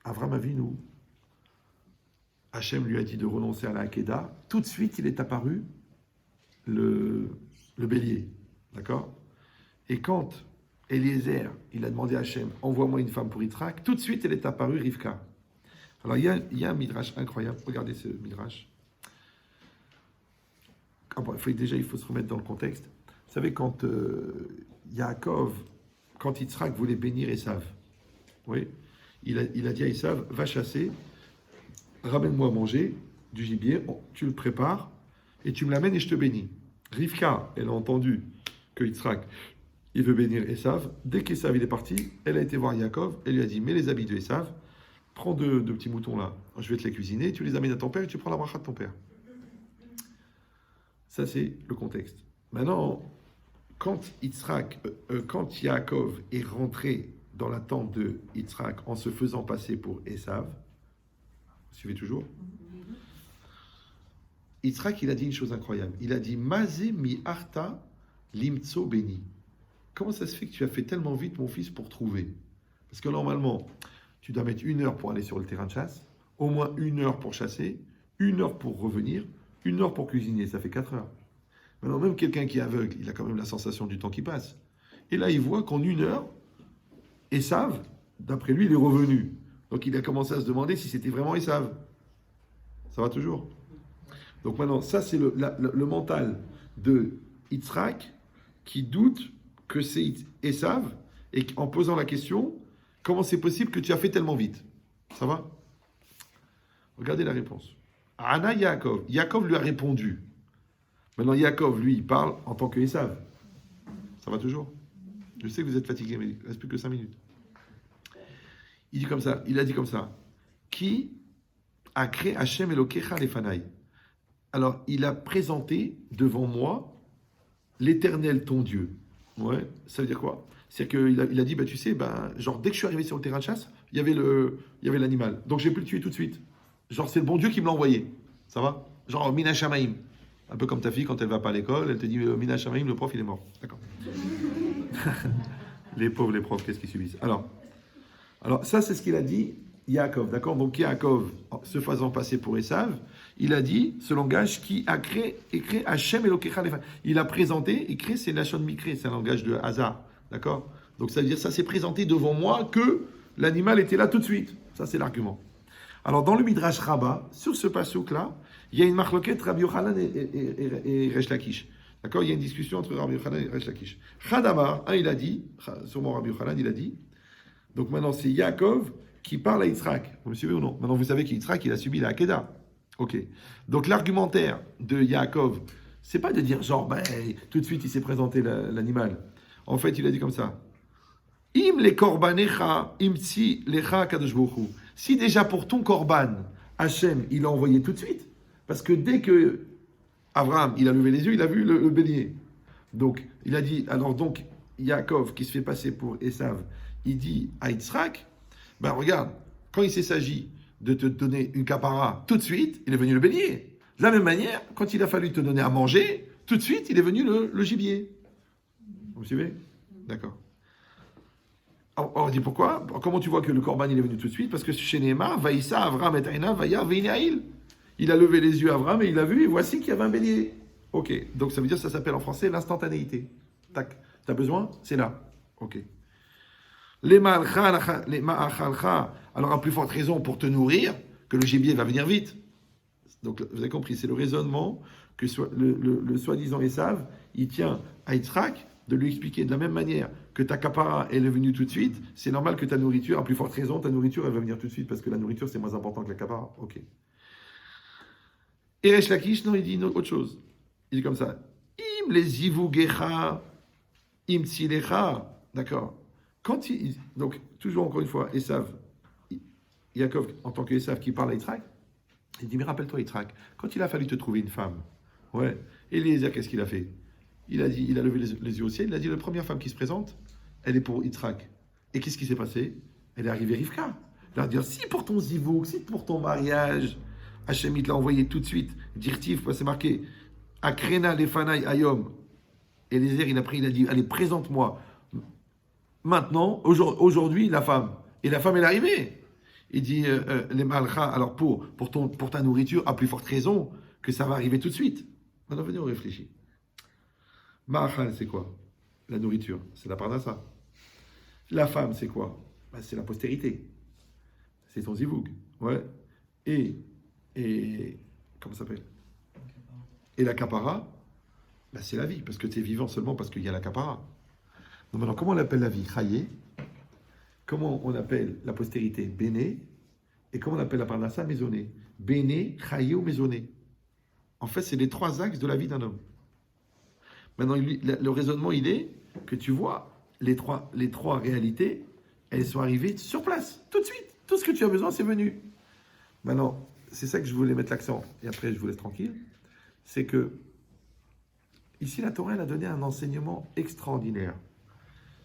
Avraham Avinu, Hachem lui a dit de renoncer à la Hakeda, tout de suite, il est apparu le bélier. D'accord? Et quand Eliezer, il a demandé à Hachem, envoie-moi une femme pour Yitzhak, tout de suite, elle est apparue Rivka. Alors, il y a un midrash incroyable. Regardez ce midrash. Il faut se remettre dans le contexte. Vous savez, quand Yaakov, quand Yitzhak voulait bénir Esav, oui, il a dit à Esav, va chasser, ramène-moi à manger du gibier, tu le prépares, et tu me l'amènes et je te bénis. Rivka, elle a entendu que Yitzhak, il veut bénir Esav. Dès qu'Esav il est parti, elle a été voir Yaakov, elle lui a dit, mets les habits de Esav, prends deux petits moutons là, je vais te les cuisiner, tu les amènes à ton père et tu prends la bracha de ton père. Ça, c'est le contexte. Maintenant, quand Yaakov est rentré dans la tente de Yitzhak en se faisant passer pour Esav, vous suivez toujours? Yitzhak, il a dit une chose incroyable. Il a dit, Mazé mi arta limtso beni. Comment ça se fait que tu as fait tellement vite, mon fils, pour trouver? Parce que normalement, tu dois mettre 1 heure pour aller sur le terrain de chasse, au moins 1 heure pour chasser, 1 heure pour revenir, 1 heure pour cuisiner, ça fait 4 heures. Maintenant, même quelqu'un qui est aveugle, il a quand même la sensation du temps qui passe. Et là, il voit qu'en 1 heure, Esav, d'après lui, il est revenu. Donc, il a commencé à se demander si c'était vraiment Esav. Ça va toujours? Donc maintenant, ça, c'est le mental de Yitzhak qui doute que c'est Esav et en posant la question, comment c'est possible que tu as fait tellement vite? Ça va? Regardez la réponse. Ana Yaakov. Yaakov lui a répondu. Maintenant, Yaakov, lui, il parle en tant que Esav. Ça va toujours? Je sais que vous êtes fatigué, mais il ne reste plus que 5 minutes. Il a dit comme ça. Qui a créé Hachem Elokecha Lefanai? Alors, il a présenté devant moi l'Éternel, ton Dieu. Ouais, ça veut dire quoi? C'est-à-dire qu'il a dit, tu sais, genre, dès que je suis arrivé sur le terrain de chasse, il y avait l'animal. Donc, j'ai pu le tuer tout de suite. Genre, c'est le bon Dieu qui me l'a envoyé. Ça va? Genre, Mina Shamaim. Un peu comme ta fille, quand elle va pas à l'école, elle te dit, Mina Shamaim, le prof, il est mort. D'accord. Les pauvres, les profs, qu'est-ce qu'ils subissent? Alors, ça, c'est ce qu'il a dit, Yaakov. D'accord? Donc, Yaakov, se faisant passer pour Esav, il a dit ce langage qui a créé Hachem Elokecha Lefanai. Il a présenté, écrit, c'est Lachon Mikré, c'est un langage de hasard. D'accord? Donc ça veut dire, ça s'est présenté devant moi que l'animal était là tout de suite. Ça, c'est l'argument. Alors, dans le Midrash Rabbah, sur ce passouk-là, il y a une marloquette Rabbi Yochanan et Resh Lakish. D'accord? Il y a une discussion entre Rabbi Yochanan et Resh Lakish. Chadamar, il a dit, sûrement Rabbi Yochanan, il a dit, donc maintenant c'est Yaakov qui parle à Yitzhak. Vous me suivez ou non? Maintenant, vous savez qu'Yitzhak, il a subi la Hakeda. Ok. Donc l'argumentaire de Yaakov, c'est pas de dire genre, tout de suite il s'est présenté l'animal. En fait, il a dit comme ça. Im le korbanecha, imtsi lecha kadosh baruch hu. Si déjà pour ton korban, Hachem, il l'a envoyé tout de suite. Parce que dès que Abraham, il a levé les yeux, il a vu le bélier. Donc, il a dit, alors donc, Yaakov, qui se fait passer pour Esav, il dit à Yitzhak, regarde, quand il s'agit de te donner une capara tout de suite, il est venu le bélier. De la même manière, quand il a fallu te donner à manger, tout de suite, il est venu le gibier. Vous me suivez? D'accord. On dit pourquoi? Comment tu vois que le korban il est venu tout de suite? Parce que chez Neymar, Vaïssa, Avram et Aïna, Vaïa, Veinaïl. Il a levé les yeux à Avram et il a vu, et voici qu'il y avait un bélier. Ok, donc ça veut dire, ça s'appelle en français l'instantanéité. Tac, t'as besoin? C'est là. Ok. Les ma'achalcha, alors à plus forte raison pour te nourrir, que le gibier va venir vite. Donc vous avez compris, c'est le raisonnement que le soi-disant Esav, il tient à Yitzhak de lui expliquer de la même manière que ta capara elle est venue tout de suite, c'est normal que ta nourriture, à plus forte raison, ta nourriture elle va venir tout de suite parce que la nourriture c'est moins important que la capara. Ok. Et Resh Lakish, non, il dit autre chose. Il dit comme ça. Im les ivugecha, im tsilecha. D'accord. Donc, toujours encore une fois, Esav, Yaakov, en tant qu'Esav qui parle à Yitzhak, il dit, mais rappelle-toi Yitzhak, quand il a fallu te trouver une femme, ouais, Eliezer, qu'est-ce qu'il a fait? Il a dit, il a levé les yeux au ciel, il a dit, la première femme qui se présente, elle est pour Yitzhak. Et qu'est-ce qui s'est passé? Elle est arrivée Rivka. Il a dit, si pour ton zivouk, si pour ton mariage, Hachem, il l'a envoyé tout de suite, Dirtiv, c'est marqué, Akrena lefanai ayom. Eliezer, il a dit, allez, présente-moi. Maintenant, aujourd'hui, la femme. Et la femme, elle est arrivée. Il dit les malcha, alors pour ta nourriture, à plus forte raison que ça va arriver tout de suite. Maintenant, venez, on réfléchit. Ma'achal, c'est quoi? La nourriture, c'est la parnassa. La femme, c'est quoi? Ben, c'est la postérité. C'est ton zivoug. Ouais. Et comment ça s'appelle? Et la kapara, ben, c'est la vie, parce que tu es vivant seulement parce qu'il y a la kapara. Donc maintenant, comment on appelle la vie? Chayé. Comment on appelle la postérité? Béné. Et comment on appelle la parnassa? Maisonné. Béné, chayé ou maisonné. En fait, c'est les trois axes de la vie d'un homme. Maintenant, le raisonnement, il est que tu vois, les trois réalités, elles sont arrivées sur place, tout de suite. Tout ce que tu as besoin, c'est venu. Maintenant, c'est ça que je voulais mettre l'accent, et après, je vous laisse tranquille. C'est que, ici, la Torah, elle a donné un enseignement extraordinaire.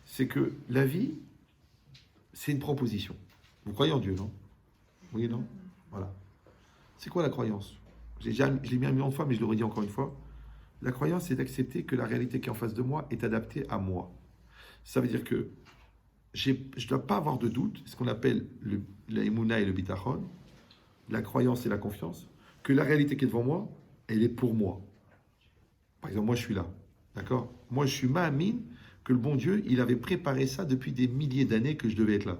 C'est que la vie, c'est une proposition. Vous croyez en Dieu, non? Oui, non? Voilà. C'est quoi la croyance? Je l'ai mis un million de fois, mais je le redis encore une fois. La croyance, c'est d'accepter que la réalité qui est en face de moi est adaptée à moi. Ça veut dire que je ne dois pas avoir de doute, ce qu'on appelle la émouna et le bitachon, la croyance et la confiance, que la réalité qui est devant moi, elle est pour moi. Par exemple, moi je suis là, d'accord? Moi je suis ma'amine que le bon Dieu, il avait préparé ça depuis des milliers d'années que je devais être là.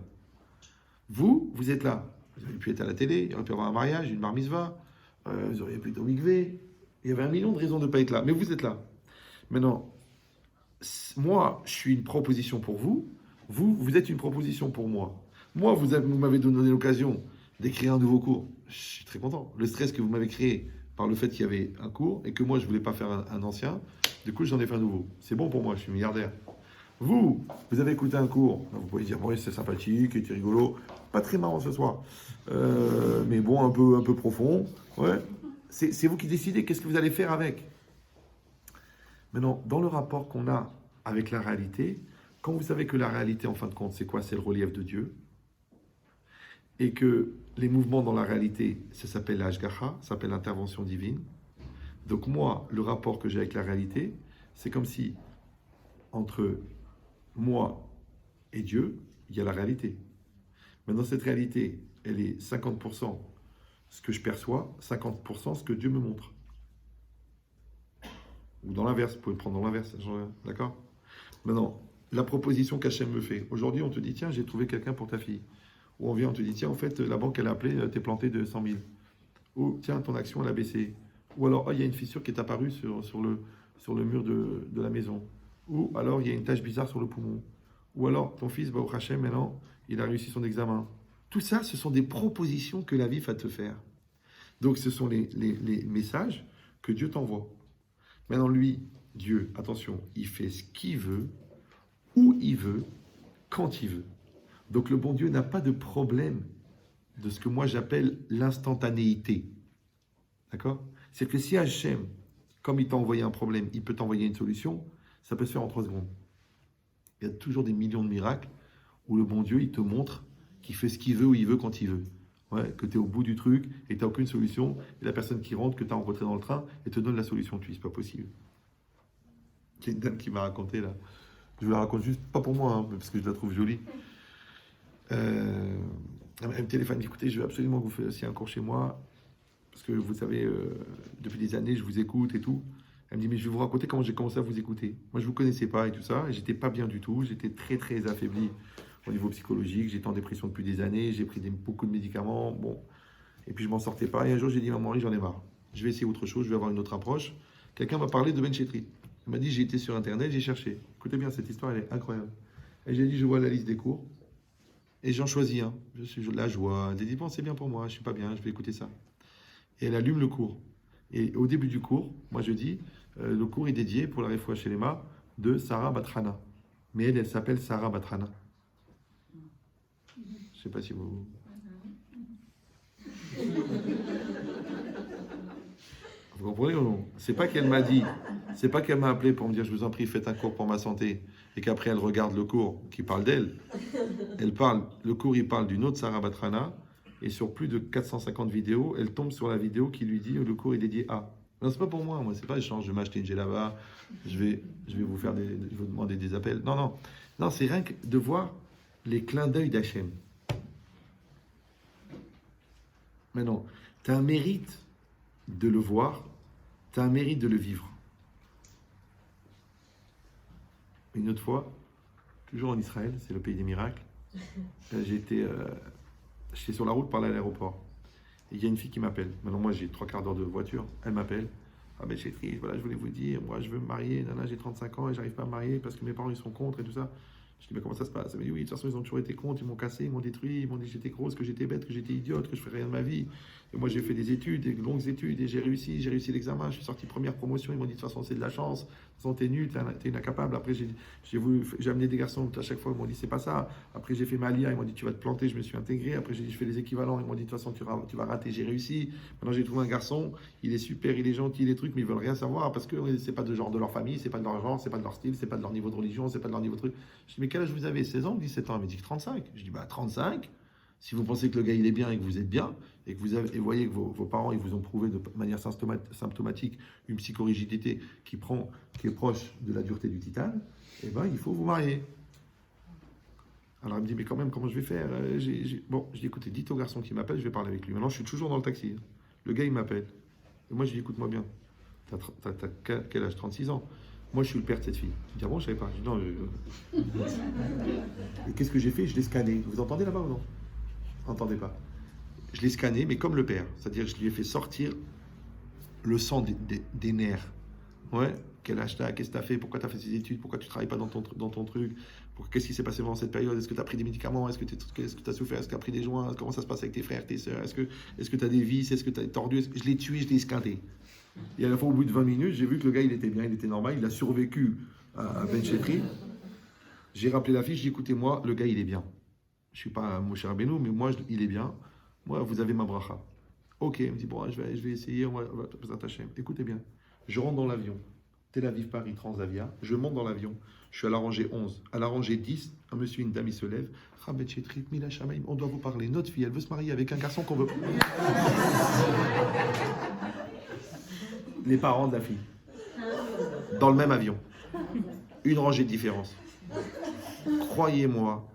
Vous êtes là. Vous auriez pu être à la télé, il aurait pu avoir un mariage, une bar mitzvah, vous auriez pu être au mikvé. Il y avait un million de raisons de ne pas être là, mais vous êtes là. Maintenant, moi, je suis une proposition pour vous. Vous êtes une proposition pour moi. Moi, vous m'avez donné l'occasion d'écrire un nouveau cours. Je suis très content. Le stress que vous m'avez créé par le fait qu'il y avait un cours et que moi, je ne voulais pas faire un ancien, du coup, j'en ai fait un nouveau. C'est bon pour moi, je suis milliardaire. Vous avez écouté un cours. Vous pouvez dire, bon, c'est sympathique, c'était rigolo. Pas très marrant ce soir. Mais bon, un peu profond. Ouais. C'est vous qui décidez qu'est-ce que vous allez faire avec. Maintenant, dans le rapport qu'on a avec la réalité, quand vous savez que la réalité, en fin de compte, c'est quoi? C'est le relief de Dieu. Et que les mouvements dans la réalité, ça s'appelle l'ashgacha, ça s'appelle l'intervention divine. Donc moi, le rapport que j'ai avec la réalité, c'est comme si, entre moi et Dieu, il y a la réalité. Maintenant, cette réalité, elle est 50% ce que je perçois, 50% ce que Dieu me montre. Ou dans l'inverse, vous pouvez prendre dans l'inverse, d'accord? Maintenant, la proposition qu'Hachem me fait. Aujourd'hui, on te dit, tiens, j'ai trouvé quelqu'un pour ta fille. Ou on vient, on te dit, tiens, en fait, la banque, elle a appelé, t'es planté de 100 000. Ou, tiens, ton action, elle a baissé. Ou alors, il y a une fissure qui est apparue sur le mur de la maison. Ou alors, il y a une tache bizarre sur le poumon. Ou alors, ton fils, au Hachem, maintenant, il a réussi son examen. Tout ça, ce sont des propositions que la vie va te faire. Donc, ce sont les messages que Dieu t'envoie. Maintenant, lui, Dieu, attention, il fait ce qu'il veut, où il veut, quand il veut. Donc, le bon Dieu n'a pas de problème de ce que moi j'appelle l'instantanéité. D'accord? C'est que si Hachem, comme il t'a envoyé un problème, il peut t'envoyer une solution, ça peut se faire en 3 secondes. Il y a toujours des millions de miracles où le bon Dieu, il te montre qu'il fait ce qu'il veut, où il veut, quand il veut. Ouais, que tu es au bout du truc et tu n'as aucune solution. Et la personne qui rentre, que tu as rencontré dans le train, et te donne la solution. Tu dis, c'est pas possible. Il y a une dame qui m'a raconté là. Je vous la raconte juste, pas pour moi, hein, parce que je la trouve jolie. Elle me téléphone, écoutez, je veux absolument que vous fassiez un cours chez moi. Parce que vous savez, depuis des années, je vous écoute et tout. Elle me dit, mais je vais vous raconter comment j'ai commencé à vous écouter. Moi, je ne vous connaissais pas et tout ça. Et j'étais pas bien du tout. J'étais très, très affaibli au niveau psychologique. J'étais en dépression depuis des années. J'ai pris beaucoup de médicaments. Bon. Et puis, je m'en sortais pas. Et un jour, j'ai dit, maman, j'en ai marre. Je vais essayer autre chose. Je vais avoir une autre approche. Quelqu'un m'a parlé de Ben Chetri. Il m'a dit, j'ai été sur Internet, j'ai cherché. Écoutez bien, cette histoire, elle est incroyable. Et j'ai dit, je vois la liste des cours. Et j'en choisis un. Je suis la joie. J'ai dit, bon, c'est bien pour moi. Je suis pas bien. Je vais écouter ça. Et elle allume le cours. Et au début du cours, moi je dis, le cours est dédié pour la Refoua Shelema de Sarah Batrana. Mais elle s'appelle Sarah Batrana. Je ne sais pas si vous... Vous comprenez ou non? C'est pas qu'elle m'a dit, c'est pas qu'elle m'a appelé pour me dire, je vous en prie, faites un cours pour ma santé. Et qu'après elle regarde le cours qui parle d'elle. Le cours il parle d'une autre Sarah Batrana. Et sur plus de 450 vidéos, elle tombe sur la vidéo qui lui dit le cours est dédié à. Non, c'est pas pour moi, c'est pas échange, je vais m'acheter une djellaba, je vais vous demander des appels. Non, c'est rien que de voir les clins d'œil d'Hachem. Maintenant, tu as un mérite de le voir, tu as un mérite de le vivre. Une autre fois, toujours en Israël, c'est le pays des miracles, j'étais sur la route pour aller à l'aéroport. Et il y a une fille qui m'appelle. Maintenant, moi, j'ai 3/4 d'heure de voiture. Elle m'appelle. Ah ben, chérie, voilà, je voulais vous dire, moi, je veux me marier. Nana, j'ai 35 ans et j'arrive pas à me marier parce que mes parents, ils sont contre et tout ça. Je dis, mais comment ça se passe? Elle m'a dit, oui, de toute façon, ils ont toujours été contre, ils m'ont cassé, ils m'ont détruit, ils m'ont dit que j'étais grosse, que j'étais bête, que j'étais idiote, que je ferais rien de ma vie. Et moi, j'ai fait des études, des longues études, et j'ai réussi l'examen, je suis sorti première promotion. Ils m'ont dit, de toute façon, c'est de la chance, de toute façon, t'es nul, t'es incapable. Après, j'ai amené des garçons, à chaque fois, ils m'ont dit, c'est pas ça. Après, j'ai fait ma LIA, ils m'ont dit, tu vas te planter, je me suis intégré. Après, j'ai dit, je fais les équivalents, ils m'ont dit, de toute façon, tu vas rater, j'ai réussi. Maintenant, j'ai trouvé un garçon, il est super, il est gentil, les trucs, mais ils veulent rien savoir parce que c'est pas de genre de leur famille, c'est pas de leur genre, c'est pas de leur style, c'est pas de leur niveau de religion, c'est pas de leur niveau de truc. Je dis, mais quel âge vous avez? 16 ans ou 17 ans? Il me dit que 35. Je dis, bah 35, si vous pensez que le gars il est bien et que vous êtes bien, et que vous voyez que vos parents ils vous ont prouvé de manière symptomatique une psychorigidité qui est proche de la dureté du titane, eh ben il faut vous marier. Alors il me dit, mais quand même, comment je vais faire? Bon, je dis, écoutez, dites au garçon qui m'appelle, je vais parler avec lui. Maintenant, je suis toujours dans le taxi. Le gars, il m'appelle. Et moi, je dis, écoute-moi bien. T'as quel âge? 36 ans. Moi, je suis le père de cette fille. Il dit, ah bon, je savais pas. Je dis, non. Et qu'est-ce que j'ai fait? Je l'ai scanné. Vous entendez là-bas ou non? Entendez pas. Je l'ai scanné, mais comme le père. C'est-à-dire, je lui ai fait sortir le sang des nerfs. Ouais. Quel âge t'as? Qu'est-ce que t'as fait? Pourquoi t'as fait ces études? Pourquoi tu travailles pas dans ton truc? Qu'est-ce qui s'est passé pendant cette période? Est-ce que t'as pris des médicaments? Est-ce que t'as souffert? Est-ce que t'as pris des joints? Comment ça se passe avec tes frères, tes sœurs? Est-ce que t'as des vices? Est-ce que t'as tordu? Je l'ai tué, je l'ai scanné. Et à la fois, au bout de 20 minutes, j'ai vu que le gars, il était bien, il était normal, il a survécu à Ben Chetri. J'ai rappelé la fille, j'ai dit, écoutez, moi, le gars, il est bien. Je suis pas Moshe Rabbeinu, mais moi, il est bien. Moi, vous avez ma bracha. Ok, il me dit, bon, je vais essayer, on va vous attacher. Écoutez bien, je rentre dans l'avion. Tel Aviv Paris Transavia, je monte dans l'avion, je suis à la rangée 11. À la rangée 10, un monsieur et une dame, ils se lèvent. Rabet Chetrit, Mila Shamaim, on doit vous parler. Notre fille, elle veut se marier avec un garçon qu'on veut. Les parents de la fille. Dans le même avion. Une rangée de différence. Croyez-moi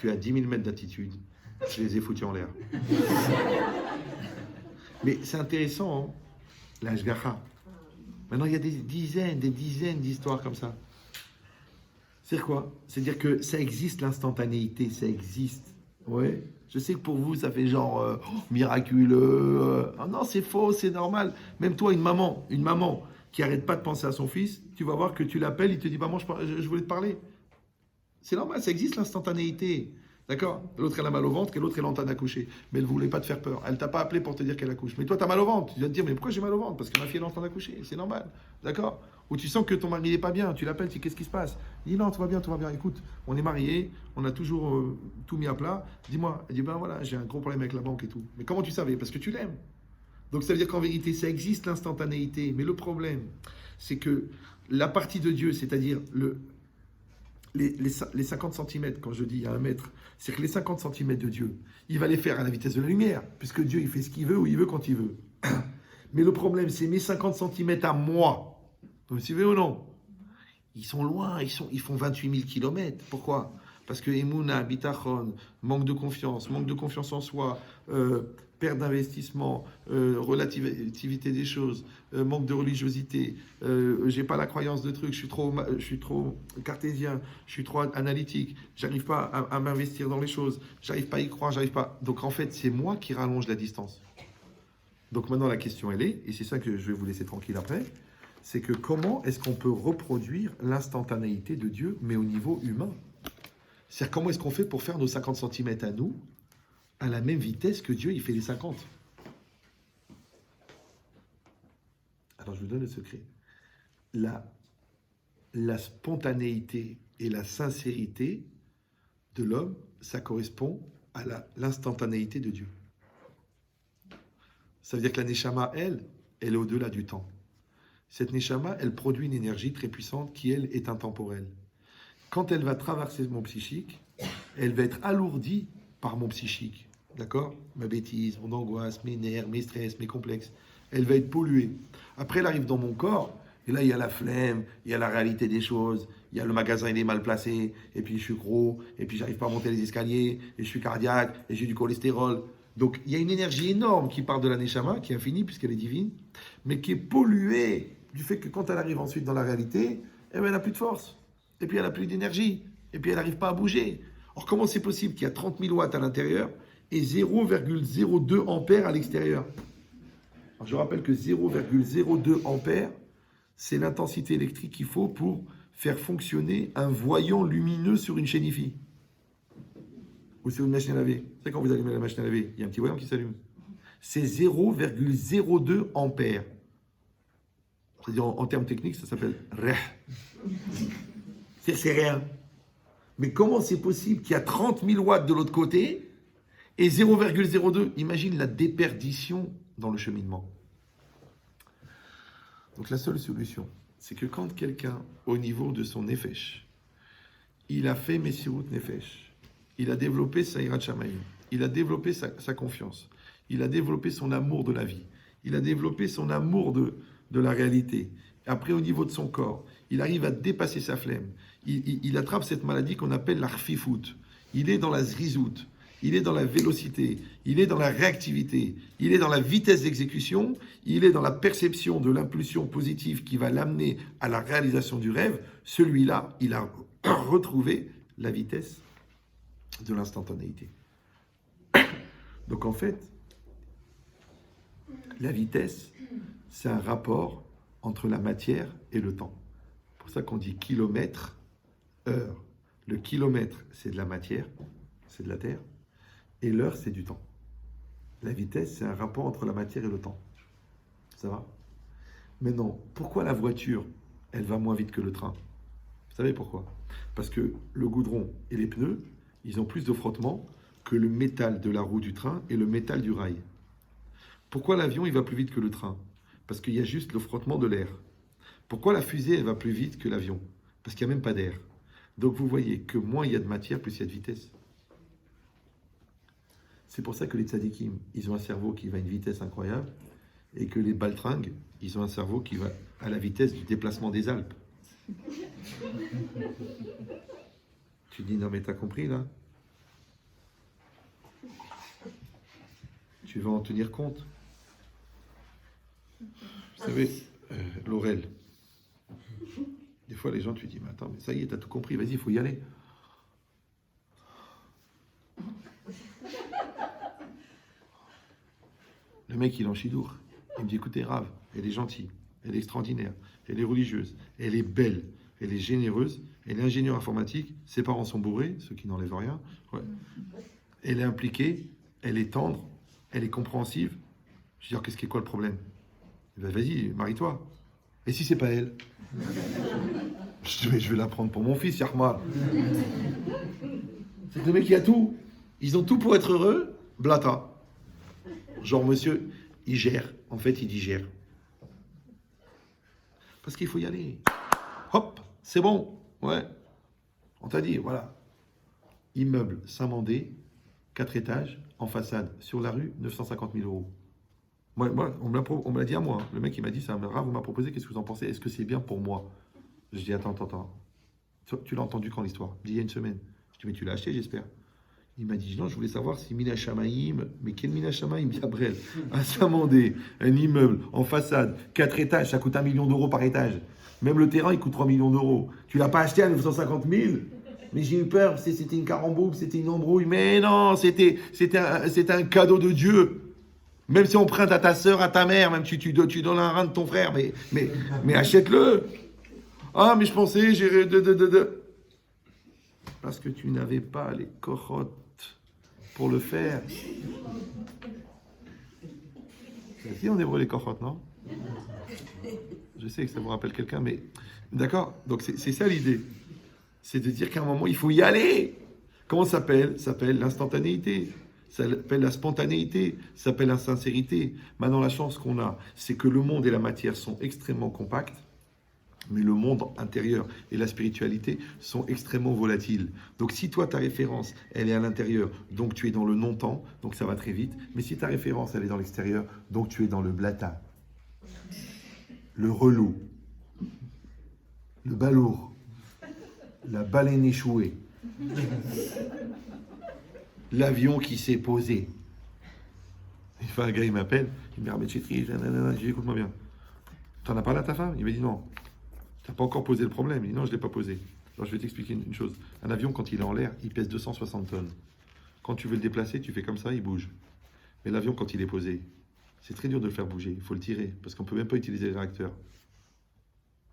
qu'à 10 000 mètres d'altitude, je les ai foutus en l'air. Mais c'est intéressant, hein, la Hashgacha. Maintenant, il y a des dizaines d'histoires comme ça. C'est quoi? C'est-à-dire que ça existe, l'instantanéité, ça existe. Ouais. Je sais que pour vous, ça fait genre miraculeux. Ah non, c'est faux, c'est normal. Même toi, une maman qui arrête pas de penser à son fils, tu vas voir que tu l'appelles, il te dit, bah moi, je voulais te parler. C'est normal, ça existe, l'instantanéité. D'accord? L'autre, elle a mal au ventre, et l'autre, elle est en train d'accoucher. Mais elle ne voulait pas te faire peur. Elle t'a pas appelé pour te dire qu'elle accouche. Mais toi, tu as mal au ventre. Tu vas te dire, mais pourquoi j'ai mal au ventre? Parce que ma fille, elle est en train d'accoucher. C'est normal. D'accord? Ou tu sens que ton mari n'est pas bien. Tu l'appelles, tu dis, qu'est-ce qui se passe? Il dit, non, tout va bien, tout va bien. Écoute, on est mariés, on a toujours tout mis à plat. Dis-moi. Elle dit, ben voilà, j'ai un gros problème avec la banque et tout. Mais comment tu savais? Parce que tu l'aimes. Donc ça veut dire qu'en vérité, ça existe l'instantanéité. Mais le problème, c'est que la partie de Dieu, c'est-à-dire les 50 cm, quand je dis à 1 mètre, c'est que les 50 cm de Dieu, il va les faire à la vitesse de la lumière, puisque Dieu, il fait ce qu'il veut, où il veut, quand il veut. Mais le problème, c'est mes 50 cm à moi. Vous me suivez ou non? Ils sont loin, ils font 28 000 km. Pourquoi? Parce que Emouna, Bitachon, manque de confiance en soi, perte d'investissement, relativité des choses, manque de religiosité, j'ai pas la croyance de trucs, je suis trop cartésien, je suis trop analytique, j'arrive pas à m'investir dans les choses, j'arrive pas à y croire, j'arrive pas. Donc en fait, c'est moi qui rallonge la distance. Donc maintenant la question elle est, et c'est ça que je vais vous laisser tranquille après, c'est que comment est-ce qu'on peut reproduire l'instantanéité de Dieu, mais au niveau humain? C'est-à-dire comment est-ce qu'on fait pour faire nos 50 cm à nous à la même vitesse que Dieu, il fait les 50. Alors je vous donne le secret. La spontanéité et la sincérité de l'homme, ça correspond à l'instantanéité de Dieu. Ça veut dire que la Neshama, elle est au-delà du temps. Cette Neshama, elle produit une énergie très puissante qui, elle, est intemporelle. Quand elle va traverser mon psychique, elle va être alourdie par mon psychique. D'accord? Ma bêtise, mon angoisse, mes nerfs, mes stress, mes complexes. Elle va être polluée. Après, elle arrive dans mon corps, et là, il y a la flemme, il y a la réalité des choses, il y a le magasin, il est mal placé, et puis je suis gros, et puis j'arrive pas à monter les escaliers, et je suis cardiaque, et j'ai du cholestérol. Donc il y a une énergie énorme qui part de la Neshama, qui est infinie puisqu'elle est divine, mais qui est polluée du fait que quand elle arrive ensuite dans la réalité, eh ben, elle n'a plus de force, et puis elle n'a plus d'énergie, et puis elle n'arrive pas à bouger. Or comment c'est possible qu'il y a 30 000 watts à l'intérieur et 0,02 ampères à l'extérieur? Alors, je rappelle que 0,02 ampères, c'est l'intensité électrique qu'il faut pour faire fonctionner un voyant lumineux sur une chaîne IFI. Ou sur une machine à laver. Vous savez, quand vous allumez la machine à laver, il y a un petit voyant qui s'allume. C'est 0,02 ampères. C'est-à-dire, en termes techniques, ça s'appelle REH. C'est rien. Mais comment c'est possible qu'il y a 30 000 watts de l'autre côté et 0,02? Imagine la déperdition dans le cheminement. Donc la seule solution, c'est que quand quelqu'un, au niveau de son nefesh, il a fait Messirut Nefesh, il a développé sa Hirat Shamayim, il a développé sa confiance, il a développé son amour de la vie, il a développé son amour de la réalité. Après, au niveau de son corps, il arrive à dépasser sa flemme. Il attrape cette maladie qu'on appelle l'arfifout. Il est dans la zrizout, il est dans la vélocité, il est dans la réactivité, il est dans la vitesse d'exécution, il est dans la perception de l'impulsion positive qui va l'amener à la réalisation du rêve. Celui-là, il a retrouvé la vitesse de l'instantanéité. Donc en fait, la vitesse, c'est un rapport entre la matière et le temps. C'est pour ça qu'on dit kilomètre, heure. Le kilomètre, c'est de la matière, c'est de la terre, et l'heure, c'est du temps. La vitesse, c'est un rapport entre la matière et le temps. Ça va? Maintenant, pourquoi la voiture, elle va moins vite que le train? Vous savez pourquoi? Parce que le goudron et les pneus, ils ont plus de frottement que le métal de la roue du train et le métal du rail. Pourquoi l'avion, il va plus vite que le train? Parce qu'il y a juste le frottement de l'air. Pourquoi la fusée, elle va plus vite que l'avion? Parce qu'il n'y a même pas d'air. Donc vous voyez que moins il y a de matière, plus il y a de vitesse. C'est pour ça que les tzadikim, ils ont un cerveau qui va à une vitesse incroyable, et que les baltringues, ils ont un cerveau qui va à la vitesse du déplacement des Alpes. Tu dis, non mais t'as compris là? Tu vas en tenir compte? Vous savez, Laurel, des fois les gens, tu dis, mais attends, mais ça y est, t'as tout compris, vas-y, il faut y aller. Le mec, il est en chidour. Il me dit, écoutez, Rav, elle est gentille, elle est extraordinaire, elle est religieuse, elle est belle, elle est généreuse, elle est ingénieure informatique, ses parents sont bourrés, ceux qui n'enlèvent rien. Ouais. Elle est impliquée, elle est tendre, elle est compréhensive. Je dis, alors, qu'est-ce qui est quoi le problème? Ben, vas-y, marie-toi. Et si c'est pas elle? Je dis, mais je vais la prendre pour mon fils, Yarma. C'est le mec qui a tout. Ils ont tout pour être heureux, blata. Genre, monsieur, il gère. En fait, il digère. Parce qu'il faut y aller. Hop, c'est bon. Ouais. On t'a dit, voilà. Immeuble Saint-Mandé, 4 étages, en façade, sur la rue, 950 000 euros. Moi, on me l'a dit à moi. Le mec, il m'a dit ça. Rav, vous m'a proposé, qu'est-ce que vous en pensez? Est-ce que c'est bien pour moi? Je dis, attends. Tu l'as entendu quand l'histoire? Il y a une semaine. Je dis, mais tu l'as acheté, j'espère. Il m'a dit, non, je voulais savoir si Mina Shamaïm, mais quel Mina Shamaïm, Gabriel, à Saint-Mandé, un immeuble en façade, 4 étages, ça coûte 1 million d'euros par étage. Même le terrain, il coûte 3 millions d'euros. Tu l'as pas acheté à 950 000? Mais j'ai eu peur, c'était une caramboube, c'était une embrouille. Mais non, c'était un cadeau de Dieu. Même si on prête à ta sœur, à ta mère, même tu donnes un rein de ton frère, mais achète-le. Ah, mais je pensais, j'ai... Parce que tu n'avais pas les cochotes pour le faire. C'est dit en hébreu les cochotes, non? Je sais que ça vous rappelle quelqu'un, mais... D'accord? Donc c'est ça l'idée. C'est de dire qu'à un moment, il faut y aller. Comment ça s'appelle? Ça s'appelle l'instantanéité. Ça s'appelle la spontanéité. Ça s'appelle la sincérité. Maintenant, la chance qu'on a, c'est que le monde et la matière sont extrêmement compacts. Mais le monde intérieur et la spiritualité sont extrêmement volatiles. Donc si toi, ta référence, elle est à l'intérieur, donc tu es dans le non-temps, donc ça va très vite. Mais si ta référence, elle est dans l'extérieur, donc tu es dans le blata, le relou, le balourd, la baleine échouée, l'avion qui s'est posé. Il fait un gars, il m'appelle, il me dit, Rabbi Chetri, je dis, écoute-moi bien. T'en as parlé à ta femme? Il m'a dit non. T'as pas encore posé le problème. Il dit non, je l'ai pas posé. Alors je vais t'expliquer une chose. Un avion, quand il est en l'air, il pèse 260 tonnes. Quand tu veux le déplacer, tu fais comme ça, il bouge. Mais l'avion, quand il est posé, c'est très dur de le faire bouger. Il faut le tirer, parce qu'on peut même pas utiliser les réacteurs.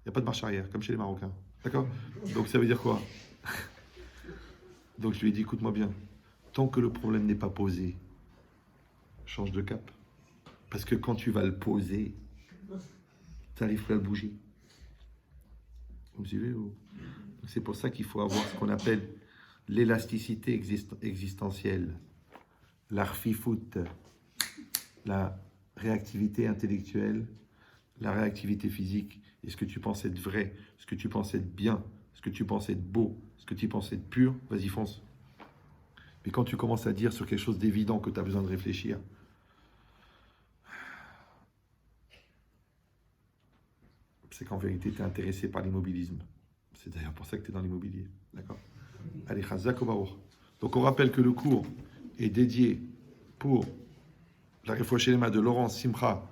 Il n'y a pas de marche arrière, comme chez les Marocains. D'accord? Donc ça veut dire quoi? Donc je lui ai dit, écoute-moi bien. Tant que le problème n'est pas posé, change de cap. Parce que quand tu vas le poser, tu n'arrives plus à le bouger. Vous me suivez? C'est pour ça qu'il faut avoir ce qu'on appelle l'élasticité existentielle, l'arfifout, la réactivité intellectuelle, la réactivité physique, et ce que tu penses être vrai, ce que tu penses être bien, ce que tu penses être beau, ce que tu penses être pur, vas-y fonce. Mais quand tu commences à dire sur quelque chose d'évident que tu as besoin de réfléchir, c'est qu'en vérité, tu es intéressé par l'immobilisme. C'est d'ailleurs pour ça que tu es dans l'immobilier. D'accord? Allez, Chazak ou Baruch. Donc on rappelle que le cours est dédié pour la Refoua Shelema de Laurence Simcha